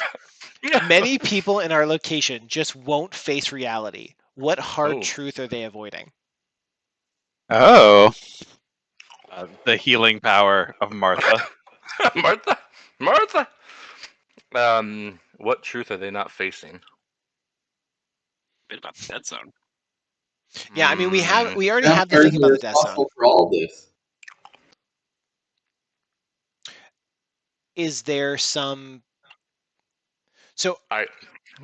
Many people in our location just won't face reality. What hard Oh. truth are they avoiding? Oh. The healing power of Martha. Martha, Martha. What truth are they not facing? Bit about the dead zone. Yeah, I mean we already have the vampires thing are about the death zone. responsible for all this. Is there some? So I'm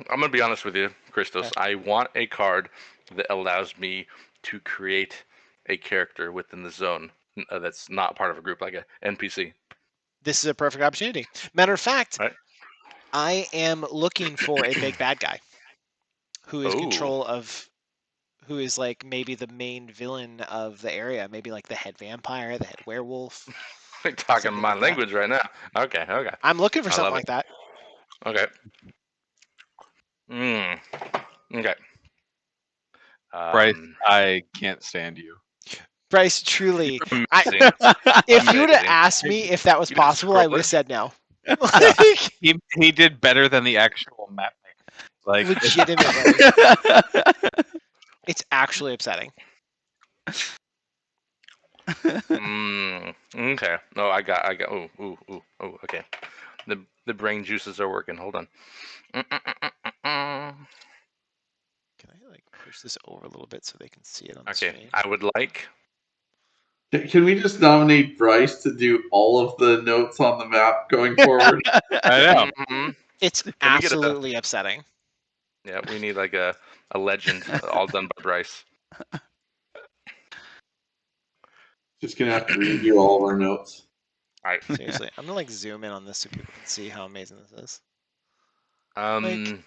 gonna be honest with you, Christos. I want a card that allows me to create a character within the zone that's not part of a group, like a NPC. this is a perfect opportunity. Matter of fact, Right. I am looking for a big bad guy who is control of, who is like maybe the main villain of the area, maybe like the head vampire, the head werewolf. You're talking something my like that. language right now. Okay. I'm looking for I something love like that. Okay. Okay. Bryce, I can't stand you. Bryce, truly, Amazing. if you would have Amazing. asked me if that was You just possible, scroll I would have it? said no. He did better than the actual map maker. Like Legitimately. It's actually upsetting. Okay. No, I got. Ooh. Okay. The brain juices are working. Hold on. Can I like push this over a little bit so they can see it on the Okay. screen? I would like. Can we just nominate Bryce to do all of the notes on the map going forward? I know. It's Can we get a- absolutely upsetting. Yeah, we need like a legend, all done by Bryce. Just gonna have to redo all of our notes. All right. Seriously, I'm gonna like zoom in on this so people can see how amazing this is. Um, Like,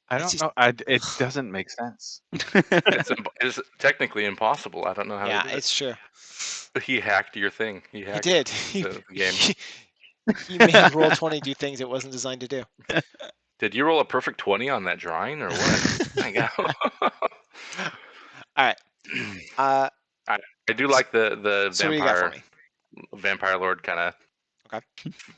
I it's don't just- know. It doesn't make sense. it's technically impossible. I don't know how yeah, he did it's true. it. He hacked your thing. He He hacked did. the game. He made Roll20 do things it wasn't designed to do. Did you roll a perfect 20 on that drawing or what? My God. All right. I do like the So what do you got for me? vampire lord kind of Okay.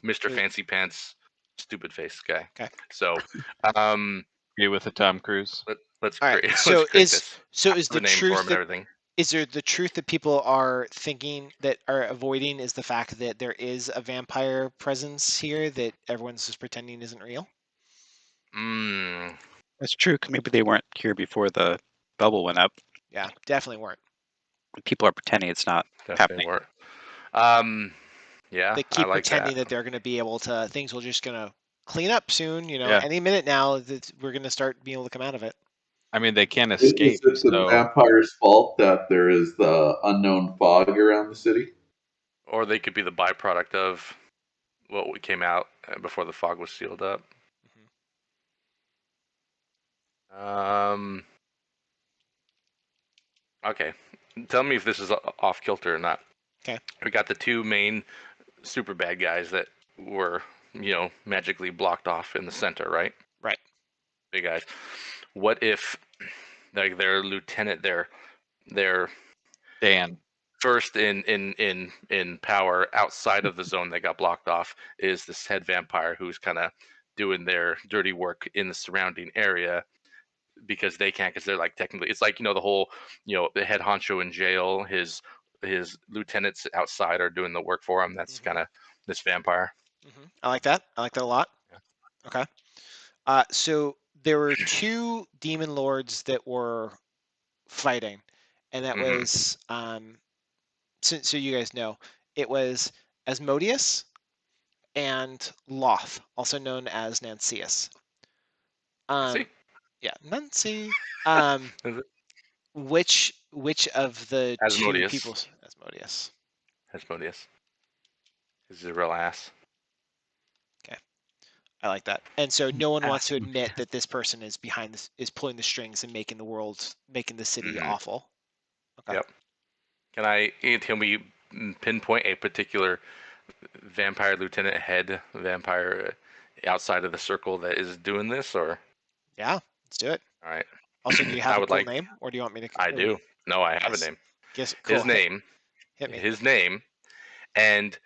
Mr. Fancy Pants, stupid face guy. Okay. So, Agree with the Tom Cruise. let's All right. create. So let's create is this. so I is have the a name for him truth and that everything. is there the truth that people are thinking that are avoiding is the fact that there is a vampire presence here that everyone's just pretending isn't real? That's true. 'Cause maybe they weren't here before the bubble went up. Yeah, definitely weren't. People are pretending it's not Definitely happening. work. Yeah, They I keep like pretending that. that they're going to be able to. Things will just going to clean up soon. You know, Yeah. any minute now that we're going to start being able to come out of it. I mean, they can't Is escape. it the So vampire's fault that there is the unknown fog around the city? Or they could be the byproduct of what came out before the fog was sealed up. Okay. Tell me if this is off kilter or not. Okay. We got the two main super bad guys that were, magically blocked off in the center, right? Right. Big guys. What if, like, their lieutenant, their Dan. first in power outside of the zone that got blocked off is this head vampire who's kind of doing their dirty work in the surrounding area because they can't, because they're like technically, it's like the whole the head honcho in jail, his lieutenants outside are doing the work for him. That's kind of this vampire. I like that. I like that a lot. Yeah. Okay. So there were two demon lords that were fighting, and that was so you guys know it was Asmodeus and Loth, also known as Nanceus. See? Yeah, Nancy. Is it? Which of the two Asmodeus. people? Asmodeus. Asmodeus. This is a real ass. Okay, I like that. And so no one wants to admit that this person is behind this, is pulling the strings and making the city awful. Okay. Yep. Can we pinpoint a particular vampire lieutenant head vampire outside of the circle that is doing this, or? Yeah, let's do it. All right. Also, do you have I a would cool like- name, or do you want me to? I do. No, I have a name. Yes, cool. His name. Hit me. His name, and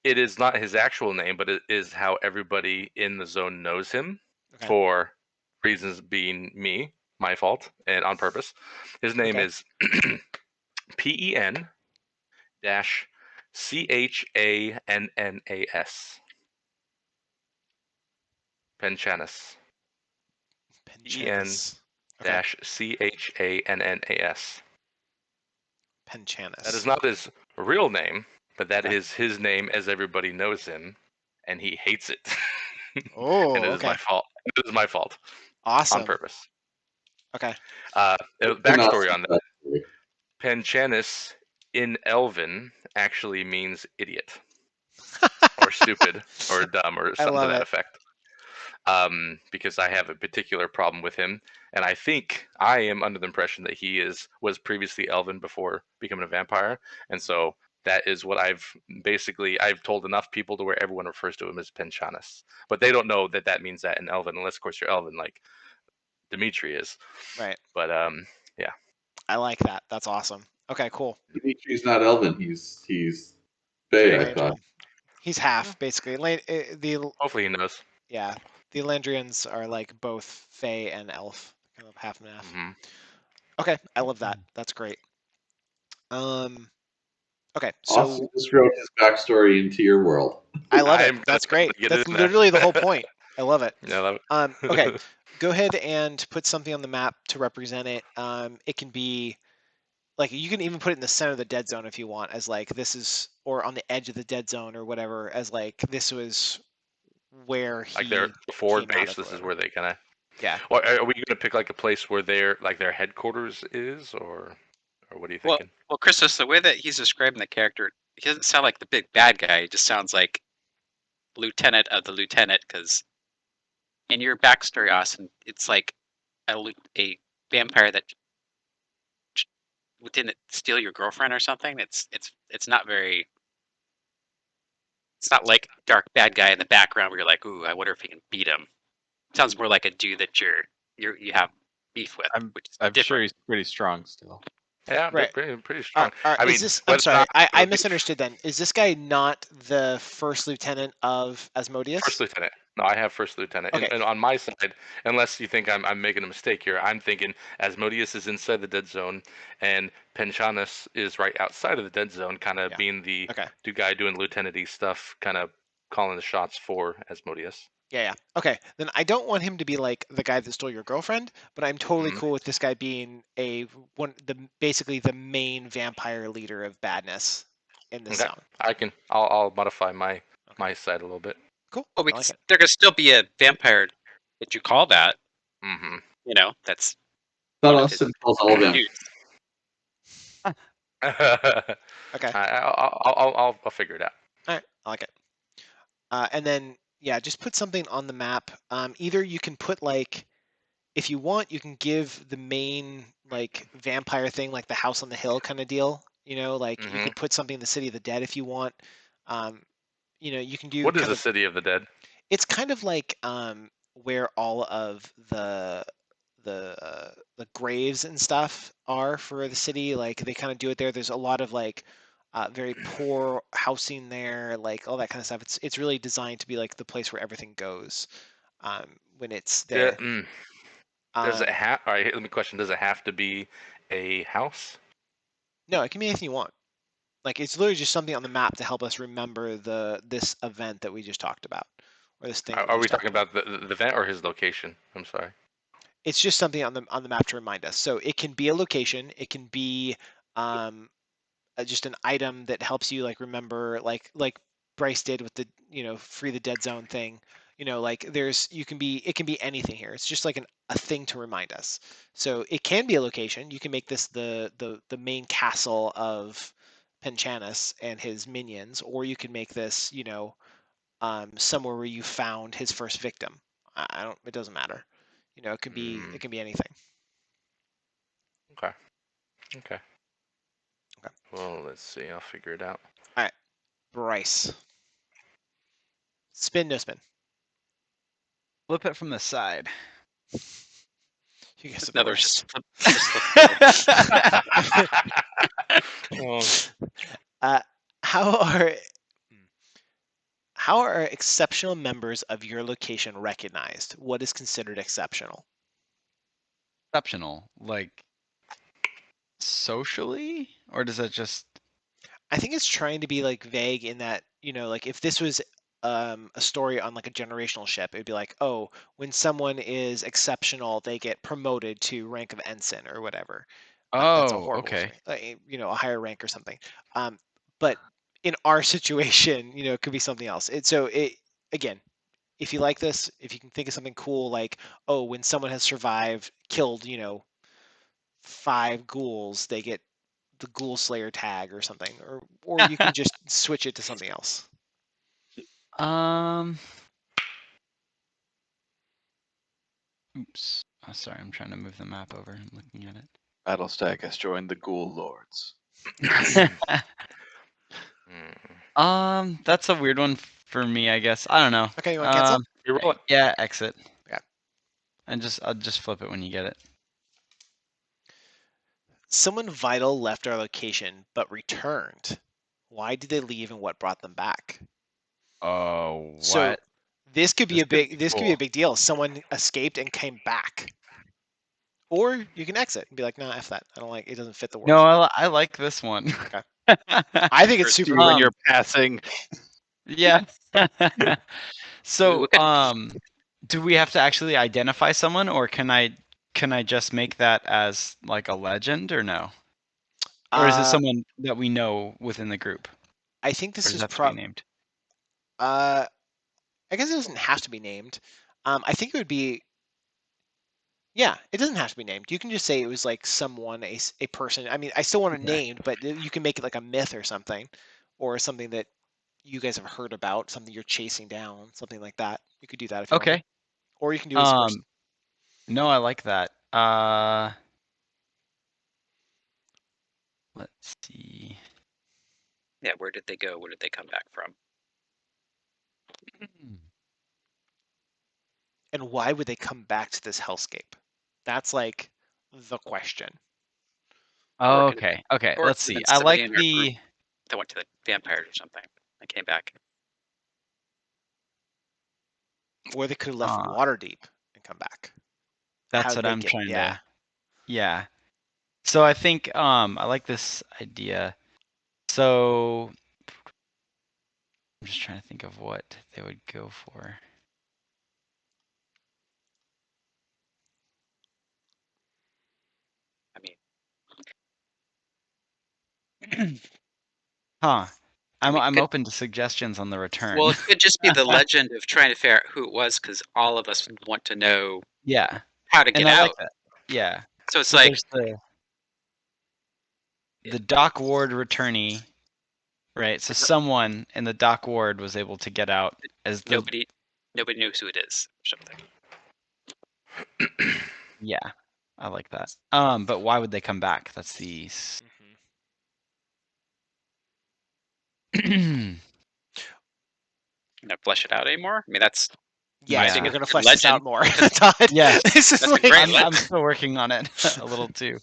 it is not his actual name, but it is how everybody in the zone knows him Okay. for reasons being my fault, and on purpose. His name Okay. is PEN dash CHANNAS. Penchanas. Penchanas. Okay. dash CHANNAS. Penchanas. That is not his real name, but that Okay. is his name as everybody knows him, and he hates it. Oh, and it is okay. my fault. It is my fault. Awesome. On purpose. Okay. Backstory on that. Penchanis in Elven actually means idiot or stupid or dumb or I something to love that it. effect. Because I have a particular problem with him, and I think I am under the impression that he was previously Elven before becoming a vampire, and so that is what I've told enough people to where everyone refers to him as Penchanis, but they don't know that means that in Elven, unless of course you're Elven like Dimitri is. Right. But yeah. I like that. That's awesome. Okay, cool. Dimitri's not Elven. He's Fey, I Right. thought. He's half, basically. Hopefully he knows. Yeah, the Elandrians are like both Fey and Elf, kind of half and half. Hmm. Okay, I love that. That's great. Okay, Austin so just wrote his backstory into your world. I love I'm it. gonna That's great. get That's it in there. literally the whole point. I love it. Yeah, I love it. Okay, go ahead and put something on the map to represent it. It can be like you can even put it in the center of the dead zone if you want, as like this is, or on the edge of the dead zone or whatever, as like this was where he Like their forward came out base, of, this is whatever. where they kind of. Yeah. Or are we going to pick like a place where their headquarters is, or what are you Well, thinking? well, Christos, the way that he's describing the character, he doesn't sound like the big bad guy. He just sounds like lieutenant of the lieutenant. Because in your backstory, Austin, it's like a vampire that didn't steal your girlfriend or something. It's not very. It's not like dark bad guy in the background where you're like, ooh, I wonder if he can beat him. It sounds more like a dude that you have beef with, which is I'm different. sure he's pretty strong still. Yeah, Right. pretty strong. Is mean, this? I'm whether or sorry, not I it'll be- misunderstood. Then is this guy not the first lieutenant of Asmodeus? First lieutenant. No, I have first lieutenant. Okay. And on my side, unless you think I'm making a mistake here, I'm thinking Asmodeus is inside the dead zone, and Penchanis is right outside of the dead zone, kind of Yeah. being the Okay. guy doing lieutenant-y stuff, kind of calling the shots for Asmodeus. Yeah. Okay. Then I don't want him to be like the guy that stole your girlfriend, but I'm totally Mhm. cool with this guy being basically the main vampire leader of badness in this Okay. zone. I'll modify my side a little bit. Cool. Well, I like it. there could still be a vampire that you call that. Mm-hmm. You know, that's Thought one of his Austin calls all of them. dudes. Okay. I'll figure it out. All right. I like it. And then yeah, just put something on the map. Either you can put like, if you want, you can give the main like vampire thing like the house on the hill kind of deal. You know, like you Mhm. could put something in the city of the dead if you want. You know, you can do What is kind the of, City of the Dead? it's kind of like where all of the graves and stuff are for the city. Like they kind of do it there. There's a lot of like very poor housing there, like all that kind of stuff. It's really designed to be like the place where everything goes when it's there. Does it Um, have? All right, let me question. Does it have to be a house? no, it can be anything you want. Like it's literally just something on the map to help us remember this event that we just talked about, or this thing. Are we talking about the event or his location? I'm sorry. It's just something on the map to remind us. So it can be a location. It can be just an item that helps you like remember, like Bryce did with the free the dead zone thing. Like it can be anything here. It's just like a thing to remind us. So it can be a location. You can make this the main castle of Penchanis and his minions, or you can make this somewhere where you found his first victim. I don't. It doesn't matter. It can be anything. Okay. Okay. Well, let's see. I'll figure it out. All right, Bryce. Spin, no spin. Flip it from the side. You guys are the Another worst. just flip. exceptional members of your location recognized. What is considered exceptional? Exceptional, like socially, or does that just? I think it's trying to be like vague in that, like if this was a story on like a generational ship, it'd be like, oh, when someone is exceptional, they get promoted to rank of ensign or whatever. That's a Oh, horrible okay. story, a higher rank or something. But in our situation, it could be something else. Again, if you like this, if you can think of something cool like, oh, when someone has killed, 5 ghouls, they get the Ghoul Slayer tag or something, or you can just switch it to something else. Oops. Oh, sorry, I'm trying to move the map over. I'm looking at it. Battlestack has joined the Ghoul Lords. That's a weird one for me, I guess. I don't know. Okay, you want to cancel? Reroll it. Yeah, exit. Okay. And I'll just flip it when you get it. Someone vital left our location but returned. Why did they leave and what brought them back? Oh, what? So this could be This could be a big deal. Someone escaped and came back. Or you can exit and be like, "No, F that. I don't like it. Doesn't fit the world." No, I like this one. Okay. I think it's First, super. When you're passing, Yeah. So, We could- do we have to actually identify someone, or can I just make that as like a legend, or no? Or is it someone that we know within the group? I think Or this does is that have to be named? I guess it doesn't have to be named. I think it would be. Yeah, it doesn't have to be named. You can just say it was like someone, a person. I mean, I still want it Okay. named, but you can make it like a myth or something, or something that you guys have heard about, something you're chasing down, something like that. You could do that if you want. Okay. Or you can do it as a person. No, I like that. Let's see. Yeah, where did they go? Where did they come back from? And why would they come back to this hellscape? That's like the question. Oh, Or could it- okay. or Let's could it see. be I somebody like in our group the. that went to the vampires or something. I came back. Or they could have left Uh, Waterdeep and come back. That's How what did they I'm get? trying Yeah. to. Yeah. So I think I like this idea. So I'm just trying to think of what they would go for. I mean, Huh. I'm it could- open to suggestions on the return. well, it could just be the legend of trying to figure out who it was, because all of us want to know Yeah. how to get And I out. like that. Yeah. So it's So like there's the dock ward returnee, right? So someone in the dock ward was able to get out as the nobody knows who it is or something. Yeah, I like that. But why would they come back? That's the You know, flesh it out anymore. I mean, that's Yes, Yeah. we're gonna Good flesh this legend. out more. Todd. Yes. This is That's a like great I'm legend. still working on it a little too.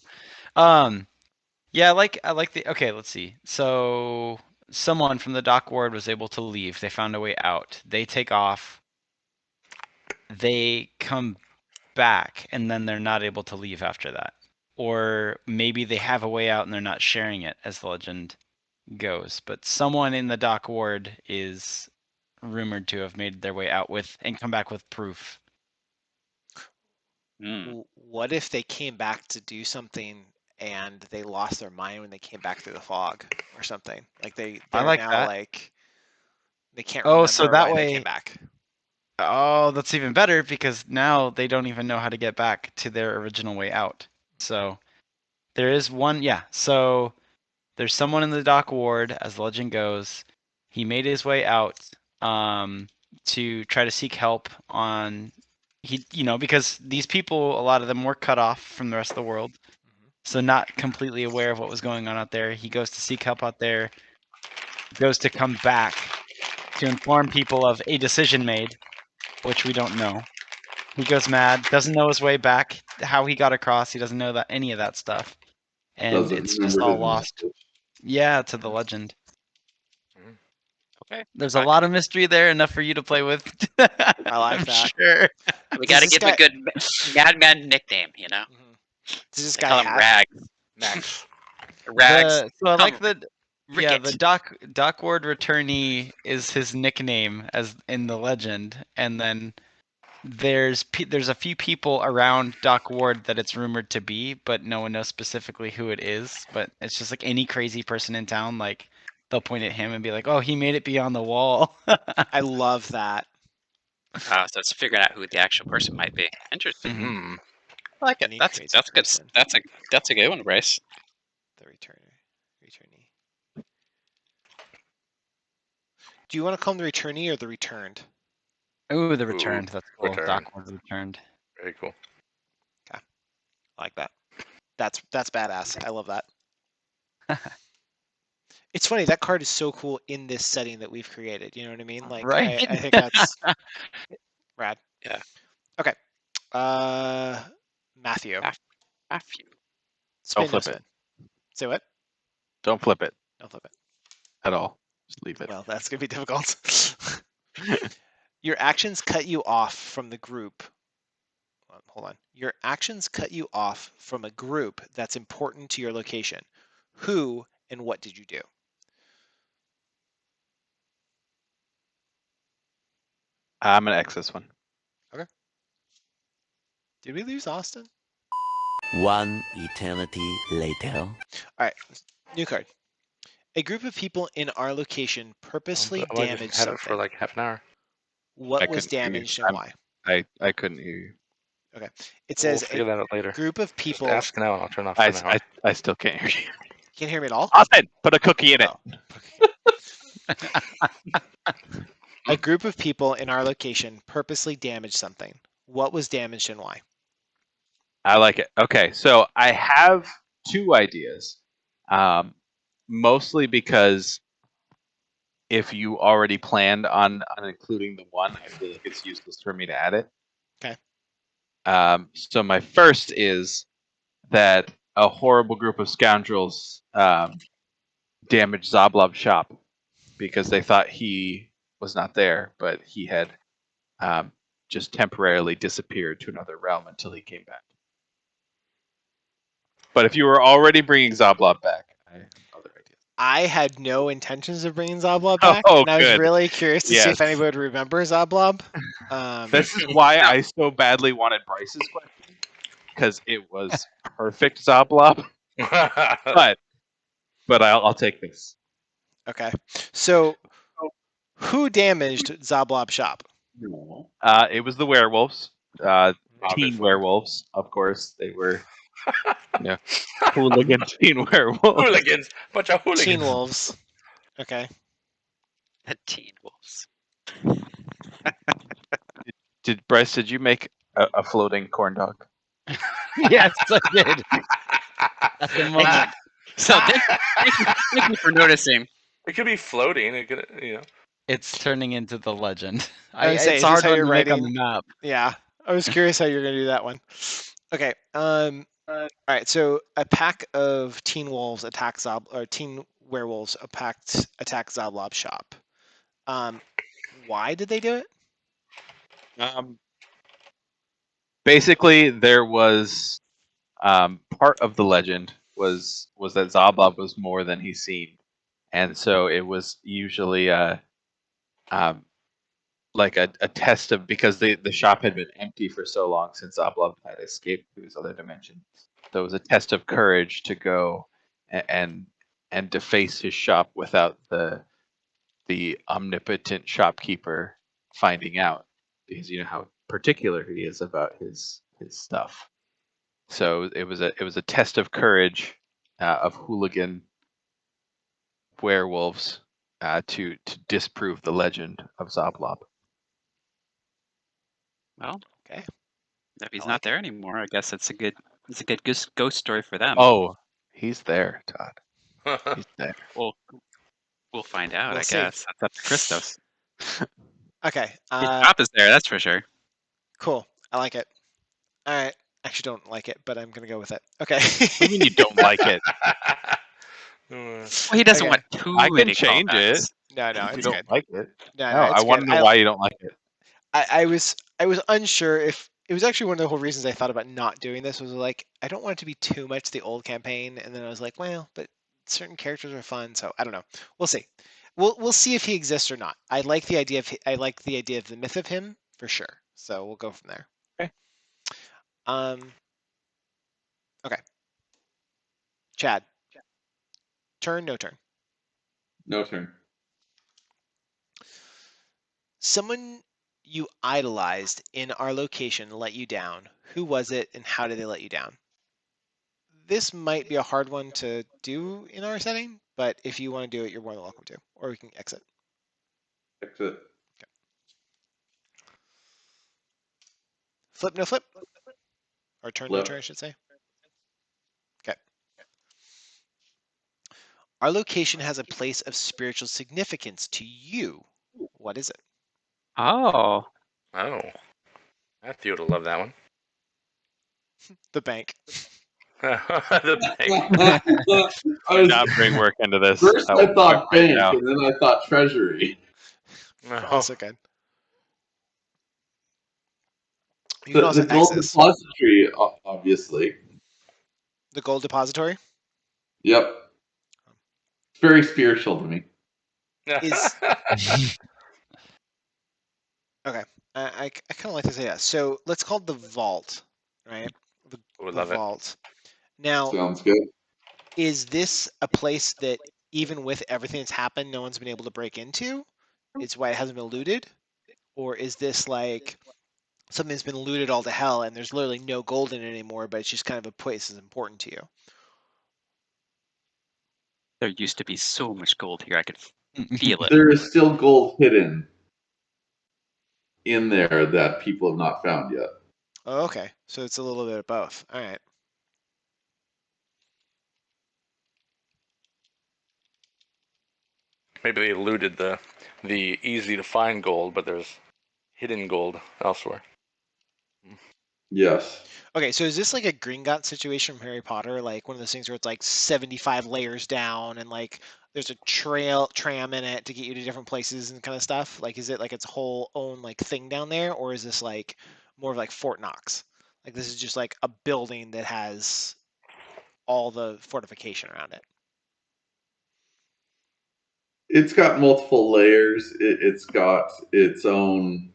Yeah, I like the okay, let's see. So someone from the dock ward was able to leave. They found a way out. They take off. They come back and then they're not able to leave after that. Or maybe they have a way out and they're not sharing it, as the legend goes. But someone in the dock ward is rumored to have made their way out with and come back with proof. What if they came back to do something and they lost their mind when they came back through the fog or something? Like they're like now that. like they can't Oh, remember so that why way- they came back. Oh, that's even better because now they don't even know how to get back to their original way out. So there is one, yeah. So there's someone in the dock ward, as the legend goes. He made his way out to try to seek help on because these people, a lot of them were cut off from the rest of the world. So not completely aware of what was going on out there. He goes to seek help out there, goes to come back to inform people of a decision made, which we don't know. He goes mad, doesn't know his way back, how he got across. He doesn't know that any of that stuff, and Doesn't it's just remember all the lost. message. Yeah, to the legend. Okay. There's a lot of mystery there, enough for you to play with. I like I'm that. Sure. We Does got to this give him a guy- good madman nickname, you know? Mhm. Does this They guy call him have Rags. Max? Rags. So I like Come, that. Yeah, the Ricket. Dock Ward returnee is his nickname as in the legend, and then there's a few people around Dock Ward that it's rumored to be, but no one knows specifically who it is. But it's just like any crazy person in town, like they'll point at him and be like, "Oh, he made it beyond the wall." I love that. So it's figuring out who the actual person might be. Interesting. Mhm. I like it. Any That's crazy good. person. That's a good one, Bryce. The returnee. Do you want to call him the returnee or the returned? Ooh, the returned. That's cool. Returned. Dock Ward returned. Very cool. I like that. That's badass. I love that. It's funny, that card is so cool in this setting that we've created. You know what I mean? Like, Right. I think that's rad. Yeah. Okay. Matthew. Matthew. Spin flip no it. spin. Say what? Don't flip it Don't flip it. at all. Just leave it. Well, that's gonna be difficult. Your actions cut you off from the group. Hold on. Your actions cut you off from a group that's important to your location. Who and what did you do? I'm gonna X this one. Did we lose Austin? One eternity later. All right. New card. A group of people in our location purposely Well, I damaged had it for something. like half an hour. What I was couldn't hear you. damaged and why? I couldn't hear you. Okay. It We'll says figure that out later. group of people. Just ask now, and I'll turn off for now. I still can't hear you. Can't hear me at all? Austin, put a cookie in it. A group of people in our location purposely damaged something. What was damaged and why? I like it. Okay, so I have two ideas. Mostly because if you already planned on including the one, I feel like it's useless for me to add it. Okay. So my first is that a horrible group of scoundrels damaged Zoblob's shop because they thought he was not there, but he had just temporarily disappeared to another realm until he came back. But if you were already bringing Zoblob back, I have other ideas. I had no intentions of bringing Zoblob back, Oh, and I was good. really curious to see if Yes. anybody would remember Zoblob. This is why I so badly wanted Bryce's question, because it was perfect Zoblob. But I'll take this. Okay. So, who damaged Zoblob's shop? It was the werewolves, teen Obviously. werewolves, of course. They were, hooligan teen werewolves. Hooligans, bunch of hooligans. Teen Wolves. Okay. The Teen Wolves. Bryce, did you make a floating corn dog? Yes, I did. At the moment. So thank you for noticing. It could be floating. It could, It's turning into the legend. I would say, It's is hard this how one you're to make on writing? the map. Yeah. I was curious how you're going to do that one. Okay. All right. So a pack of teen wolves attack teen werewolves attack Zoblob's shop. Why did they do it? Basically, there was part of the legend was that Zoblob was more than he seemed, and so it was usually like a test of, because the shop had been empty for so long since Zoblob had escaped to his other dimension. So it was a test of courage to go and deface his shop without the omnipotent shopkeeper finding out, because you know how particular he is about his stuff. So it was a test of courage of hooligan werewolves to disprove the legend of Zoblob. Well, Okay. if he's I not like there anymore, I guess it's a good ghost story for them. Oh, he's there, Todd. He's there. Well, we'll find out. We'll I see. guess that's up to Christos. Okay. His shop is there, that's for sure. Cool. I like it. All right. Actually, don't like it, but I'm gonna go with it. Okay. What do you mean you don't like it? Well, he doesn't Okay. want too I can many change callbacks. it. No, You it's don't good. like it. No, No, I it's want good. to know why you don't like it. I was unsure if it was actually one of the whole reasons I thought about not doing this was like I don't want it to be too much the old campaign, and then I was like, well, but certain characters are fun, so I don't know. We'll see. We'll see if he exists or not. I like the idea of the myth of him for sure. So we'll go from there. Okay. Okay. Chad. Turn, no turn. No turn. Someone you idolized in our location let you down. Who was it, and how did they let you down? This might be a hard one to do in our setting, but if you want to do it, you're more than welcome to, or we can exit. Exit. Flip, no flip, or turn, no Flip. turn, I should say. Okay. Our location has a place of spiritual significance to you. What is it? Oh, Oh, Matthew would love that one. The bank. The bank. I Do was, not bring work into this. first I I will thought quit right bank, now. and then I thought treasury. No. Also good. You can The also gold access depository, obviously. the gold depository. Yep. It's very spiritual to me. Is okay. I kind of like to say that. So let's call it the vault, right? Would The love it. vault. Now, Sounds good. is this a place that even with everything that's happened, no one's been able to break into? It's why it hasn't been looted? Or is this like something that's been looted all to hell and there's literally no gold in it anymore, but it's just kind of a place that's important to you? there used to be so much gold here. I could feel it. There is still gold hidden in there that people have not found yet. Oh, okay. So it's a little bit of both. All right. Maybe they looted the easy to find gold, but there's hidden gold elsewhere. Yes. Okay, so is this like a Gringotts situation from Harry Potter, like one of those things where it's like 75 layers down and like there's a tram in it to get you to different places and kind of stuff? Like, is it like its whole own like thing down there, or is this like more of like Fort Knox? Like this is just like a building that has all the fortification around it. It's got multiple layers. It's got its own.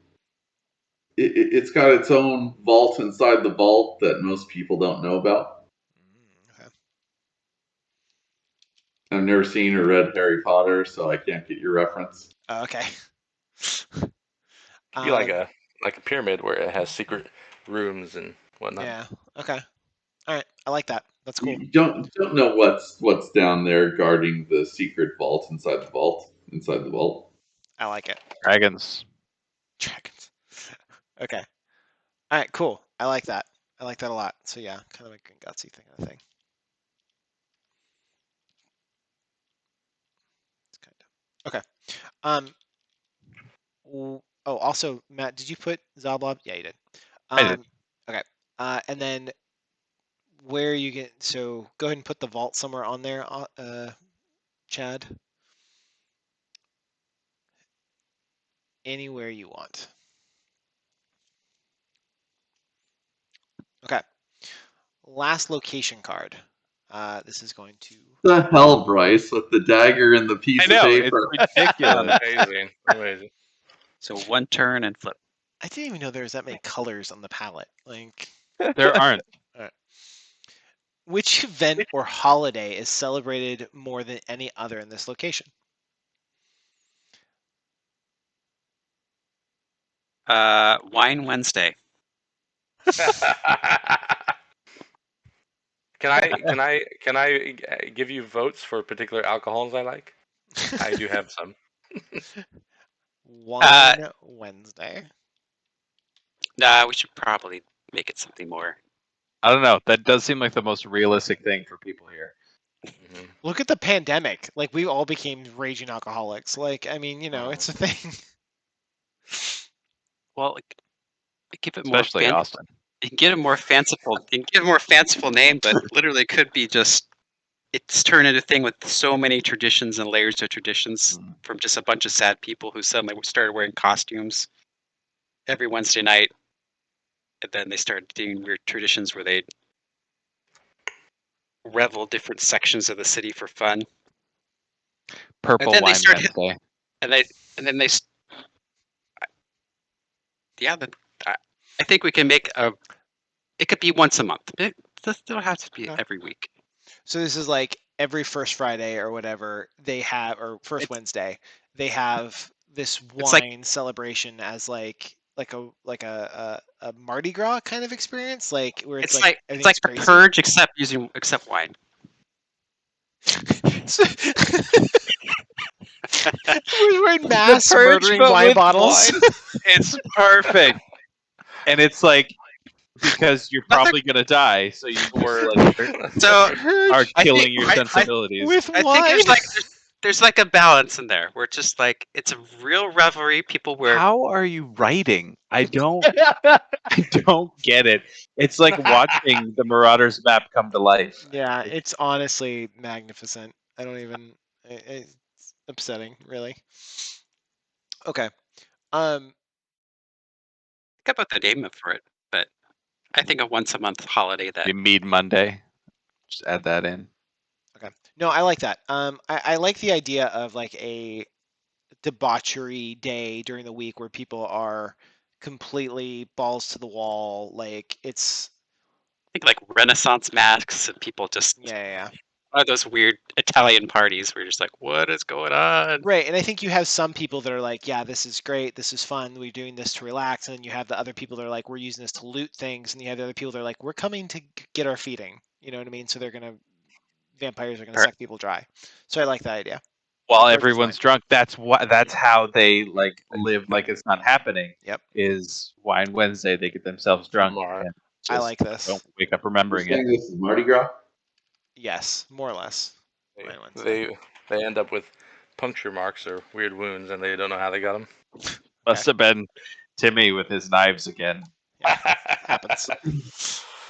It's got its own vault inside the vault that most people don't know about. Okay. I've never seen or read Harry Potter, so I can't get your reference. Okay. Could be like a pyramid where it has secret rooms and whatnot. Yeah. Okay. All right. I like that. That's cool. You don't know what's down there guarding the secret vault inside the vault. Inside the vault. I like it. Dragons. Dragons. Okay. All right. Cool. I like that. I like that a lot. So yeah, kind of a Gringottsy thing, I think. It's kind of okay. Oh, also, Matt, did you put Zoblob? Yeah, you did. I did. Okay. And then where you get so go ahead and put the vault somewhere on there, Chad. Anywhere you want. Okay. Last location card. This is going to. The hell, Bryce, with the dagger and the piece I of know, it's paper. ridiculous. Amazing, amazing. So one turn and flip. I didn't even know there was that many colors on the palette. Like, There aren't. which event or holiday is celebrated more than any other in this location? Wine Wednesday. Can I give you votes for particular alcohols I like? I do have some. Wine Wednesday. Nah, we should probably make it something more. I don't know. That does seem like the most realistic thing for people here. Mhm. Look at the pandemic. Like, we all became raging alcoholics. Like, I mean, it's a thing. Well, give it more. Especially Austin. You can get a more fanciful. You can give a more fanciful name, but literally could be just it's turned into a thing with so many traditions and layers of traditions from just a bunch of sad people who suddenly started wearing costumes every Wednesday night, and then they started doing weird traditions where they revel different sections of the city for fun. Purple then they Wine started- Wednesday. And then they, yeah. I think we can make a. It could be once a month. It don't have to be Okay. every week. So this is like every first Friday or whatever they have, or first Wednesday, they have this It's like- wine celebration as like a Mardi Gras kind of experience, like where it's like it's like the crazy. purge except wine. We're in mass murdering but wine with bottles. wine. It's perfect, and it's like because you're probably gonna die, so you just like So are Purge killing your sensibilities. with I wine. think there's like a balance in there where it's just like it's a real revelry. People wear How are you writing? I don't get it. It's like watching the Marauders map come to life. Yeah, it's honestly magnificent. I don't even. It's upsetting, really. Okay. think about the name for it, but I think a once a month holiday that The Mead Monday. Just add that in. Okay. No, I like that. I like the idea of like a debauchery day during the week where people are completely balls to the wall. Like it's I think like Renaissance masks and people just yeah. one of those weird Italian parties where you're just like, what is going on? Right, and I think you have some people that are like, yeah, this is great, this is fun, we're doing this to relax, and then you have the other people that are like, we're using this to loot things, and you have the other people that are like, we're coming to get our feeding. You know what I mean? So vampires are gonna suck people dry. So I like that idea. While Purge with everyone's wine. drunk, that's how they like live like it's not happening. Yep. Is Wine Wednesday? They get themselves drunk. Smart. And I just like this. Don't wake up You're remembering it. saying this is Mardi Gras? Yes, more or less. Wine They Wednesday. they end up with puncture marks or weird wounds, and they don't know how they got them. Must have been Timmy with his knives again. Happens.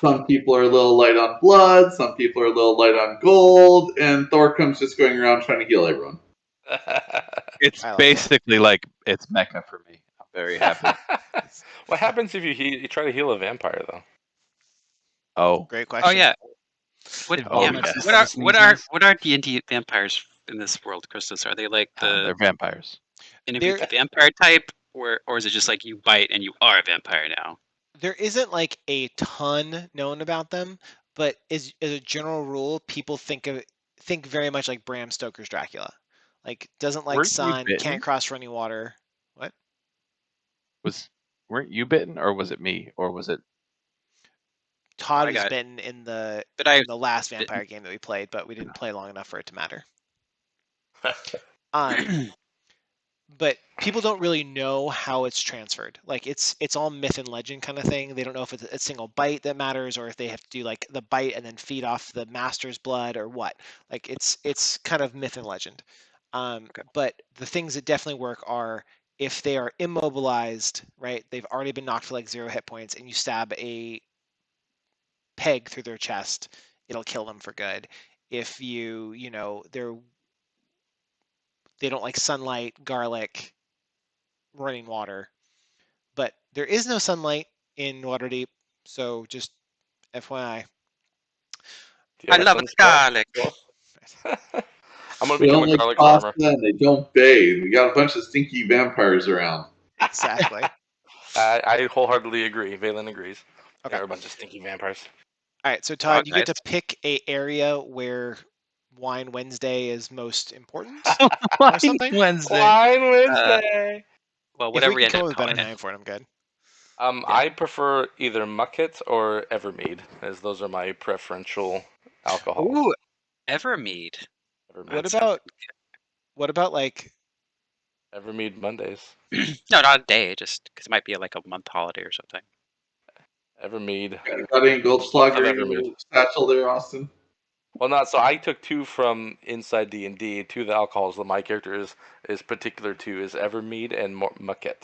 Some people are a little light on blood, some people are a little light on gold, and Thorcum's just going around trying to heal everyone. It's I like basically like it's Mecca for me. I'm very happy. What happens if you try to heal a vampire though? Oh, Great question. Oh yeah. What, Oh, yeah, yeah. what are D&D vampires in this world, Christus? Are they like the they're vampires. interview vampire type, or is it just like you bite and you are a vampire now? There isn't like a ton known about them, but as a general rule, people think very much like Bram Stoker's Dracula. Like doesn't like Weren't you sun, bitten? can't cross running water. What? Weren't you bitten, or was it me, or was it? Todd I was got- bitten in the last vampire game that we played, but we didn't play long enough for it to matter. But people don't really know how it's transferred. Like it's all myth and legend kind of thing. They don't know if it's a single bite that matters or if they have to do like the bite and then feed off the master's blood or what. Like it's kind of myth and legend. But the things that definitely work are if they are immobilized, right? They've already been knocked for like 0 hit points, and you stab a peg through their chest, it'll kill them for good. If you know they don't like sunlight, garlic, running water, but there is no sunlight in Waterdeep, so just FYI. Do you have a love sun spell? garlic. I'm gonna They become don't a like garlic pasta farmer. and they don't bathe. We got a bunch of stinky vampires around. Exactly. I wholeheartedly agree. Valen agrees. Okay. They're a bunch of stinky vampires. All right, so Todd, you get to guys. pick a area where Wine Wednesday is most important Wine something? Wednesday. Wine Wednesday. Well, If whatever we we can come end up up with a better calling it. name for it, I'm good. I prefer either Mucket or Evermead, as those are my preferential alcohols. Ooh, Evermead. Evermead. What about like Evermead Mondays. No, not a day, just because it might be like a month holiday or something. Evermead. Got any Goldschlager Of in your Evermead. satchel there, Austin? Well, not so. I took 2 from inside D&D. 2 of the alcohols that my character is particular to is Evermead and Muquet.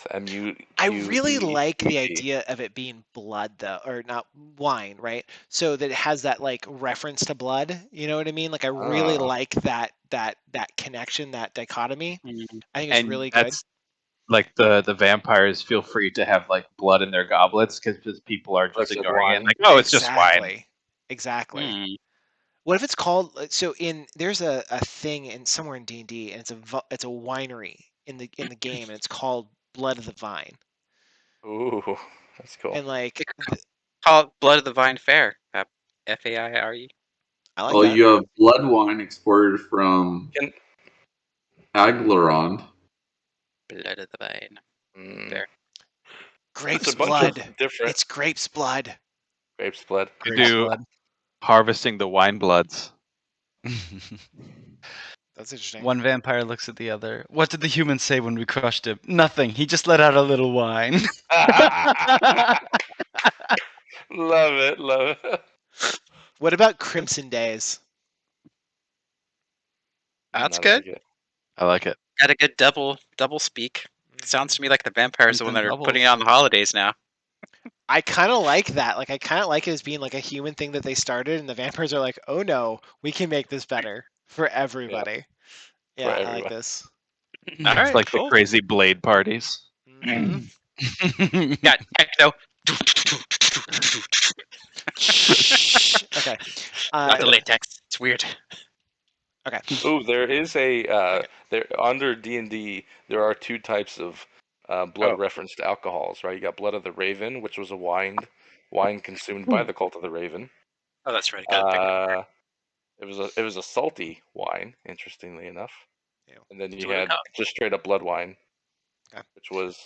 I really like the MUQET. idea of it being blood, though, or not wine, right? So that it has that like reference to blood. You know what I mean? Like I really like that connection, that dichotomy. Mm. I think it's And really good. that's like the vampires feel free to have like blood in their goblets because people are just Versus ignoring it. wine. Like, oh, it's just wine. Exactly. Mm. What if it's called so in there's a thing in somewhere in D&D and it's a winery in the game and it's called Blood of the Vine. Ooh, that's cool. And like Call it Blood of the Vine Fair. Faire. I like Oh, that. you have blood wine exported from Can- Aglarond. Blood of the Vine. Mm, Fair. Grape's it's a bunch blood. of different It's grape's blood. grapes blood. You Grape's do blood. harvesting the wine bloods. That's interesting. One vampire looks at the other. What did the human say when we crushed him? Nothing. He just let out a little wine. Love it, love it. What about Crimson Days? That's I good. like it. I like it. Got a good double speak. Sounds to me like the vampires are the one that are Doubles. putting it on the holidays now. I kind of like that. Like I kind of like it as being like a human thing that they started, and the vampires are like, "Oh no, we can make this better for everybody." Yeah, I like everyone. this. All It's right, like cool. the crazy blade parties. Mhm. Got techno. Okay. Not the latex. It's weird. Okay. Ooh, there is a Okay. there under D&D. There are 2 types of blood Oh. referenced alcohols, right? You got Blood of the Raven, which was a wine consumed by the Cult of the Raven. Oh, that's right. I gotta pick. It was a salty wine, interestingly enough. Ew. And then So you what do we had call it? just straight up blood wine, Okay. which was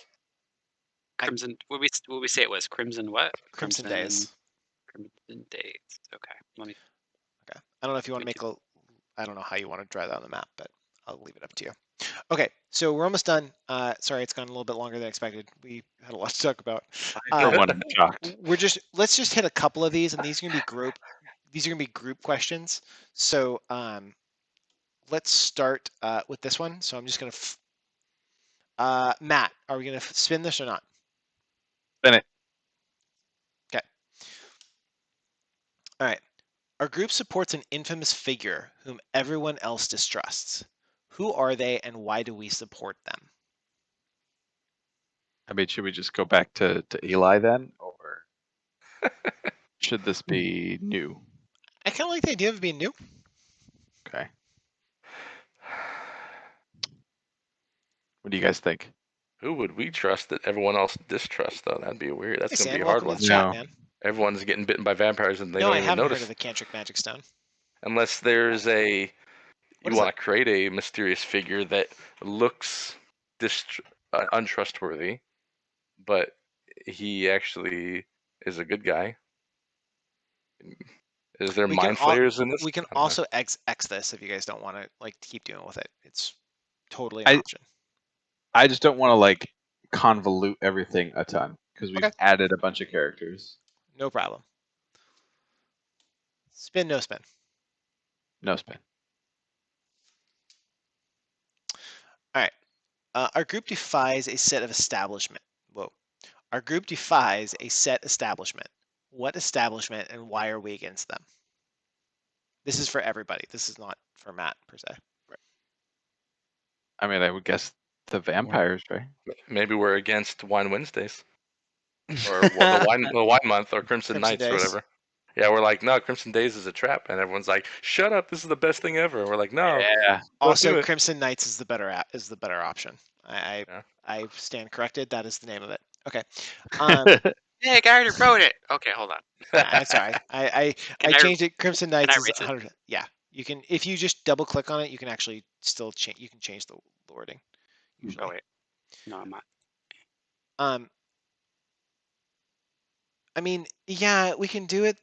Crimson. What we say it was? Crimson what? Crimson Days. Crimson Days. Okay. Let me. Okay. I don't know if you want to We make a. I don't know how you want to draw that on the map, but I'll leave it up to you. Okay, so we're almost done. Sorry, it's gone a little bit longer than expected. We had a lot to talk about. For one, I'm shocked. Let's just hit a couple of these, and these are gonna be group questions. So let's start with this one. So I'm just gonna. Matt, are we gonna spin this or not? Spin it. Okay. All right. Our group supports an infamous figure whom everyone else distrusts. Who are they, and why do we support them? I mean, should we just go back to Eli then, or should this be new? I kind of like the idea of being new. Okay. What do you guys think? who would we trust that everyone else distrusts though? That'd be weird. That's Hey, gonna be Sam, a hard welcome one. to the chat, No. man. Everyone's getting bitten by vampires and they No, don't I even haven't notice. heard of the Cantric Magic Stone. Unless there's What you is want to create a mysterious figure that looks untrustworthy, but he actually is a good guy. Is there We can mind flayers in this? We can I don't know. also X this if you guys don't want to like keep doing with it. It's totally I- an option. I just don't want to like convolute everything a ton because we've Okay. added a bunch of characters. No problem. Spin, no spin. No spin. All right. Our group defies a set of establishment. Whoa. Our group defies a set establishment. What establishment and why are we against them? This is for everybody. This is not for Matt per se. I mean, I would guess the vampires, right? Maybe we're against Wine Wednesdays or well, the wine month or Crimson Crimson Nights or Days. whatever. Yeah, we're like, no, Crimson Days is a trap, and everyone's like, shut up, this is the best thing ever. And we're like, no, Yeah. don't do Also, it. Crimson Knights is the better option. Yeah. I stand corrected. That is the name of it. Okay. Hey, I already wrote it. Okay, hold on. I'm sorry. I Can I- changed it. Crimson Knights is erase it? 100. Yeah, you can if you just double click on it, you can actually still change. You can change the wording. Usually. Oh wait, no, I'm not. I mean, yeah, we can do it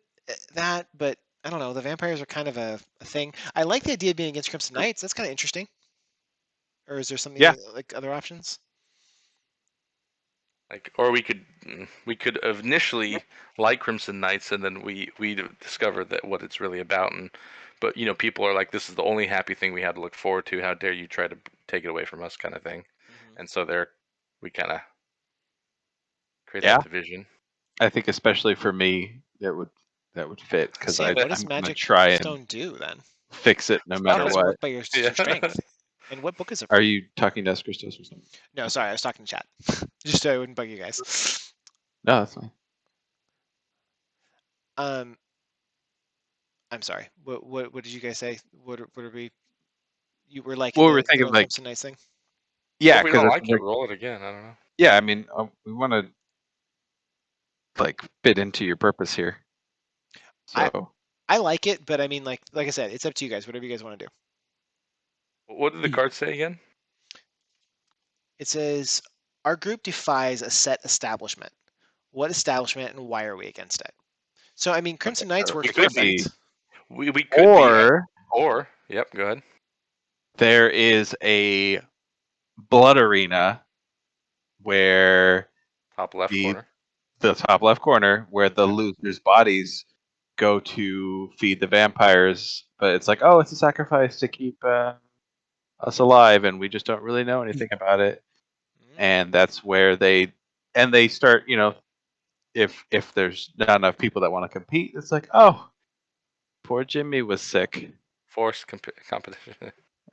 that, but I don't know. The vampires are kind of a thing. I like the idea of being against Crimson Knights. That's kind of interesting. Or is there something like other options? Like, or we could initially like Crimson Knights, and then we discover that what it's really about, and but people are like, this is the only happy thing we had to look forward to. How dare you try to take it away from us, kind of thing. Mhm. And so we kind of create Yeah. that division. I think especially for me, that would fit because Sam, what does I'm gonna magic try and stone do then? fix it no How matter does it what. work by your Yeah. strength? And what book is it Are from? you talking to us, Christos, or something? No, sorry, I was talking to chat. Just so I wouldn't bug you guys. No, that's fine. I'm sorry. What did you guys say? What are we? You were liking Well, we were the thinking No like, Crimson Knights thing? yeah, If we because don't like it, roll it again. I don't know. yeah, I mean, we want to like fit into your purpose here. So I like it, but I mean, like I said, it's up to you guys. Whatever you guys want to do. What did the card say again? It says our group defies a set establishment. What establishment and why are we against it? So I mean, Crimson Knights we works could perfect. We could or yep, go ahead. there is a blood arena where Top left corner. the top left corner where the losers' bodies go to feed the vampires, but it's like, oh, it's a sacrifice to keep us alive, and we just don't really know anything about it. And that's where they start, if there's not enough people that want to compete, it's like, oh, poor Jimmy was sick, Forced competition.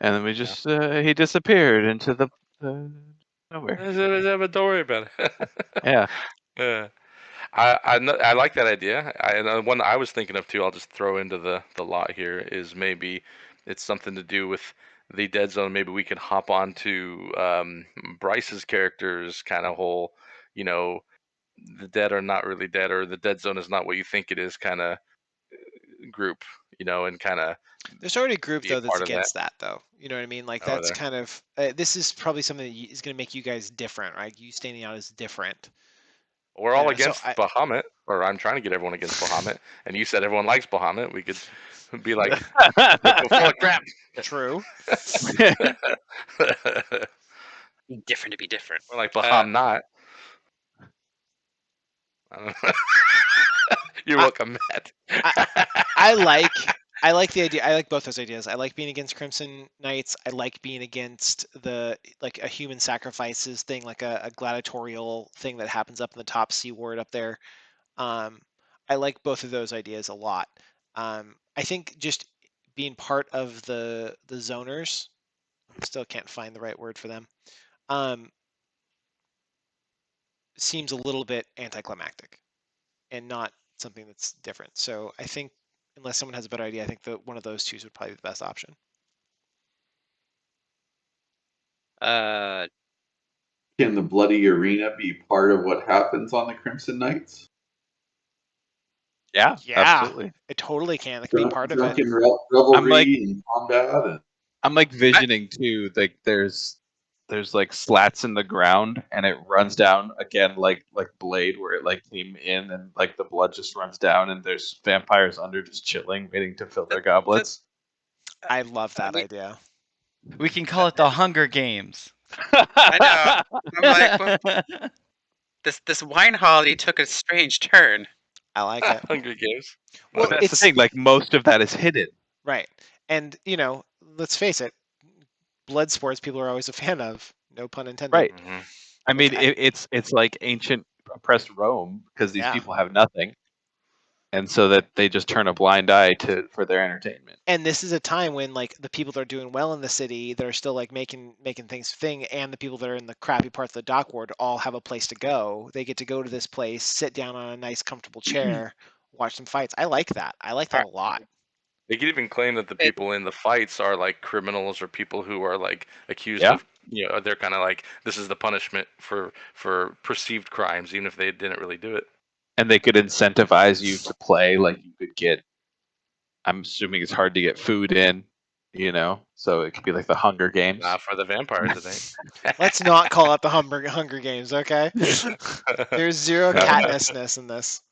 and then we just he disappeared into the nowhere. Don't worry about it. Yeah. Yeah. I like that idea. The one I was thinking of too, I'll just throw into the lot here, is maybe it's something to do with the dead zone. Maybe we can hop on to Bryce's character's kind of whole, the dead are not really dead, or the dead zone is not what you think it is, kind of group, and kind of There's already a group be though a that's part of that. against that though. You know what I mean? Like Oh, that's there. kind of this is probably something that is going to make you guys different, right? You standing out as different. We're You all know, so against Bahamut, or I'm trying to get everyone against Bahamut, and you said everyone likes Bahamut. We could be like, go full of crap. True. Different to be different. We're like Baham not. I don't know. You're welcome, Matt. I like the idea. I like both those ideas. I like being against Crimson Knights. I like being against the like a human sacrifices thing, like a gladiatorial thing that happens up in the top C ward up there. I like both of those ideas a lot. I think just being part of the zoners, still can't find the right word for them, seems a little bit anticlimactic and not something that's different. So I think unless someone has a better idea, I think that one of those two would probably be the best option. Can the bloody arena be part of what happens on the Crimson Knights? Yeah, absolutely. It totally can. It can be part of it. Drunken revelry and combat. And... I'm like visioning too. Like there's like slats in the ground, and it runs down again like Blade, where it like came in, and like the blood just runs down, and there's vampires under just chilling, waiting to fill their goblets. I love that idea. We can call it the Hunger Games. I know. I'm like, well, this wine holiday took a strange turn. I like it. Hunger Games. Well, that's the thing. Like most of that is hidden. Right. And let's face it, blood sports people are always a fan of. No pun intended. Right. Mm-hmm. I mean, it's like ancient oppressed Rome, because these people have nothing, and so that they just turn a blind eye for their entertainment. And this is a time when like the people that are doing well in the city, that are still like making things and the people that are in the crappy parts of the dock ward all have a place to go. They get to go to this place, sit down on a nice comfortable chair, watch some fights. I like that. I like that a lot. They could even claim that the people in the fights are like criminals, or people who are like accused of, they're kind of like, this is the punishment for perceived crimes, even if they didn't really do it. And they could incentivize you to play. Like you could get, I'm assuming it's hard to get food in, so it could be like the Hunger Games. Not for the vampires, I think. Let's not call it the Hunger Games, okay? There's zero Katnissness in this.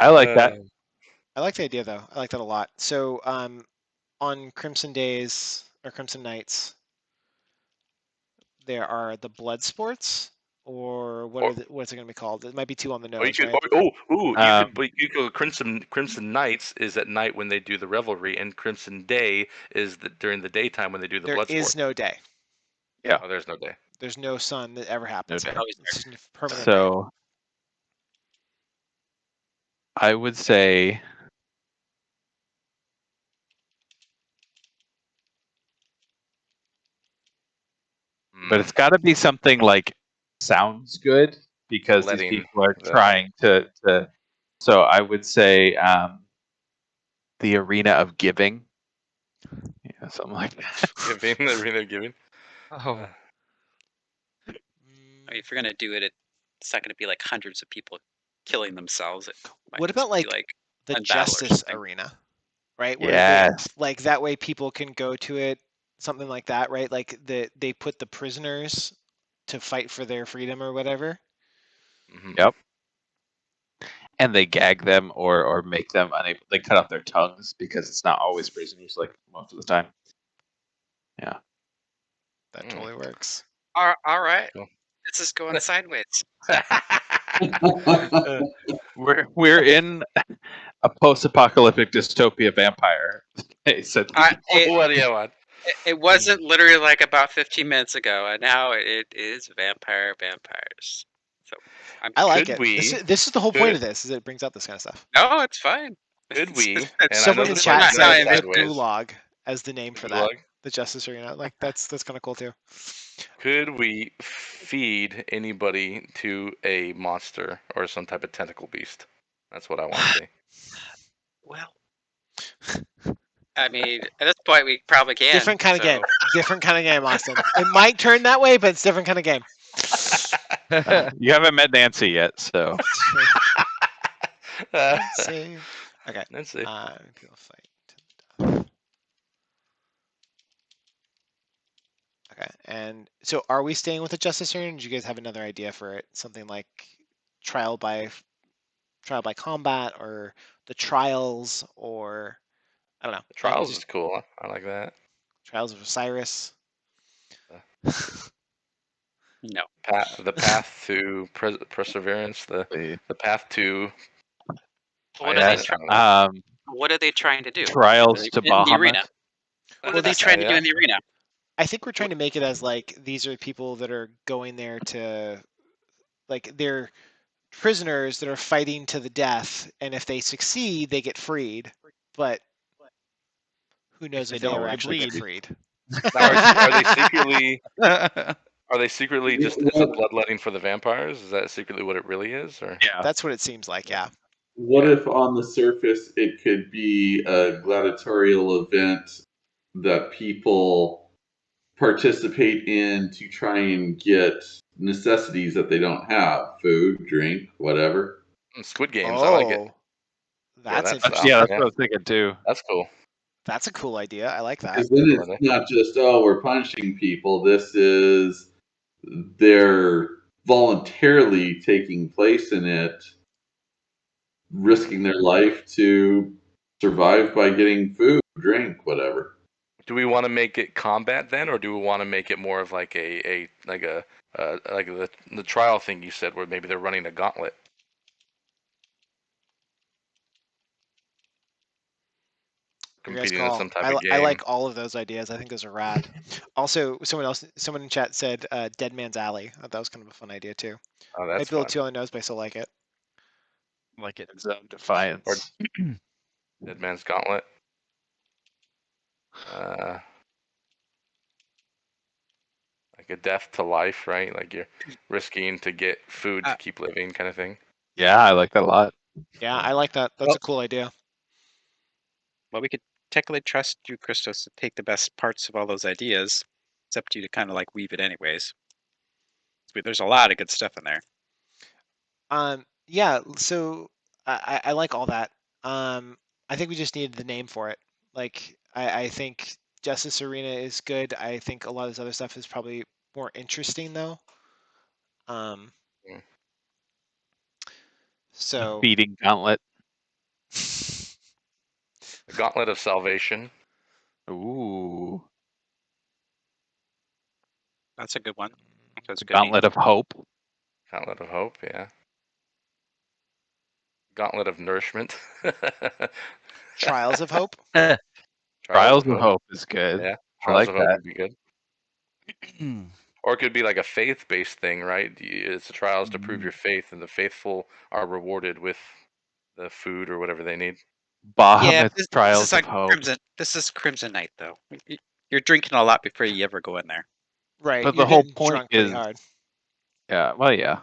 I like that. I like the idea, though. I like that a lot. So on Crimson Days or Crimson Nights, there are the blood sports, or what Or- are what's it going to be called? It might be too on the Or you nose, could, right? you could Crimson Nights is at night when they do the revelry, and Crimson Day is during the daytime when they do the There blood is sport. no day. Yeah. Oh, there's no day. There's no sun that ever happens No here. day. It's just a permanent day. So I would say but it's got to be something like sounds good because these Letting people are the- trying to. So I would say the arena of giving, something like that. Giving the arena of giving. Oh. I mean, if you're gonna do it, it's not gonna be like hundreds of people killing themselves. It might What just about be like the one battle or justice something. arena, right? Where Yes. like that way people can go to it, something like that, right? Like they put the prisoners to fight for their freedom or whatever. Yep. And they gag them or make them unable. They cut off their tongues because it's not always prisoners like most of the time. Yeah. That totally works. All right, Cool. this is going sideways. We're in a post-apocalyptic dystopia vampire. So What do you want? It wasn't literally like about 15 minutes ago, and now it is vampires. So I like Could it. we- This is the whole point could- of this, is it brings out this kind of stuff. no, it's fine. Could we? It's- And I know Someone in this chat might said sound the sideways. gulag as the name for that. Gulag? The Justice Arena. Like that's kind of cool too. Could we feed anybody to a monster or some type of tentacle beast? That's what I want to see. Well, I mean, at this point, we probably can. Different kind of so- game. Different kind of game, Austin. It might turn that way, but it's different kind of game. you haven't met Nancy yet, so Let's see. Okay. Let's see. People fight to the death. Okay, and so are we staying with the Justice Arena? Did you guys have another idea for it? Something like trial by combat, or the trials, or I don't know. Trials Just is cool. I like that. Trials of Osiris. No. The path to perseverance. The path to. What I- are they trying? What are they trying to do? Trials to in the Bahamut. arena? What are they trying to do in the arena? I think we're trying to make it as like these are people that are going there to, like, they're prisoners that are fighting to the death, and if they succeed, they get freed. But who knows if they don't, ever they actually get bleed. freed? Now, are they secretly? Are they secretly Yeah, just is it bloodletting for the vampires? Is that secretly what it really is, or? Yeah. That's what it seems like. Yeah. What if on the surface it could be a gladiatorial event that people participate in to try and get necessities that they don't have, food, drink, whatever? Squid Games. I like it. Oh, that's that's- interesting. Yeah, that's Yeah. what I was thinking too. That's cool. That's a cool idea. I like that. Because then it's not just, oh, we're punishing people. This is they're voluntarily taking place in it, risking their life to survive by getting food, drink, whatever. Do we want to make it combat then, or do we want to make it more of like like the trial thing you said, where maybe they're running a gauntlet? Your guys' Competing in call. some type of game. I like all of those ideas. I think those are rad. Also, someone in chat said Dead Man's Alley. I thought that was kind of a fun idea too. Oh, Might that's be a little fun. too on the nose, but I still like it. Like it. Zone Defiance. Dead Man's Gauntlet. Like a death to life, right? Like you're risking to get food to keep living, kind of thing. Yeah, I like that a lot. Yeah, I like that. That's a cool idea. Well, we could technically trust you, Christos, to take the best parts of all those ideas. It's up to you to kind of like weave it, anyways. There's a lot of good stuff in there. Yeah. So I like all that. I think we just needed the name for it. Like I think Justice Arena is good. I think a lot of this other stuff is probably more interesting though. So Feeding Gauntlet. The Gauntlet of Salvation. Ooh. That's a good one. That's a good Gauntlet of Hope. Gauntlet of Hope, yeah. Gauntlet of Nourishment. Trials of Hope. Trials of Hope is good. Yeah, I Trials like of Hope that. would be good. Or it could be like a faith-based thing, right? It's the trials to prove your faith, and the faithful are rewarded with the food or whatever they need. Yeah, Bahamut this Trials is like of Hope. Crimson. This is Crimson Night, though. You're drinking a lot before you ever go in there. Right. But You're the whole getting point drunk pretty is, hard. yeah, well, yeah.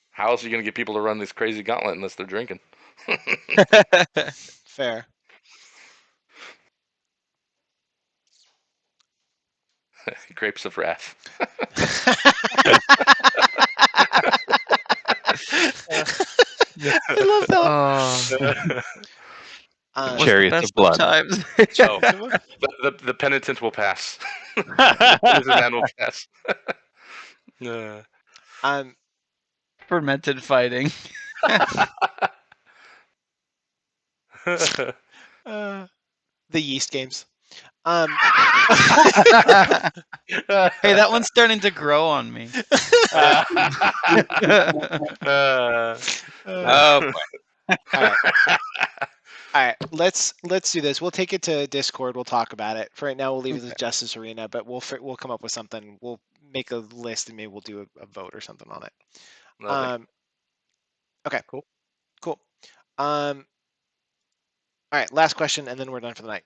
How else are you going to get people to run this crazy gauntlet unless they're drinking? Fair. Grapes of Wrath. I love that. It was Chariots the of best Blood. times. Oh, the penitent will pass. The penitent man will pass. Fermented fighting. The yeast games. Hey, that one's starting to grow on me. Oh boy. All right. Let's do this. We'll take it to Discord. We'll talk about it. For right now, we'll leave it as Justice Arena, but we'll come up with something. We'll make a list and maybe we'll do a vote or something on it. Okay. Cool. All right. Last question, and then we're done for the night.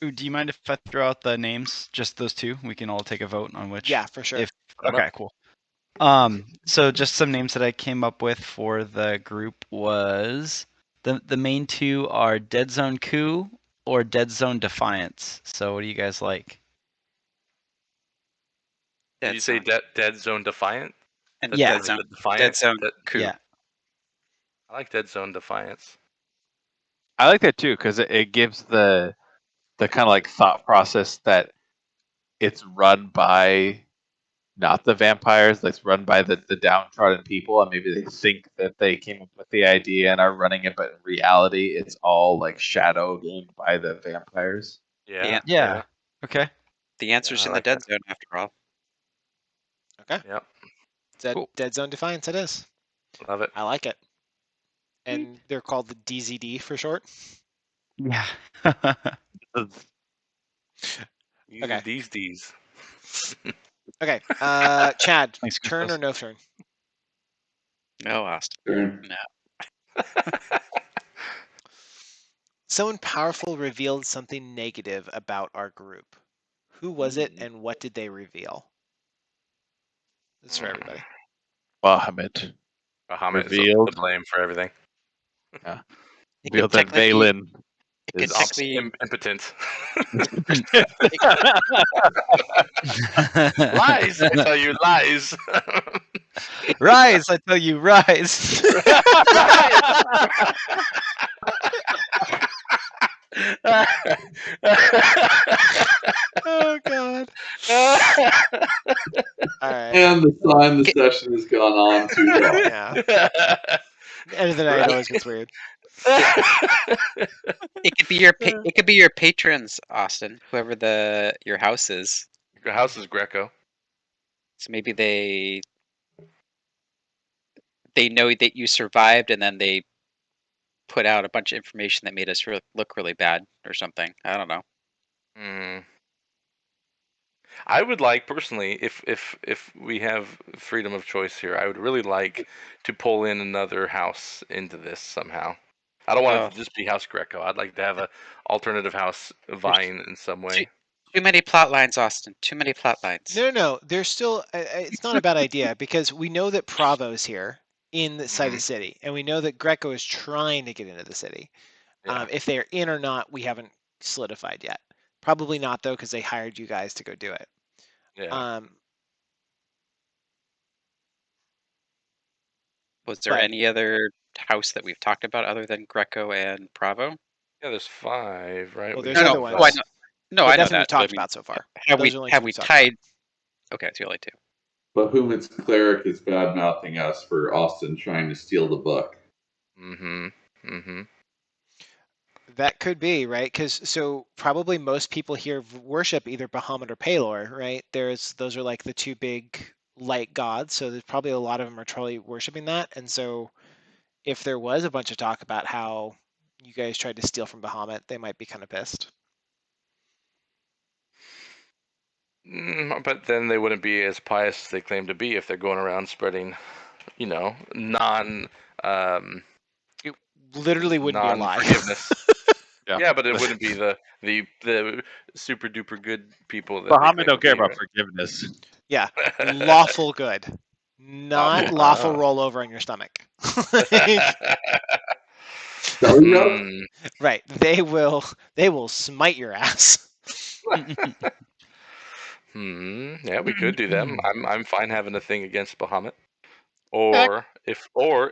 Ooh, do you mind if I throw out the names? Just those two? We can all take a vote on which. Yeah, for sure. Okay, cool. So just some names that I came up with for the group was the main two are Dead Zone Coup or Dead Zone Defiance. So what do you guys like? Did you say Dead Zone Defiant? And Yeah. Dead Zone, Defiant? Dead Zone Coup. Yeah. I like Dead Zone Defiance. I like that too because it gives the kind of like thought process that it's run by not the vampires, like it's run by the downtrodden people, and maybe they think that they came up with the idea and are running it, but in reality, it's all like shadow gained by the vampires. Yeah. Okay. The answer's in the Dead Zone, after all. Okay. Yep. Cool. Dead Zone Defiance. It is. Love it. I like it. And they're called the DZD for short. Yeah. Okay. These. Okay. Chad, Thanks, turn or Christos. no turn? No, Austin. No. Someone powerful revealed something negative about our group. Who was it, and what did they reveal? This is for everybody. Bahamut. Bahamut is Revealed. the blame for everything. Yeah. It Revealed could that Valen could is technically impotent. Lies! I tell you, lies. Rise! I tell you, rise! Oh God! All right. And the sign the session has gone on too long. Yeah. End of the night always gets weird. It could be your patrons, Austin. Whoever your house is. Your house is Greco. So maybe they know that you survived, and then they put out a bunch of information that made us look really bad or something. I don't know. I would like personally, if we have freedom of choice here, I would really like to pull in another house into this somehow. I don't want it to just be House Greco. I'd like to have an alternative house vying in some way. Too many plot lines, Austin. Too many plot lines. No. There's still. It's not a bad idea because we know that Pravo's here inside the city, and we know that Greco is trying to get into the city. Yeah. If they're in or not, we haven't solidified yet. Probably not though, because they hired you guys to go do it. Yeah. Was there any other house that we've talked about other than Greco and Pravo? Yeah, there's 5, right? Well, there's other ones. I know. No, I know definitely that. talked about so far. Have Those are only we two we've talked tied? Okay, it's the only 2. Bahamut's cleric is bad mouthing us for Austin trying to steal the book. That could be, right? So probably most people here worship either Bahamut or Palor, right? Those are like the two big light gods, so there's probably a lot of them are totally worshiping that. And so if there was a bunch of talk about how you guys tried to steal from Bahamut, they might be kind of pissed. But then they wouldn't be as pious as they claim to be if they're going around spreading, non. It literally wouldn't be a lie. Non-forgiveness. Yeah, but it wouldn't be the super duper good people that Bahamut they don't care about right? forgiveness. Yeah, lawful good, not lawful Oh. rollover on your stomach. Belly rub? Right, they will smite your ass. Yeah, we could do them. I'm fine having a thing against Bahamut. Or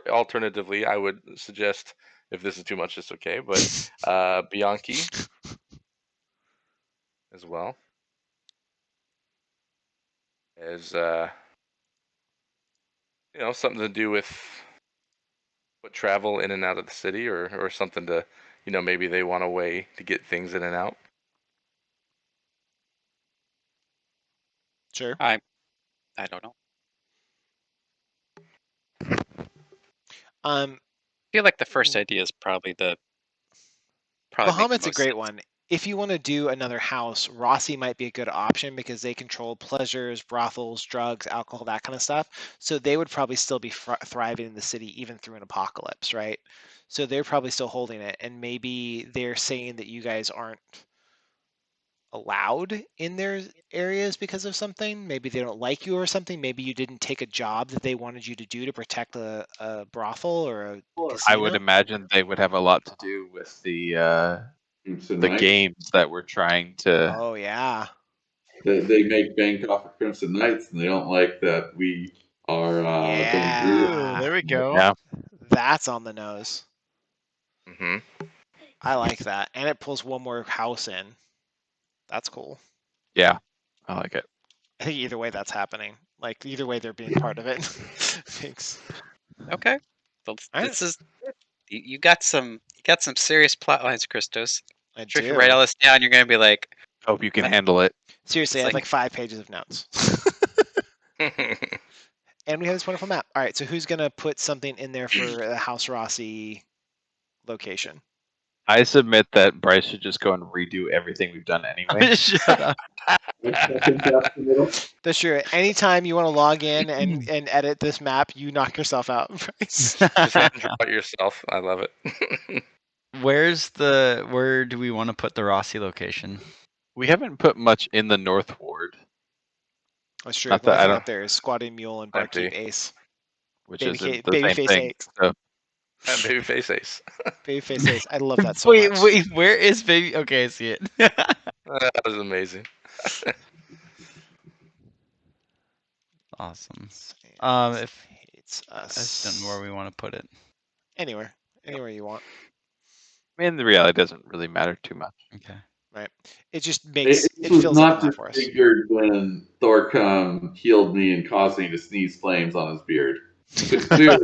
alternatively, I would suggest, if this is too much, it's okay, but Bianchi as well as something to do with travel in and out of the city, or something to maybe they want a way to get things in and out. Sure. I don't know. I feel like the first idea is probably make the Bahamut's a most great sense. one. If you want to do another house, Rossi might be a good option because they control pleasures, brothels, drugs, alcohol, that kind of stuff. So they would probably still be thriving in the city even through an apocalypse, right? So they're probably still holding it, and maybe they're saying that you guys aren't allowed in their areas because of something. Maybe they don't like you or something. Maybe you didn't take a job that they wanted you to do to protect a brothel or a casino. I would imagine they would have a lot to do with the Crimson the Knights? games that we're trying to. Oh yeah. They make bank off of Crimson Knights, and they don't like that we are going through it. Yeah. There we go. Yeah, That's on the nose. Mm-hmm. I like that. And it pulls one more house in. That's cool. yeah, I like it. I think either way that's happening. Like either way they're being part of it. Thanks. Okay. Well, All this is you got some serious plot lines, Christos. I Sure, if you do. write all this down, you're gonna be like, Hope you can What? handle it. Seriously, I It's have like- like 5 pages of notes. And we have this wonderful map. All right, so who's gonna put something in there for the House Rossi location? I submit that Bryce should just go and redo everything we've done anyway. Shut up. I think that's the middle. That's true. Anytime you want to log in and edit this map, you knock yourself out, Bryce. Just hand draw it yourself. I love it. Where do we want to put the Rossi location? We haven't put much in the North Ward, That's true. Not The only that I thing don't- up there is Squatting Mule and Barkeep Empty. Ace. which Baby isn't ca- the Babyface same thing. Ace. So Babyface Ace. Babyface Ace. I love that so wait, much. wait, where is baby? Okay, I see it. That was amazing. Awesome. Sans If hates I us. just don't know where we want to put it. Anywhere you want. I mean, the reality doesn't really matter too much. Okay. Right. It just makes It it was fills up not the map for us. disfigured when Thor healed me and caused me to sneeze flames on his beard. But clearly,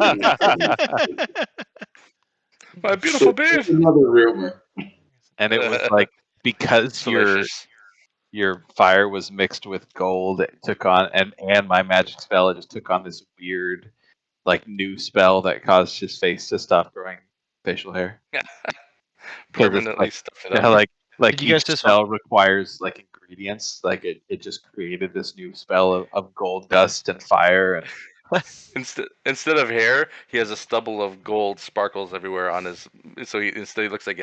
My beautiful babe. That's another rumor. And it was like because Salacious. your fire was mixed with gold, it took on and my magic spell, it just took on this weird like new spell that caused his face to stop growing facial hair. Permanently stuff it Yeah, up. like Did you guys each just- spell requires like ingredients. Like it just created this new spell of gold dust and fire. And Instead of hair, he has a stubble of gold sparkles everywhere on his. So he looks like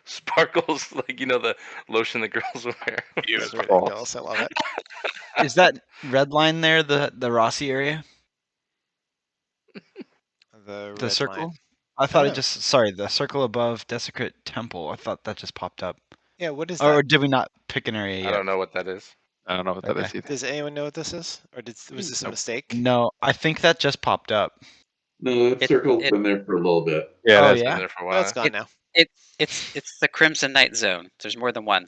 sparkles, like the lotion that girls wear. It's ridiculous. I love it. Is that red line there the Rossi area? The The red circle? line. I thought Oh. it just sorry, the circle above Desecrate Temple. I thought that just popped up. Yeah, what is Or that? did we not pick an area I yet? don't know what that is. I don't know what that is Okay. either. Does anyone know what this is? Or was this a Nope. mistake? No, I think that just popped up. No, that circle's been there for a little bit. Yeah, Oh, that's Been yeah? there for a No, while. it's gone now. It's the Crimson Knight zone. There's more than one.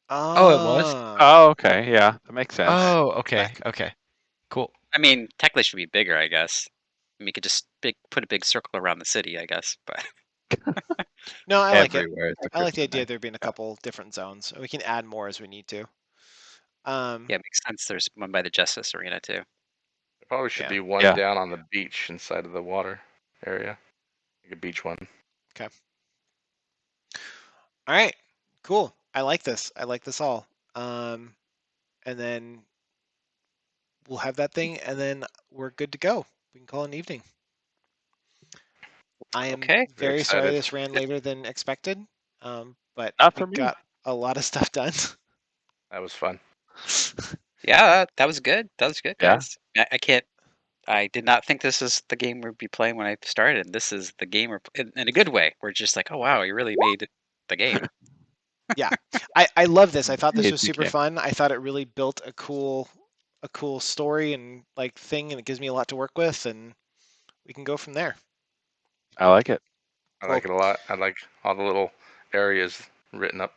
Oh, it was? Oh, okay, yeah, that makes sense. Oh, okay, okay. Cool. I mean, technically, it should be bigger, I guess. I mean, you could just put a big circle around the city, I guess. But No, I like it. Everywhere. it's a I like the Crimson idea Knight. of there being a couple different zones. And we can add more as we need to. yeah, it makes sense. There's one by the Justice Arena too. Probably should Yeah. be one Yeah. down on the beach inside of the water area. Like a beach one. All right. Cool. I like this. I like this all. And then we'll have that thing, and then we're good to go. We can call it an evening. I am Okay. Very very sorry excited. this ran later than expected, but Not we for me. got a lot of stuff done. That was fun. Yeah, that was good. That was good, Yeah. guys. I can't. I did not think this is the game we'd be playing when I started. This is the game in a good way. We're just like, oh wow, you really made the game. Yeah, I love this. I thought this It was super became- fun. I thought it really built a cool story and like thing, and it gives me a lot to work with, and we can go from there. I like it. I Cool. like it a lot. I like all the little areas written up.